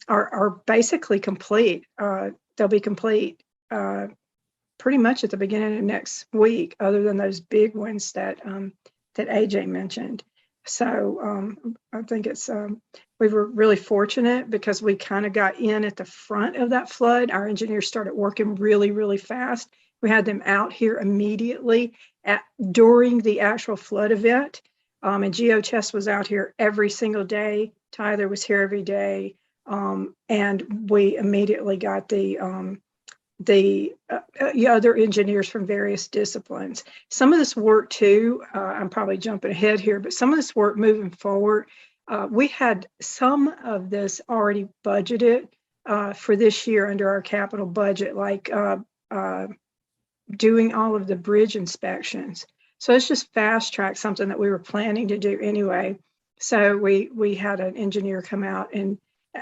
are basically complete. They'll be complete pretty much at the beginning of next week, other than those big ones that that AJ mentioned. So I think it's we were really fortunate because we kind of got in at the front of that flood. Our engineers started working really, really fast. We had them out here immediately during the actual flood event. And GeoChess was out here every single day. Tyler was here every day. And we immediately got the other engineers from various disciplines. Some of this work too, I'm probably jumping ahead here, but some of this work moving forward, we had some of this already budgeted for this year under our capital budget, like doing all of the bridge inspections. So it's just fast track something that we were planning to do anyway. So we had an engineer come out and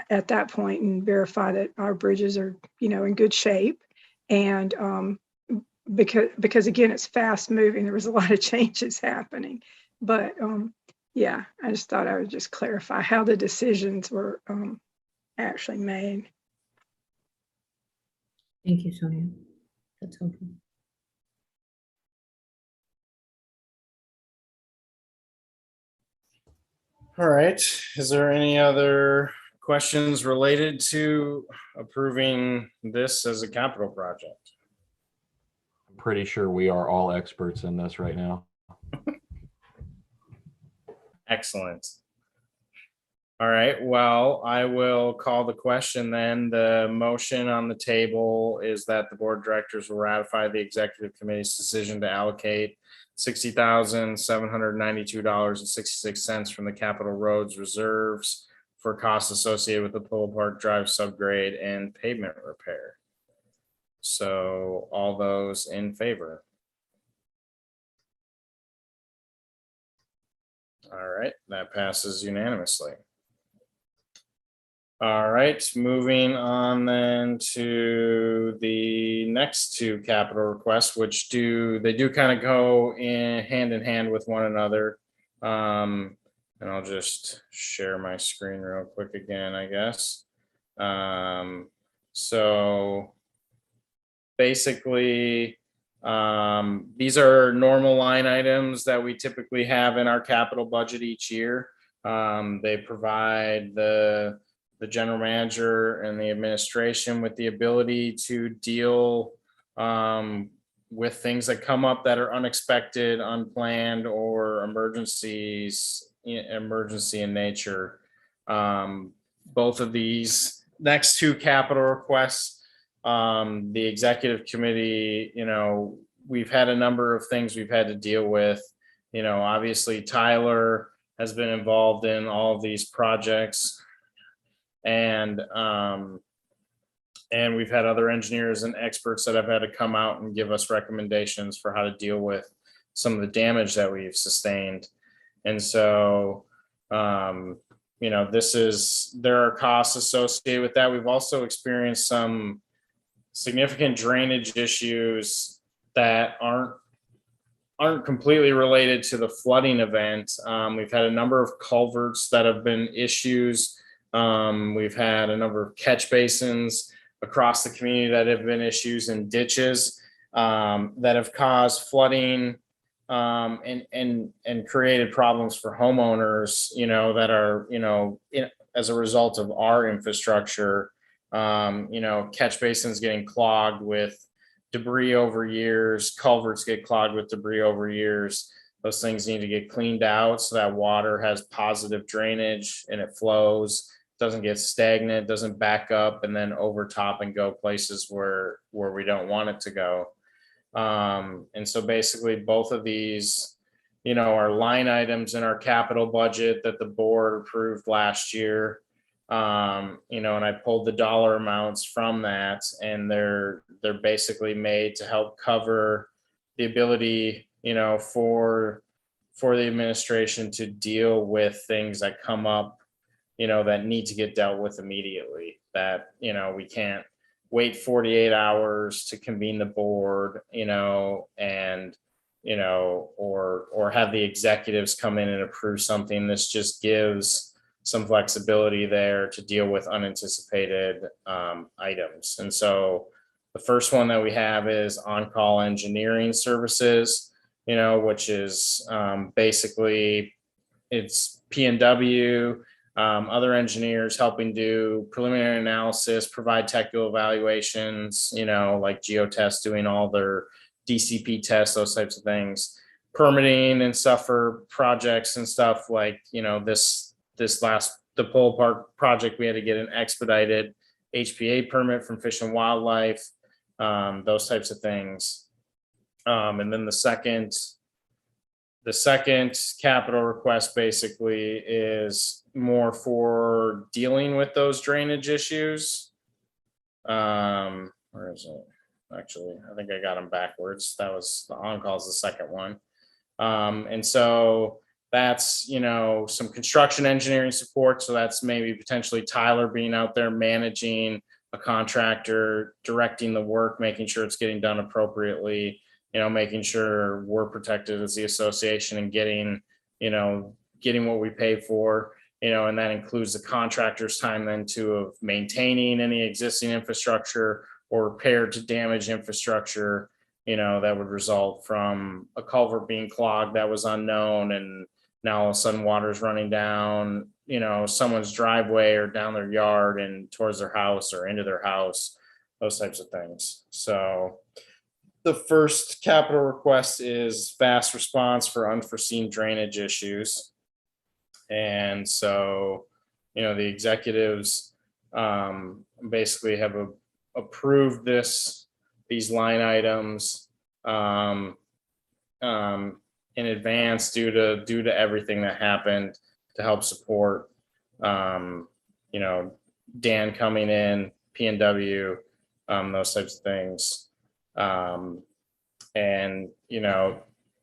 at that point and verify that our bridges are, you know, in good shape. And because again, it's fast moving, there was a lot of changes happening. But yeah, I just thought I would just clarify how the decisions were actually made. Thank you, Sonia. That's helpful. All right. Is there any other questions related to approving this as a capital project? I'm pretty sure we are all experts in this right now. Excellent. All right. Well, I will call the question then. The motion on the table is that the board of directors will ratify the executive committee's decision to allocate $60,792.66 from the capital roads reserves for costs associated with the Polo Park Drive subgrade and pavement repair. So all those in favor? All right, that passes unanimously. All right, moving on then to the next two capital requests, which they do kind of go in hand with one another. And I'll just share my screen real quick again, I guess. So basically, these are normal line items that we typically have in our capital budget each year. They provide the general manager and the administration with the ability to deal with things that come up that are unexpected, unplanned, or emergency in nature. Both of these next two capital requests, the executive committee, you know, we've had a number of things we've had to deal with. You know, obviously Tyler has been involved in all of these projects. And we've had other engineers and experts that have had to come out and give us recommendations for how to deal with some of the damage that we've sustained. And so, you know, there are costs associated with that. We've also experienced some significant drainage issues that aren't completely related to the flooding event. We've had a number of culverts that have been issues. We've had a number of catch basins across the community that have been issues, and ditches that have caused flooding and created problems for homeowners, you know, that are, you know, as a result of our infrastructure. You know, catch basins getting clogged with debris over years, culverts get clogged with debris over years. Those things need to get cleaned out so that water has positive drainage and it flows, doesn't get stagnant, doesn't back up and then overtop and go places where we don't want it to go. And so basically both of these, are line items in our capital budget that the board approved last year. And I pulled the dollar amounts from that, and they're basically made to help cover the ability, for the administration to deal with things that come up, that need to get dealt with immediately, that, we can't wait 48 hours to convene the board, and, or have the executives come in and approve something. This just gives some flexibility there to deal with unanticipated items. And so the first one that we have is on-call engineering services, which is basically it's P&W, other engineers helping do preliminary analysis, provide technical evaluations, like geotest, doing all their DCP tests, those types of things, permitting and stuff for projects and stuff like, the pole park project, we had to get an expedited HPA permit from Fish and Wildlife, those types of things. And then the second capital request basically is more for dealing with those drainage issues. Where is it? Actually, I think I got them backwards. That was the on-call is the second one. And so that's, some construction engineering support. So that's maybe potentially Tyler being out there managing a contractor, directing the work, making sure it's getting done appropriately, making sure we're protected as the association and getting what we pay for, and that includes the contractor's time then too of maintaining any existing infrastructure or repair to damaged infrastructure, that would result from a culvert being clogged that was unknown, and now all of a sudden water's running down, someone's driveway or down their yard and towards their house or into their house, those types of things. So the first capital request is fast response for unforeseen drainage issues. And so, the executives basically have approved these line items in advance due to everything that happened to help support, Dan coming in, P&W, those types of things. And,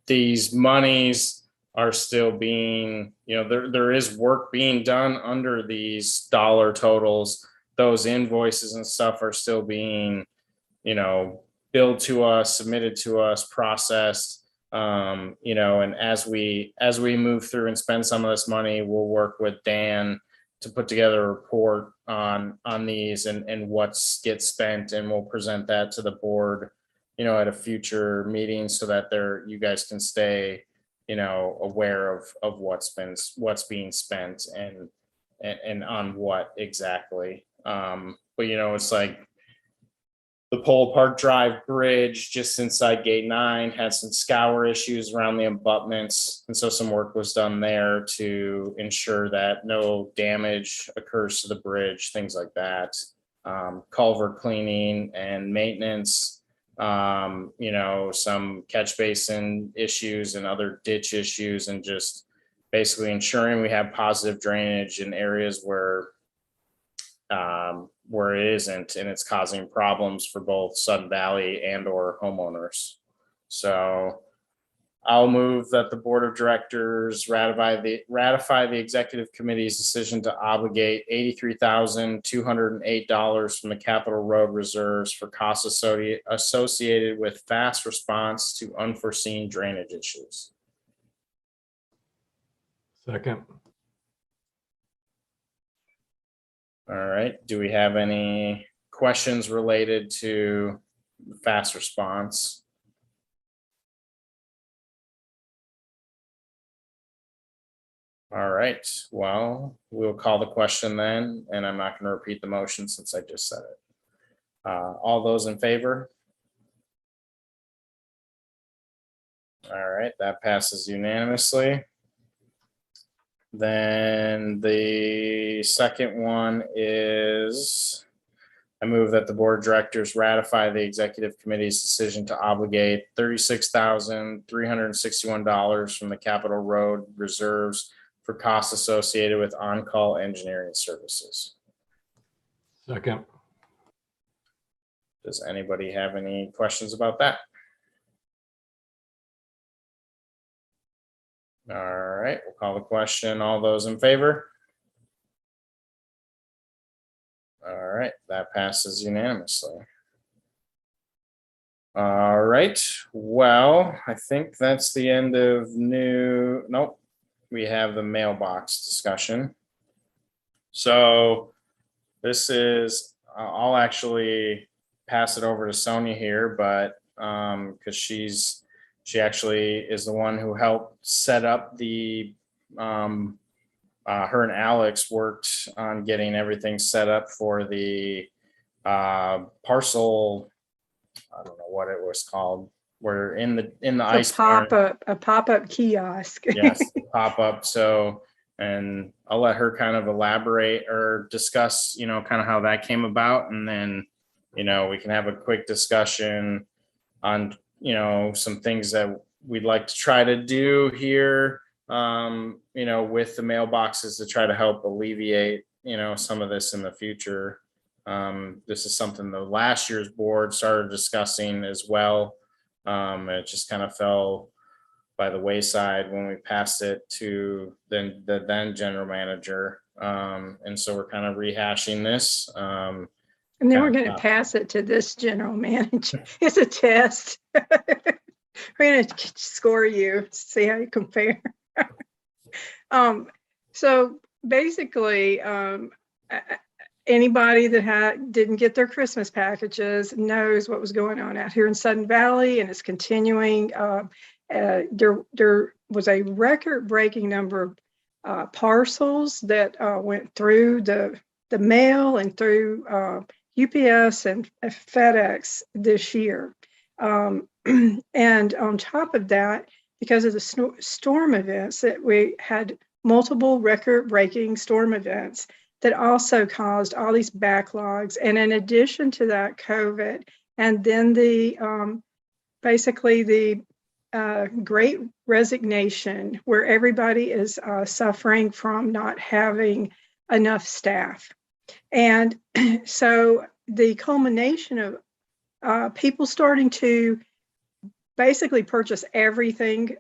these monies are still being, there is work being done under these dollar totals. Those invoices and stuff are still being, billed to us, submitted to us, processed. And as we move through and spend some of this money, we'll work with Dan to put together a report on these and what's gets spent, and we'll present that to the board, at a future meeting so that you guys can stay, aware of what's being spent and on what exactly. But it's like the Pole Park Drive Bridge just inside Gate 9 had some scour issues around the abutments. And so some work was done there to ensure that no damage occurs to the bridge, things like that. Culvert cleaning and maintenance, some catch basin issues and other ditch issues, and just basically ensuring we have positive drainage in areas where it isn't, and it's causing problems for both Sudden Valley and or homeowners. So I'll move that the board of directors ratify the executive committee's decision to obligate $83,208 from the capital road reserves for costs associated with fast response to unforeseen drainage issues. Second. All right. Do we have any questions related to fast response? All right. Well, we'll call the question then, and I'm not going to repeat the motion since I just said it. All those in favor? All right, that passes unanimously. Then the second one is I move that the board of directors ratify the executive committee's decision to obligate $36,361 from the Capitol Road reserves for costs associated with on-call engineering services. Second. Does anybody have any questions about that? All right, we'll call the question. All those in favor? All right, that passes unanimously. All right, well, I think that's the end of nope, we have the mailbox discussion. So this is, I'll actually pass it over to Sonia here, but because she actually is the one who helped set up the her and Alex worked on getting everything set up for the parcel. I don't know what it was called. We're in the ice barn. A pop-up kiosk. Yes, pop up. So, and I'll let her kind of elaborate or discuss, you know, kind of how that came about, and then, you know, we can have a quick discussion on, you know, some things that we'd like to try to do here, you know, with the mailboxes to try to help alleviate, you know, some of this in the future. This is something the last year's board started discussing as well. It just kind of fell by the wayside when we passed it to the then general manager. And so we're kind of rehashing this. And then we're going to pass it to this general manager. It's a test. We're going to score you, see how you compare. So basically, anybody that didn't get their Christmas packages knows what was going on out here in Sudden Valley, and it's continuing. There was a record-breaking number of parcels that went through the mail and through UPS and FedEx this year. And on top of that, because of the storm events, that we had multiple record-breaking storm events that also caused all these backlogs. And in addition to that, COVID, and then the basically the Great Resignation, where everybody is suffering from not having enough staff. And so the culmination of people starting to basically purchase everything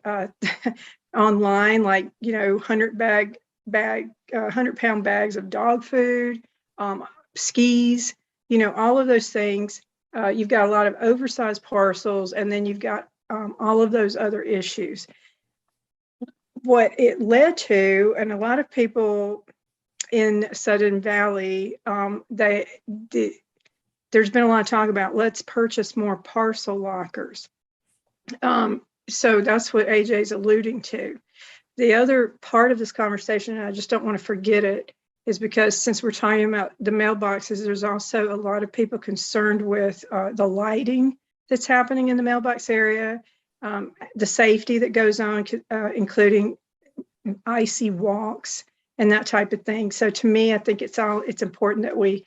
online, like, you know, 100-pound bags of dog food, skis, you know, all of those things. You've got a lot of oversized parcels, and then you've got all of those other issues. What it led to, and a lot of people in Sudden Valley, there's been a lot of talk about, let's purchase more parcel lockers. So that's what AJ's alluding to. The other part of this conversation, and I just don't want to forget it, is because since we're talking about the mailboxes, there's also a lot of people concerned with the lighting that's happening in the mailbox area, the safety that goes on, including icy walks and that type of thing. So to me, I think it's important that we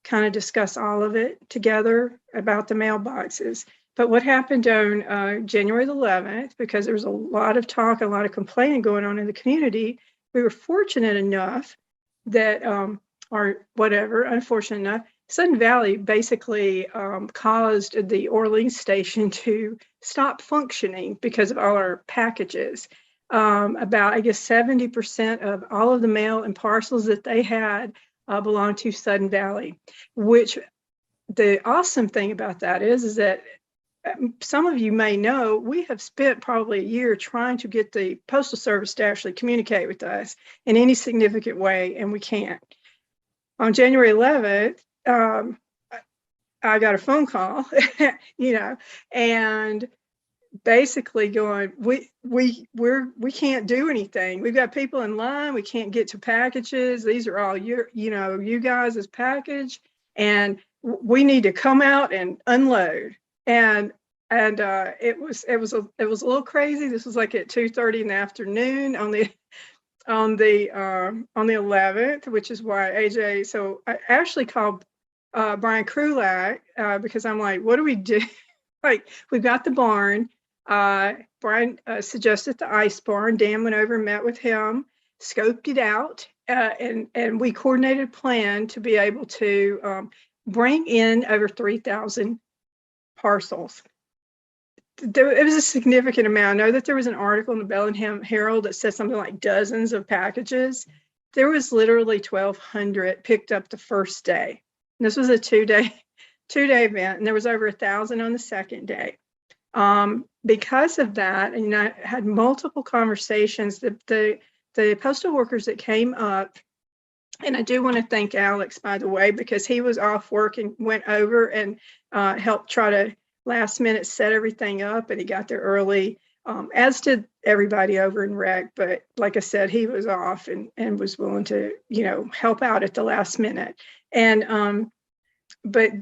kind of discuss all of it together about the mailboxes. But what happened on January the 11th, because there was a lot of talk, a lot of complaining going on in the community, we were fortunate enough that, or whatever, unfortunate enough, Sudden Valley basically caused the Orleans station to stop functioning because of all our packages. About, I guess, 70% of all of the mail and parcels that they had belonged to Sudden Valley, which the awesome thing about that is that some of you may know, we have spent probably a year trying to get the Postal Service to actually communicate with us in any significant way, and we can't. On January 11th, I got a phone call, you know, and basically going, we can't do anything. We've got people in line. We can't get to packages. These are all you guys' package, and we need to come out and unload. And and it was a little crazy. This was like at 2:30 in the afternoon on the 11th, which is why AJ. So I actually called Brian Krulak because I'm like, what do we do? Like, we've got the barn. Brian suggested the ice barn. Dan went over and met with him, scoped it out, and we coordinated a plan to be able to bring in over 3,000 parcels. It was a significant amount. I know that there was an article in the Bellingham Herald that said something like dozens of packages. There was literally 1,200 picked up the first day. And this was a two-day event, and there was over 1,000 on the second day. Because of that, and I had multiple conversations. The postal workers that came up, and I do want to thank Alex, by the way, because he was off work and went over and helped try to last minute set everything up, and he got there early, as did everybody over in rec. But like I said, he was off and was willing to, help out at the last minute. And but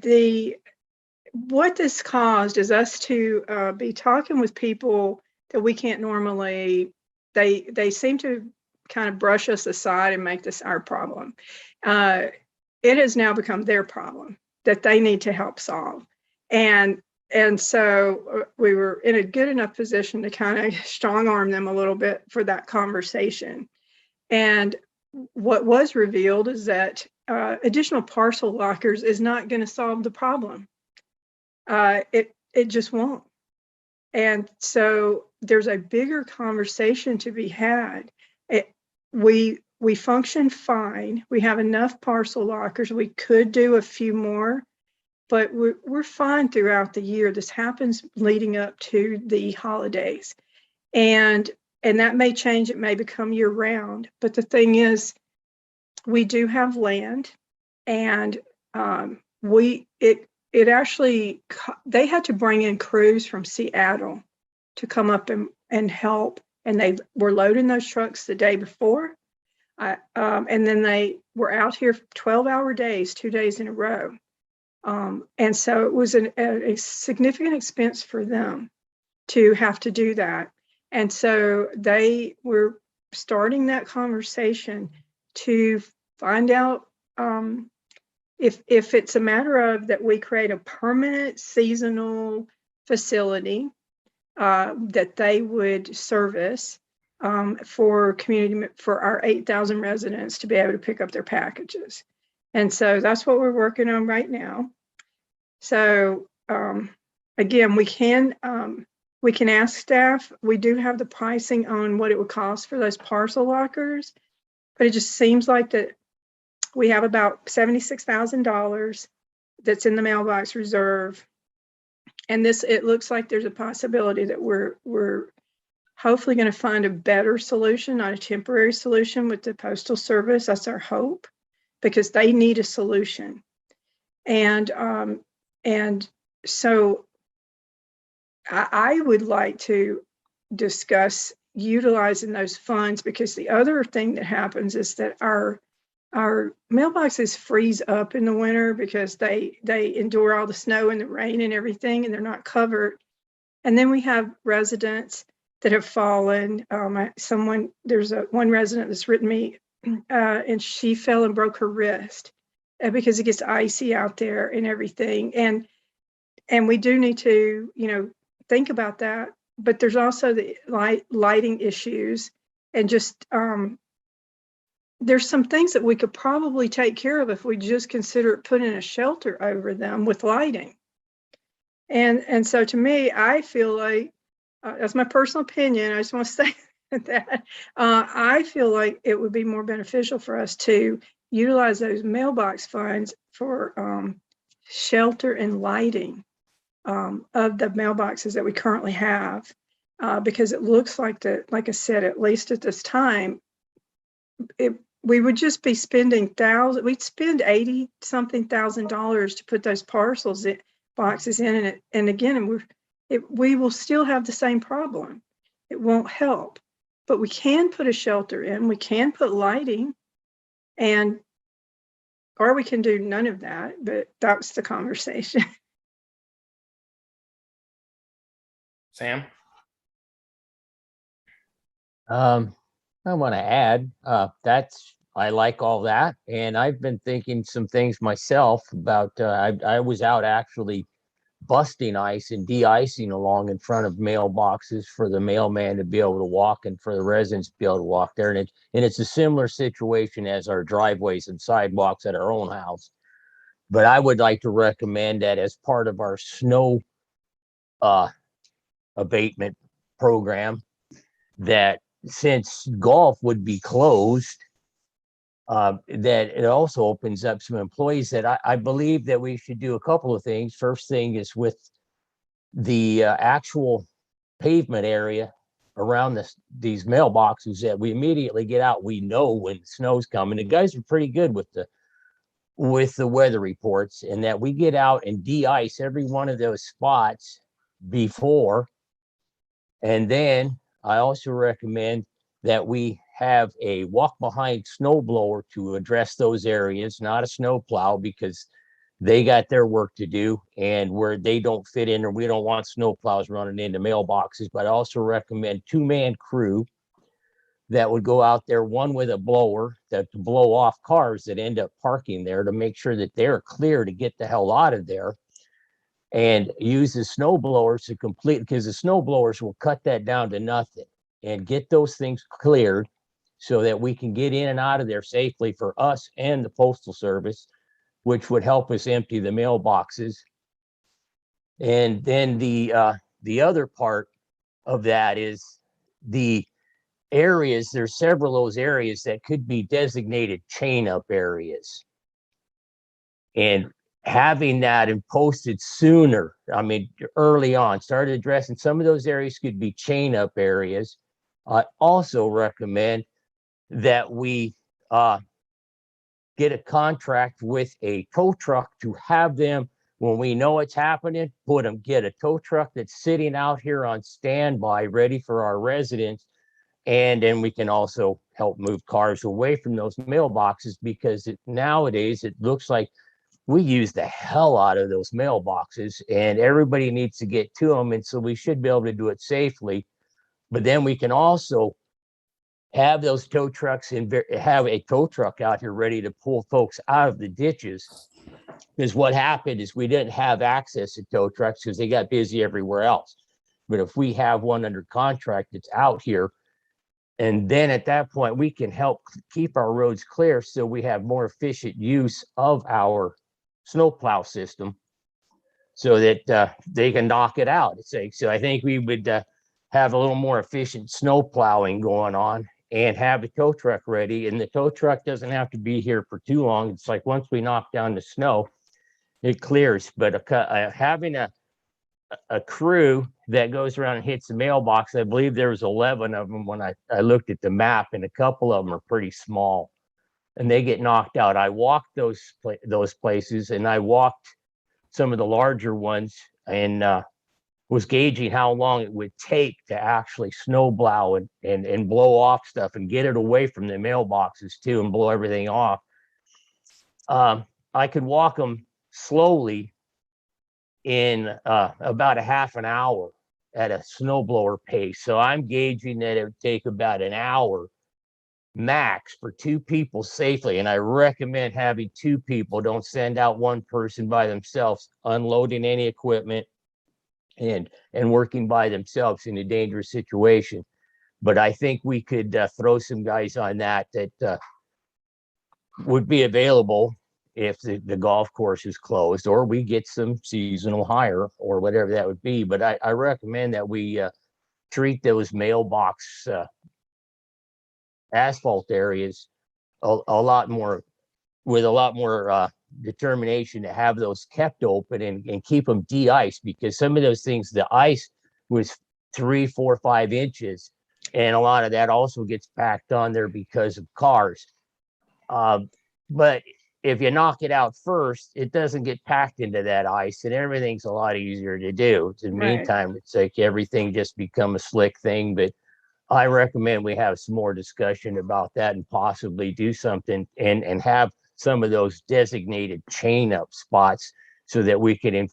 what this caused is us to be talking with people that we can't normally. They seem to kind of brush us aside and make this our problem. It has now become their problem that they need to help solve. And so we were in a good enough position to kind of strong arm them a little bit for that conversation. And what was revealed is that additional parcel lockers is not going to solve the problem. It just won't. And so there's a bigger conversation to be had. We function fine. We have enough parcel lockers. We could do a few more, but we're fine throughout the year. This happens leading up to the holidays, and that may change. It may become year round. But the thing is, we do have land, and it actually, they had to bring in crews from Seattle to come up and help, and they were loading those trucks the day before, and then they were out here 12-hour days, 2 days in a row. And so it was a significant expense for them to have to do that. And so they were starting that conversation to find out if it's a matter of that we create a permanent seasonal facility that they would service for our 8,000 residents to be able to pick up their packages. And so that's what we're working on right now. So again, we can ask staff. We do have the pricing on what it would cost for those parcel lockers, but it just seems like that we have about $76,000 that's in the mailbox reserve. And it looks like there's a possibility that we're hopefully going to find a better solution, not a temporary solution with the Postal Service. That's our hope, because they need a solution. And so I would like to discuss utilizing those funds, because the other thing that happens is that our mailboxes freeze up in the winter because they endure all the snow and the rain and everything, and they're not covered. And then we have residents that have fallen. There's one resident that's written me, and she fell and broke her wrist because it gets icy out there and everything. And we do need to, think about that. But there's also the lighting issues, and just there's some things that we could probably take care of if we just consider putting a shelter over them with lighting. And so to me, I feel like, that's my personal opinion, I just want to say that I feel like it would be more beneficial for us to utilize those mailbox funds for shelter and lighting of the mailboxes that we currently have, because it looks like that, like I said, at least at this time, we would just be spending we'd spend $80-something thousand to put those boxes in, and again, we will still have the same problem. It won't help, but we can put a shelter in, we can put lighting, or we can do none of that, but that's the conversation. Sam? I want to add, I like all that. And I've been thinking some things myself about, I was out actually busting ice and de-icing along in front of mailboxes for the mailman to be able to walk and for the residents to be able to walk there. And it's a similar situation as our driveways and sidewalks at our own house. But I would like to recommend that as part of our snow abatement program, that since golf would be closed, that it also opens up some employees that I believe that we should do a couple of things. First thing is with the actual pavement area around these mailboxes that we immediately get out. We know when the snow's coming. The guys are pretty good with the weather reports, and that we get out and de-ice every one of those spots before. And then I also recommend that we have a walk behind snow blower to address those areas, not a snow plow, because they got their work to do, and where they don't fit in, or we don't want snow plows running into mailboxes. But I also recommend 2-man crew that would go out there, one with a blower that to blow off cars that end up parking there, to make sure that they're clear to get the hell out of there, and use the snow blowers to complete, because the snow blowers will cut that down to nothing and get those things cleared so that we can get in and out of there safely for us and the Postal Service, which would help us empty the mailboxes. And then the other part of that is the areas. There's several of those areas that could be designated chain up areas, and having that and posted sooner, I mean, early on, started addressing some of those areas could be chain up areas. I also recommend that we get a contract with a tow truck to have them, when we know it's happening, get a tow truck that's sitting out here on standby, ready for our residents. And then we can also help move cars away from those mailboxes, because nowadays it looks like we use the hell out of those mailboxes, and everybody needs to get to them. And so we should be able to do it safely. But then we can also have those tow trucks and have a tow truck out here ready to pull folks out of the ditches. Because what happened is we didn't have access to tow trucks because they got busy everywhere else. But if we have one under contract that's out here, and then at that point, we can help keep our roads clear so we have more efficient use of our snowplow system, so that they can knock it out. So I think we would have a little more efficient snow plowing going on, and have the tow truck ready. And the tow truck doesn't have to be here for too long. It's like once we knock down the snow, it clears. But having a crew that goes around and hits the mailbox, I believe there was 11 of them when I looked at the map, and a couple of them are pretty small and they get knocked out. I walked those places, and I walked some of the larger ones, and was gauging how long it would take to actually snow plow and blow off stuff and get it away from the mailboxes too, and blow everything off. I could walk them slowly in about a half an hour at a snowblower pace. So I'm gauging that it would take about an hour max for 2 people safely. And I recommend having 2 people. Don't send out one person by themselves unloading any equipment and working by themselves in a dangerous situation. But I think we could throw some guys on that would be available if the golf course is closed, or we get some seasonal hire or whatever that would be. But I recommend that we treat those mailbox asphalt areas a lot more, with a lot more determination, to have those kept open and keep them de-iced, because some of those things, the ice was 3, 4, 5 inches, and a lot of that also gets packed on there because of cars. But if you knock it out first, it doesn't get packed into that ice, and everything's a lot easier to do. In the meantime, it's like everything just become a slick thing. But I recommend we have some more discussion about that, and possibly do something and have some of those designated chain up spots, so that we can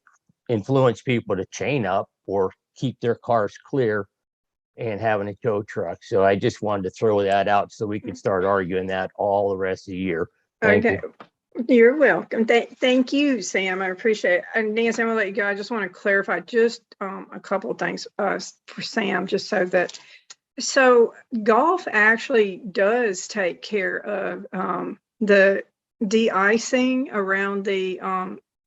influence people to chain up, or keep their cars clear and having a tow truck. So I just wanted to throw that out so we could start arguing that all the rest of the year. Thank Okay. you. You're welcome. Thank you, Sam. I appreciate it. And Nancy, I'm gonna let you go. I just want to clarify just a couple of things for Sam, just so golf actually does take care of the de-icing around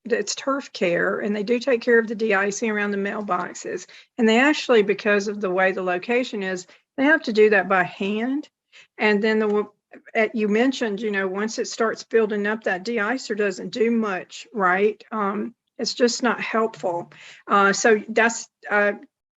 it's turf care, and they do take care of the de-icing around the mailboxes. And they actually, because of the way the location is, they have to do that by hand. And then you mentioned, once it starts building up, that de-icer doesn't do much, right? It's just not helpful. So that's,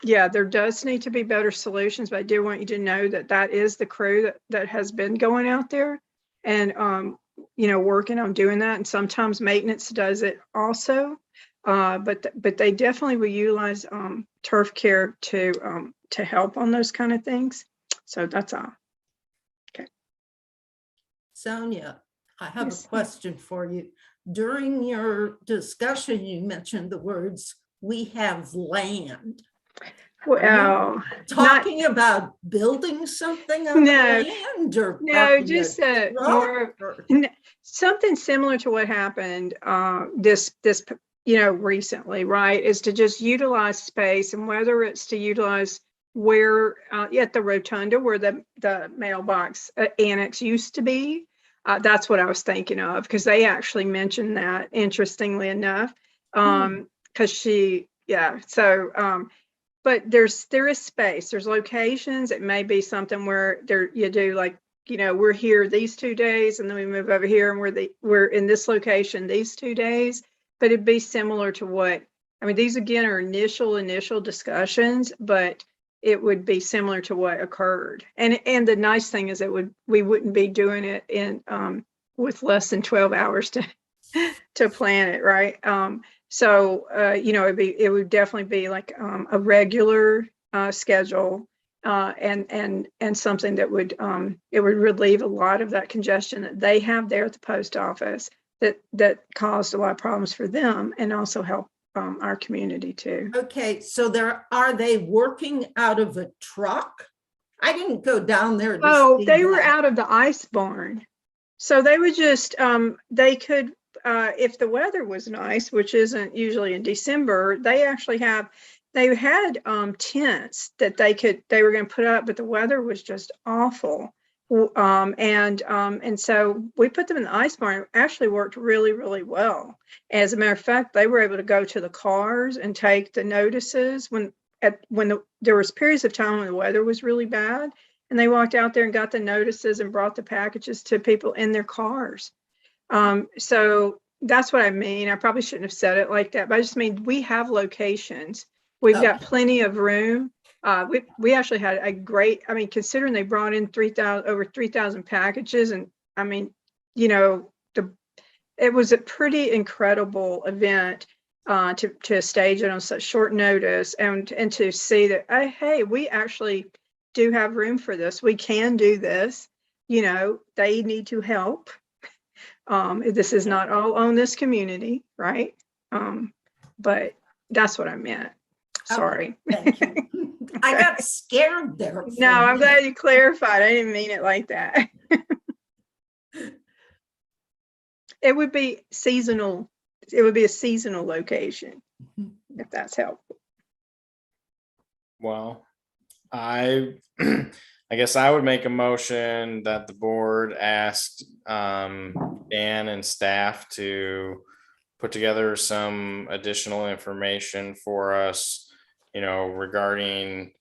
yeah, there does need to be better solutions, but I do want you to know that is the crew that has been going out there and, working on doing that. And sometimes maintenance does it also. But they definitely will utilize turf care to help on those kind of things. So that's all. Sonia, I have Yes. a question for you. During your discussion, you mentioned the words, "we have land." Well, Talking about building something on the land or parking just a truck more or- something similar to what happened this recently, right? Is to just utilize space, and whether it's to utilize where at the rotunda where the mailbox annex used to be. That's what I was thinking of, because they actually mentioned that, interestingly enough, because but there is space, there's locations. It may be something where you do like, we're here these 2 days and then we move over here and we're in this location these 2 days. But it'd be similar to these again are initial discussions, but it would be similar to what occurred. And the nice thing is we wouldn't be doing it in with less than 12 hours to plan it, right? So it would definitely be like a regular schedule and something that would it would relieve a lot of that congestion that they have there at the post office that caused a lot of problems for them, and also help our community too. Okay, so are they working out of a truck? I didn't go down there. They were out of the ice barn. So they would just, they could, if the weather was nice, which isn't usually in December, they had tents that they were going to put up, but the weather was just awful. And so we put them in the ice barn. It actually worked really, really well. As a matter of fact, they were able to go to the cars and take the notices when there was periods of time when the weather was really bad, and they walked out there and got the notices and brought the packages to people in their cars. So that's what I mean. I probably shouldn't have said it like that, but I just mean we have locations. We've got plenty of room. We actually had a great, considering they brought in over 3,000 packages, and it was a pretty incredible event to stage it on such short notice, and to see that, hey, we actually do have room for this. We can do this. They need to help. This is not all on this community, right? But that's what I meant. Sorry. Thank you. I got scared there. No, I'm glad you clarified. I didn't mean it like that. It would be seasonal. It would be a seasonal location, if that's helpful. Well, I guess I would make a motion that the board asked Dan and staff to put together some additional information for us, regarding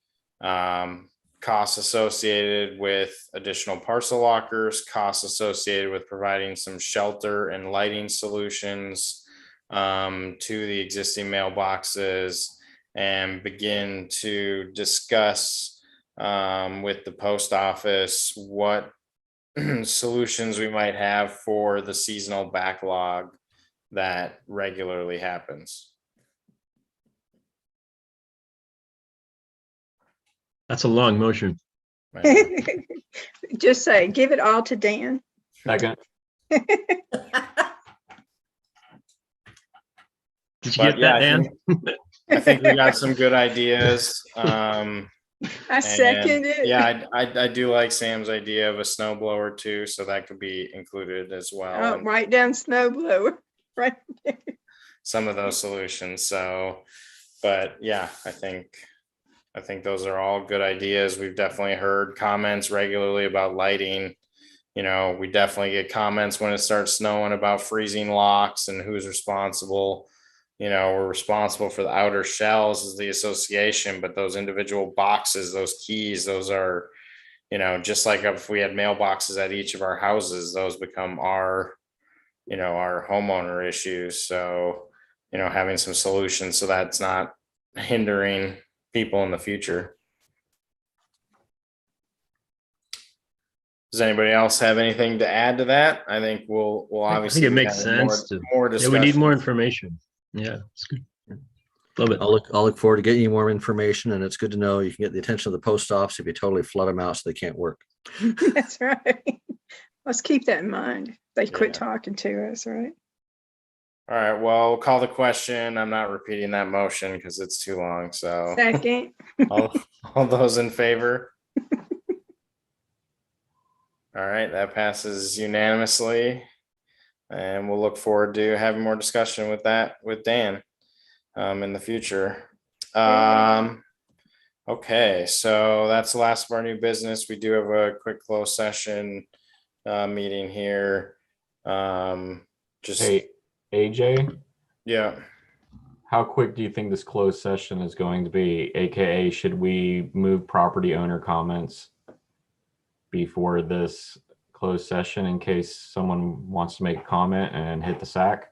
costs associated with additional parcel lockers, costs associated with providing some shelter and lighting solutions to the existing mailboxes, and begin to discuss with the post office what solutions we might have for the seasonal backlog that regularly happens. That's a long motion. Just say, give it all to Dan. Second. Did you get that, Dan? I think we got some good ideas. I second it. Yeah, I do like Sam's idea of a snow blower too, so that could be included as well. Oh, And write down snow blower, right there. some of those solutions. So, but yeah, I think those are all good ideas. We've definitely heard comments regularly about lighting. You know, we definitely get comments when it starts snowing about freezing locks and who's responsible. You know, we're responsible for the outer shells as the association, but those individual boxes, those keys, those are, you know, just like if we had mailboxes at each of our houses, those become our, you know, our homeowner issues. So, you know, having some solutions so that's not hindering people in the future. Does anybody else have anything to add to that? I think we'll I obviously think it makes have sense to, more yeah, discussion. we need more information. Yeah, it's good. Love it. I'll look forward to getting you more information, and it's good to know you can get the attention of the post office if you totally flood them out so they can't work. That's right. Let's keep that in mind. They quit Yeah. talking to us, right? All right, well, call the question. I'm not repeating that motion because it's too long. So Second. all those in favor? All right, that passes unanimously. And we'll look forward to having more discussion with that with Dan in the future. Okay, so that's the last of our new business. We do have a quick closed session meeting here. Just Hey, AJ, yeah. how quick do you think this closed session is going to be? AKA, should we move property owner comments before this closed session in case someone wants to make a comment and hit the sack?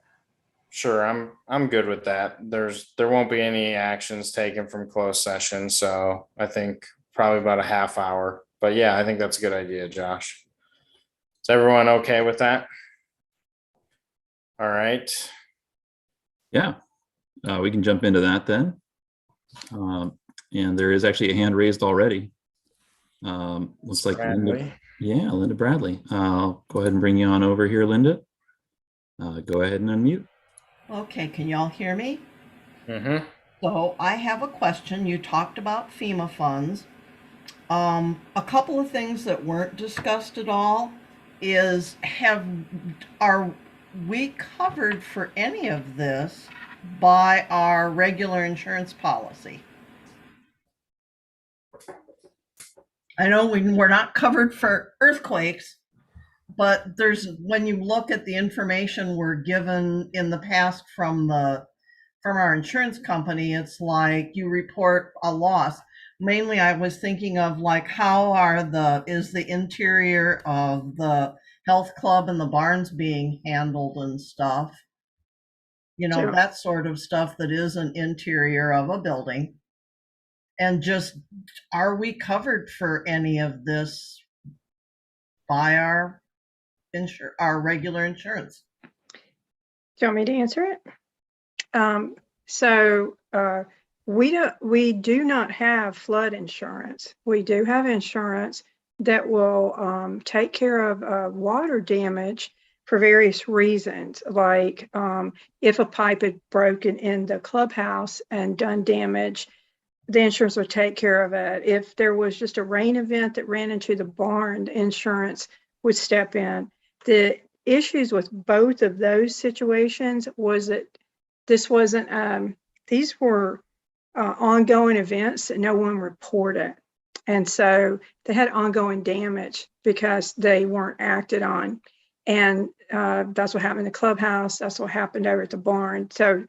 Sure, I'm good with that. There won't be any actions taken from closed session, so I think probably about a half hour. But yeah, I think that's a good idea, Josh. Is everyone okay with that? All right. Yeah, we can jump into that then. And there is actually a hand raised already. Looks like Linda. Yeah, Linda Bradley. I'll go ahead and bring you on over here, Linda. Go ahead and unmute. Okay, can y'all hear me? Mm-hmm. So I have a question. You talked about FEMA funds. A couple of things that weren't discussed at all is are we covered for any of this by our regular insurance policy? I know we're not covered for earthquakes, but when you look at the information we're given in the past from our insurance company, it's like you report a loss. Mainly I was thinking of like how is the interior of the health club and the barns being handled and stuff. You know, Sure. that sort of stuff that is an interior of a building. And just, are we covered for any of this by our regular insurance? Do you want me to answer it? So we do not have flood insurance. We do have insurance that will take care of water damage for various reasons, like if a pipe had broken in the clubhouse and done damage, the insurance would take care of it. If there was just a rain event that ran into the barn, the insurance would step in. The issues with both of those situations was that this wasn't, these were ongoing events that no one reported. And so they had ongoing damage because they weren't acted on. And that's what happened in the clubhouse. That's what happened over at the barn. So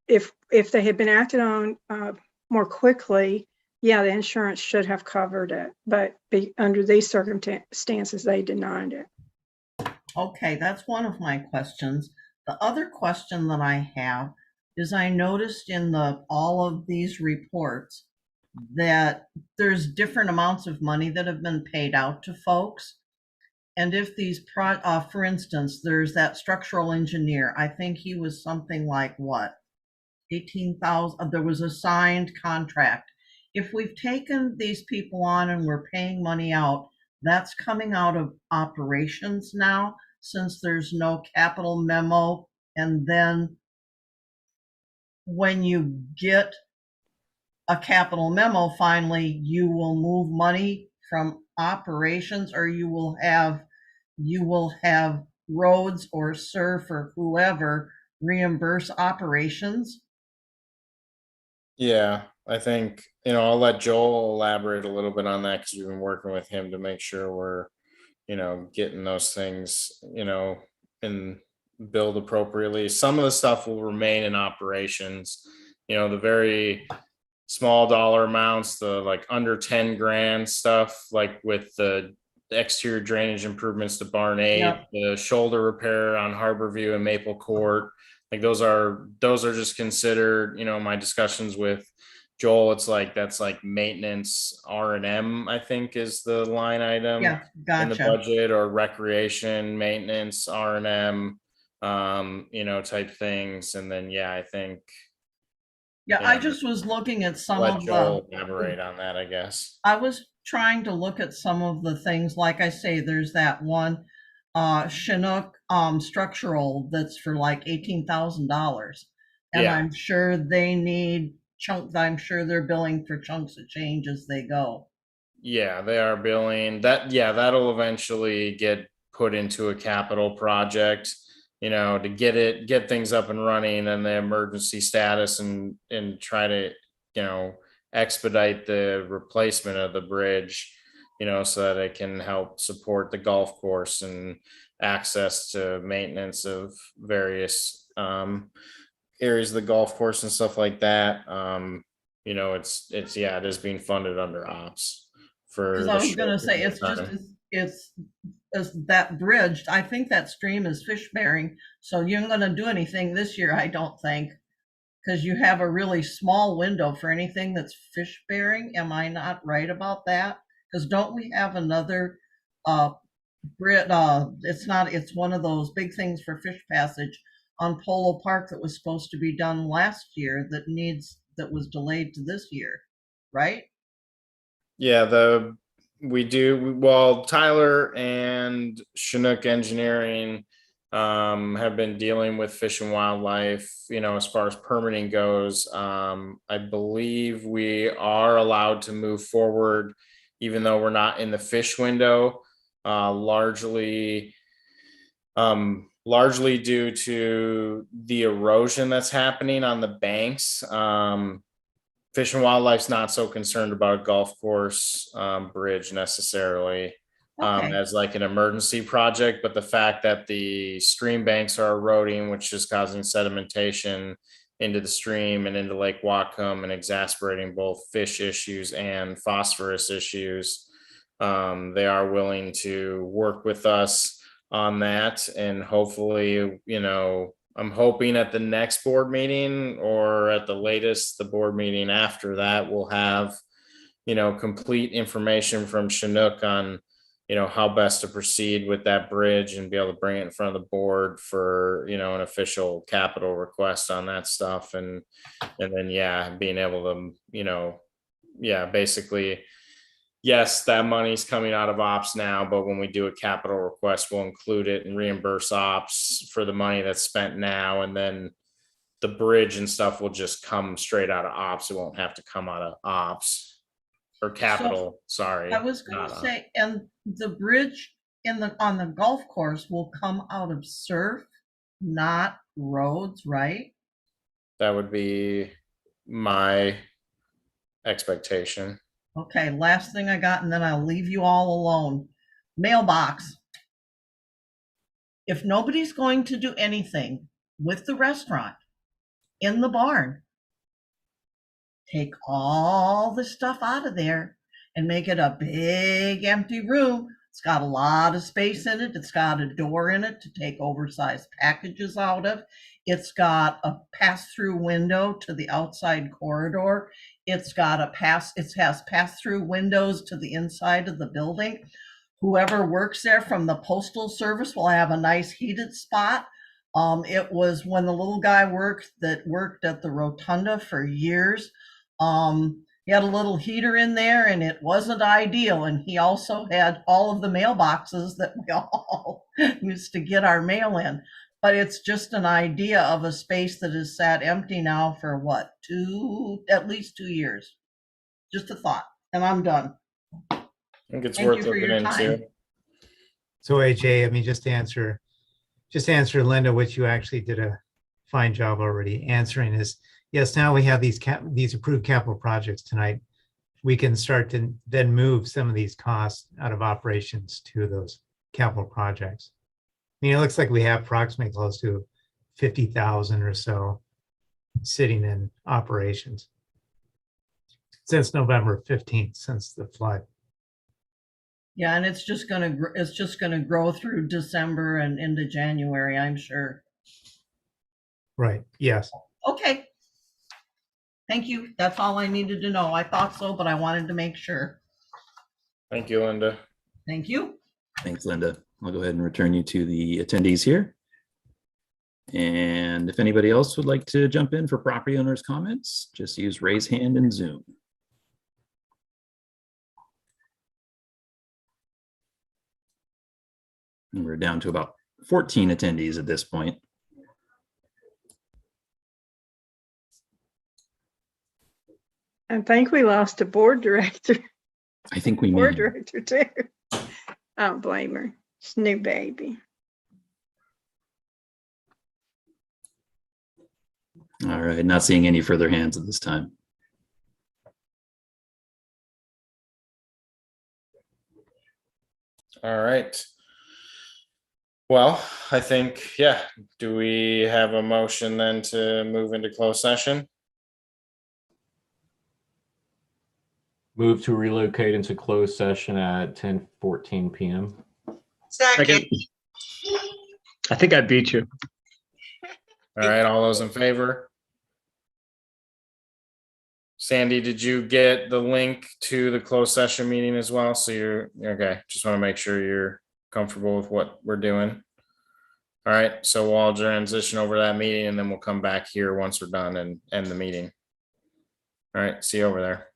if they had been acted on more quickly, yeah, the insurance should have covered it. But under these circumstances, they denied it. Okay, that's one of my questions. The other question that I have is I noticed in all of these reports that there's different amounts of money that have been paid out to folks. And if these, for instance, there's that structural engineer, I think he was something like what? 18,000, there was a signed contract. If we've taken these people on and we're paying money out, that's coming out of operations now, since there's no capital memo, and then when you get a capital memo, finally, you will move money from operations, or you will have roads or SURF or whoever reimburse operations? Yeah, I think, I'll let Joel elaborate a little bit on that because we've been working with him to make sure we're, getting those things, and billed appropriately. Some of the stuff will remain in operations, the very small dollar amounts, the like under 10 grand stuff, like with the exterior drainage improvements to Barn 8, Yep. the shoulder repair on Harborview and Maple Court. Like those are just considered, my discussions with Joel, it's like that's like maintenance R&M, I think is the line item Yeah, in the gotcha. budget, or recreation maintenance R&M, type things. And then, yeah, I think Yeah, I just was looking at some let of Joel elaborate on that, I guess. I was trying to look at some of the things, like I say, there's that one Chinook structural that's for like $18,000. And Yeah. I'm sure they need chunks. I'm sure they're billing for chunks of change as they go. Yeah, they are billing that. Yeah, that'll eventually get put into a capital project, to get things up and running and the emergency status, and try to, expedite the replacement of the bridge, so that it can help support the golf course and access to maintenance of various areas of the golf course and stuff like that. It's yeah, it is being funded under ops for Because the I was short going to say, period of it's just, time. it's as that bridge, I think that stream is fish bearing. So you're not going to do anything this year, I don't think, because you have a really small window for anything that's fish bearing. Am I not right about that? Because don't we have another bridge? It's one of those big things for fish passage on Polo Park that was supposed to be done last year that was delayed to this year, right? Yeah, we do. Well, Tyler and Chinook Engineering have been dealing with Fish and Wildlife, as far as permitting goes. I believe we are allowed to move forward, even though we're not in the fish window, largely due to the erosion that's happening on the banks. Fish and Wildlife's not so concerned about a golf course bridge necessarily, Okay. as like an emergency project, but the fact that the stream banks are eroding, which is causing sedimentation into the stream and into Lake Whatcom and exasperating both fish issues and phosphorus issues, they are willing to work with us on that. And hopefully, I'm hoping at the next board meeting, or at the latest, the board meeting after that, we'll have, complete information from Chinook on, how best to proceed with that bridge, and be able to bring it in front of the board for, an official capital request on that stuff. And then, yeah, being able to, basically, yes, that money's coming out of ops now, but when we do a capital request, we'll include it and reimburse ops for the money that's spent now. And then the bridge and stuff will just come straight out of ops. It won't have to come out of ops or capital. Sorry. I was going to say, and the bridge on the golf course will come out of SURF, not roads, right? That would be my expectation. Okay, last thing I got, and then I'll leave you all alone. Mailbox. If nobody's going to do anything with the restaurant in the barn, take all the stuff out of there and make it a big empty room. It's got a lot of space in it. It's got a door in it to take oversized packages out of. It's got a pass-through window to the outside corridor. It has pass-through windows to the inside of the building. Whoever works there from the postal service will have a nice heated spot. It was when the little guy worked at the rotunda for years. He had a little heater in there, and it wasn't ideal. And he also had all of the mailboxes that we all used to get our mail in. but it's just an idea of a space that has sat empty now for what, at least 2 years. Just a thought, and I'm done. I think it's Thank worth you for looking your into. time. So AJ, I mean, just to answer Linda, which you actually did a fine job already answering, is yes, now we have these approved capital projects tonight. We can start to then move some of these costs out of operations to those capital projects. I mean, it looks like we have approximately close to 50,000 or so sitting in operations since November 15th, since the flood. Yeah, and it's just gonna grow through December and into January, I'm sure. Right, yes. Okay. Thank you. That's all I needed to know. I thought so, but I wanted to make sure. Thank you, Linda. Thank you. Thanks, Linda. I'll go ahead and return you to the attendees here. And if anybody else would like to jump in for property owners' comments, just use raise hand in Zoom. And we're down to about 14 attendees at this point. I think we lost a board director. I think we Board may. director too. I don't blame her. It's a new baby. All right, not seeing any further hands at this time. All right. Well, I think, yeah. Do we have a motion then to move into closed session? Move to relocate into closed session at 10:14 p.m. Second. I think I beat you. All right, all those in favor? Sandy, did you get the link to the closed session meeting as well? So you're okay. Just want to make sure you're comfortable with what we're doing. All right, so we'll all transition over to that meeting and then we'll come back here once we're done and end the meeting. All right, see you over there.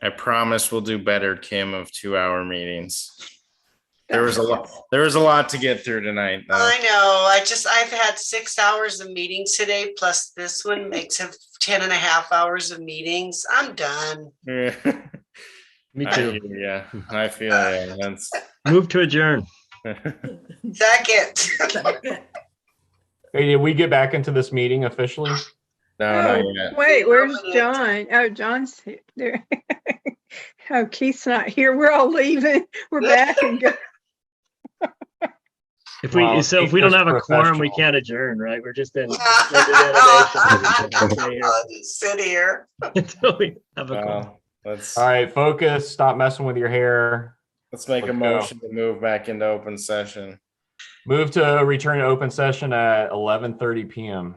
I promise we'll do better, Kim, of 2-hour meetings. There was a lot to get through tonight, though. I know. I've had 6 hours of meetings today, plus this one makes it 10 and a half hours of meetings. I'm done. Me too. Yeah, I feel it. That's Move to adjourn. Second. Hey, did we get back into this meeting officially? No, not yet. Wait, where's John? Oh, John's there. Oh, Keith's not here. We're all leaving. We're back and go. If we Well, if we don't have a quorum, we professional. can't adjourn, right? We're just in extended animation. I'll just sit here. Until we have a quorum. Well, let's All right, focus. Stop messing with your hair. make a let's go. motion to move back into open session. Move to return to open session at 11:30 p.m.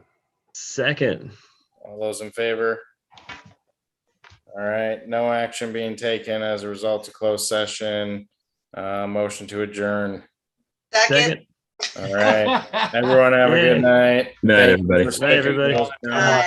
Second. All those in favor? All right, no action being taken as a result of closed session. Motion to adjourn. Second. All right, everyone have a good night. Night, Thank you everybody. for Night, everybody. sticking with us. Bye.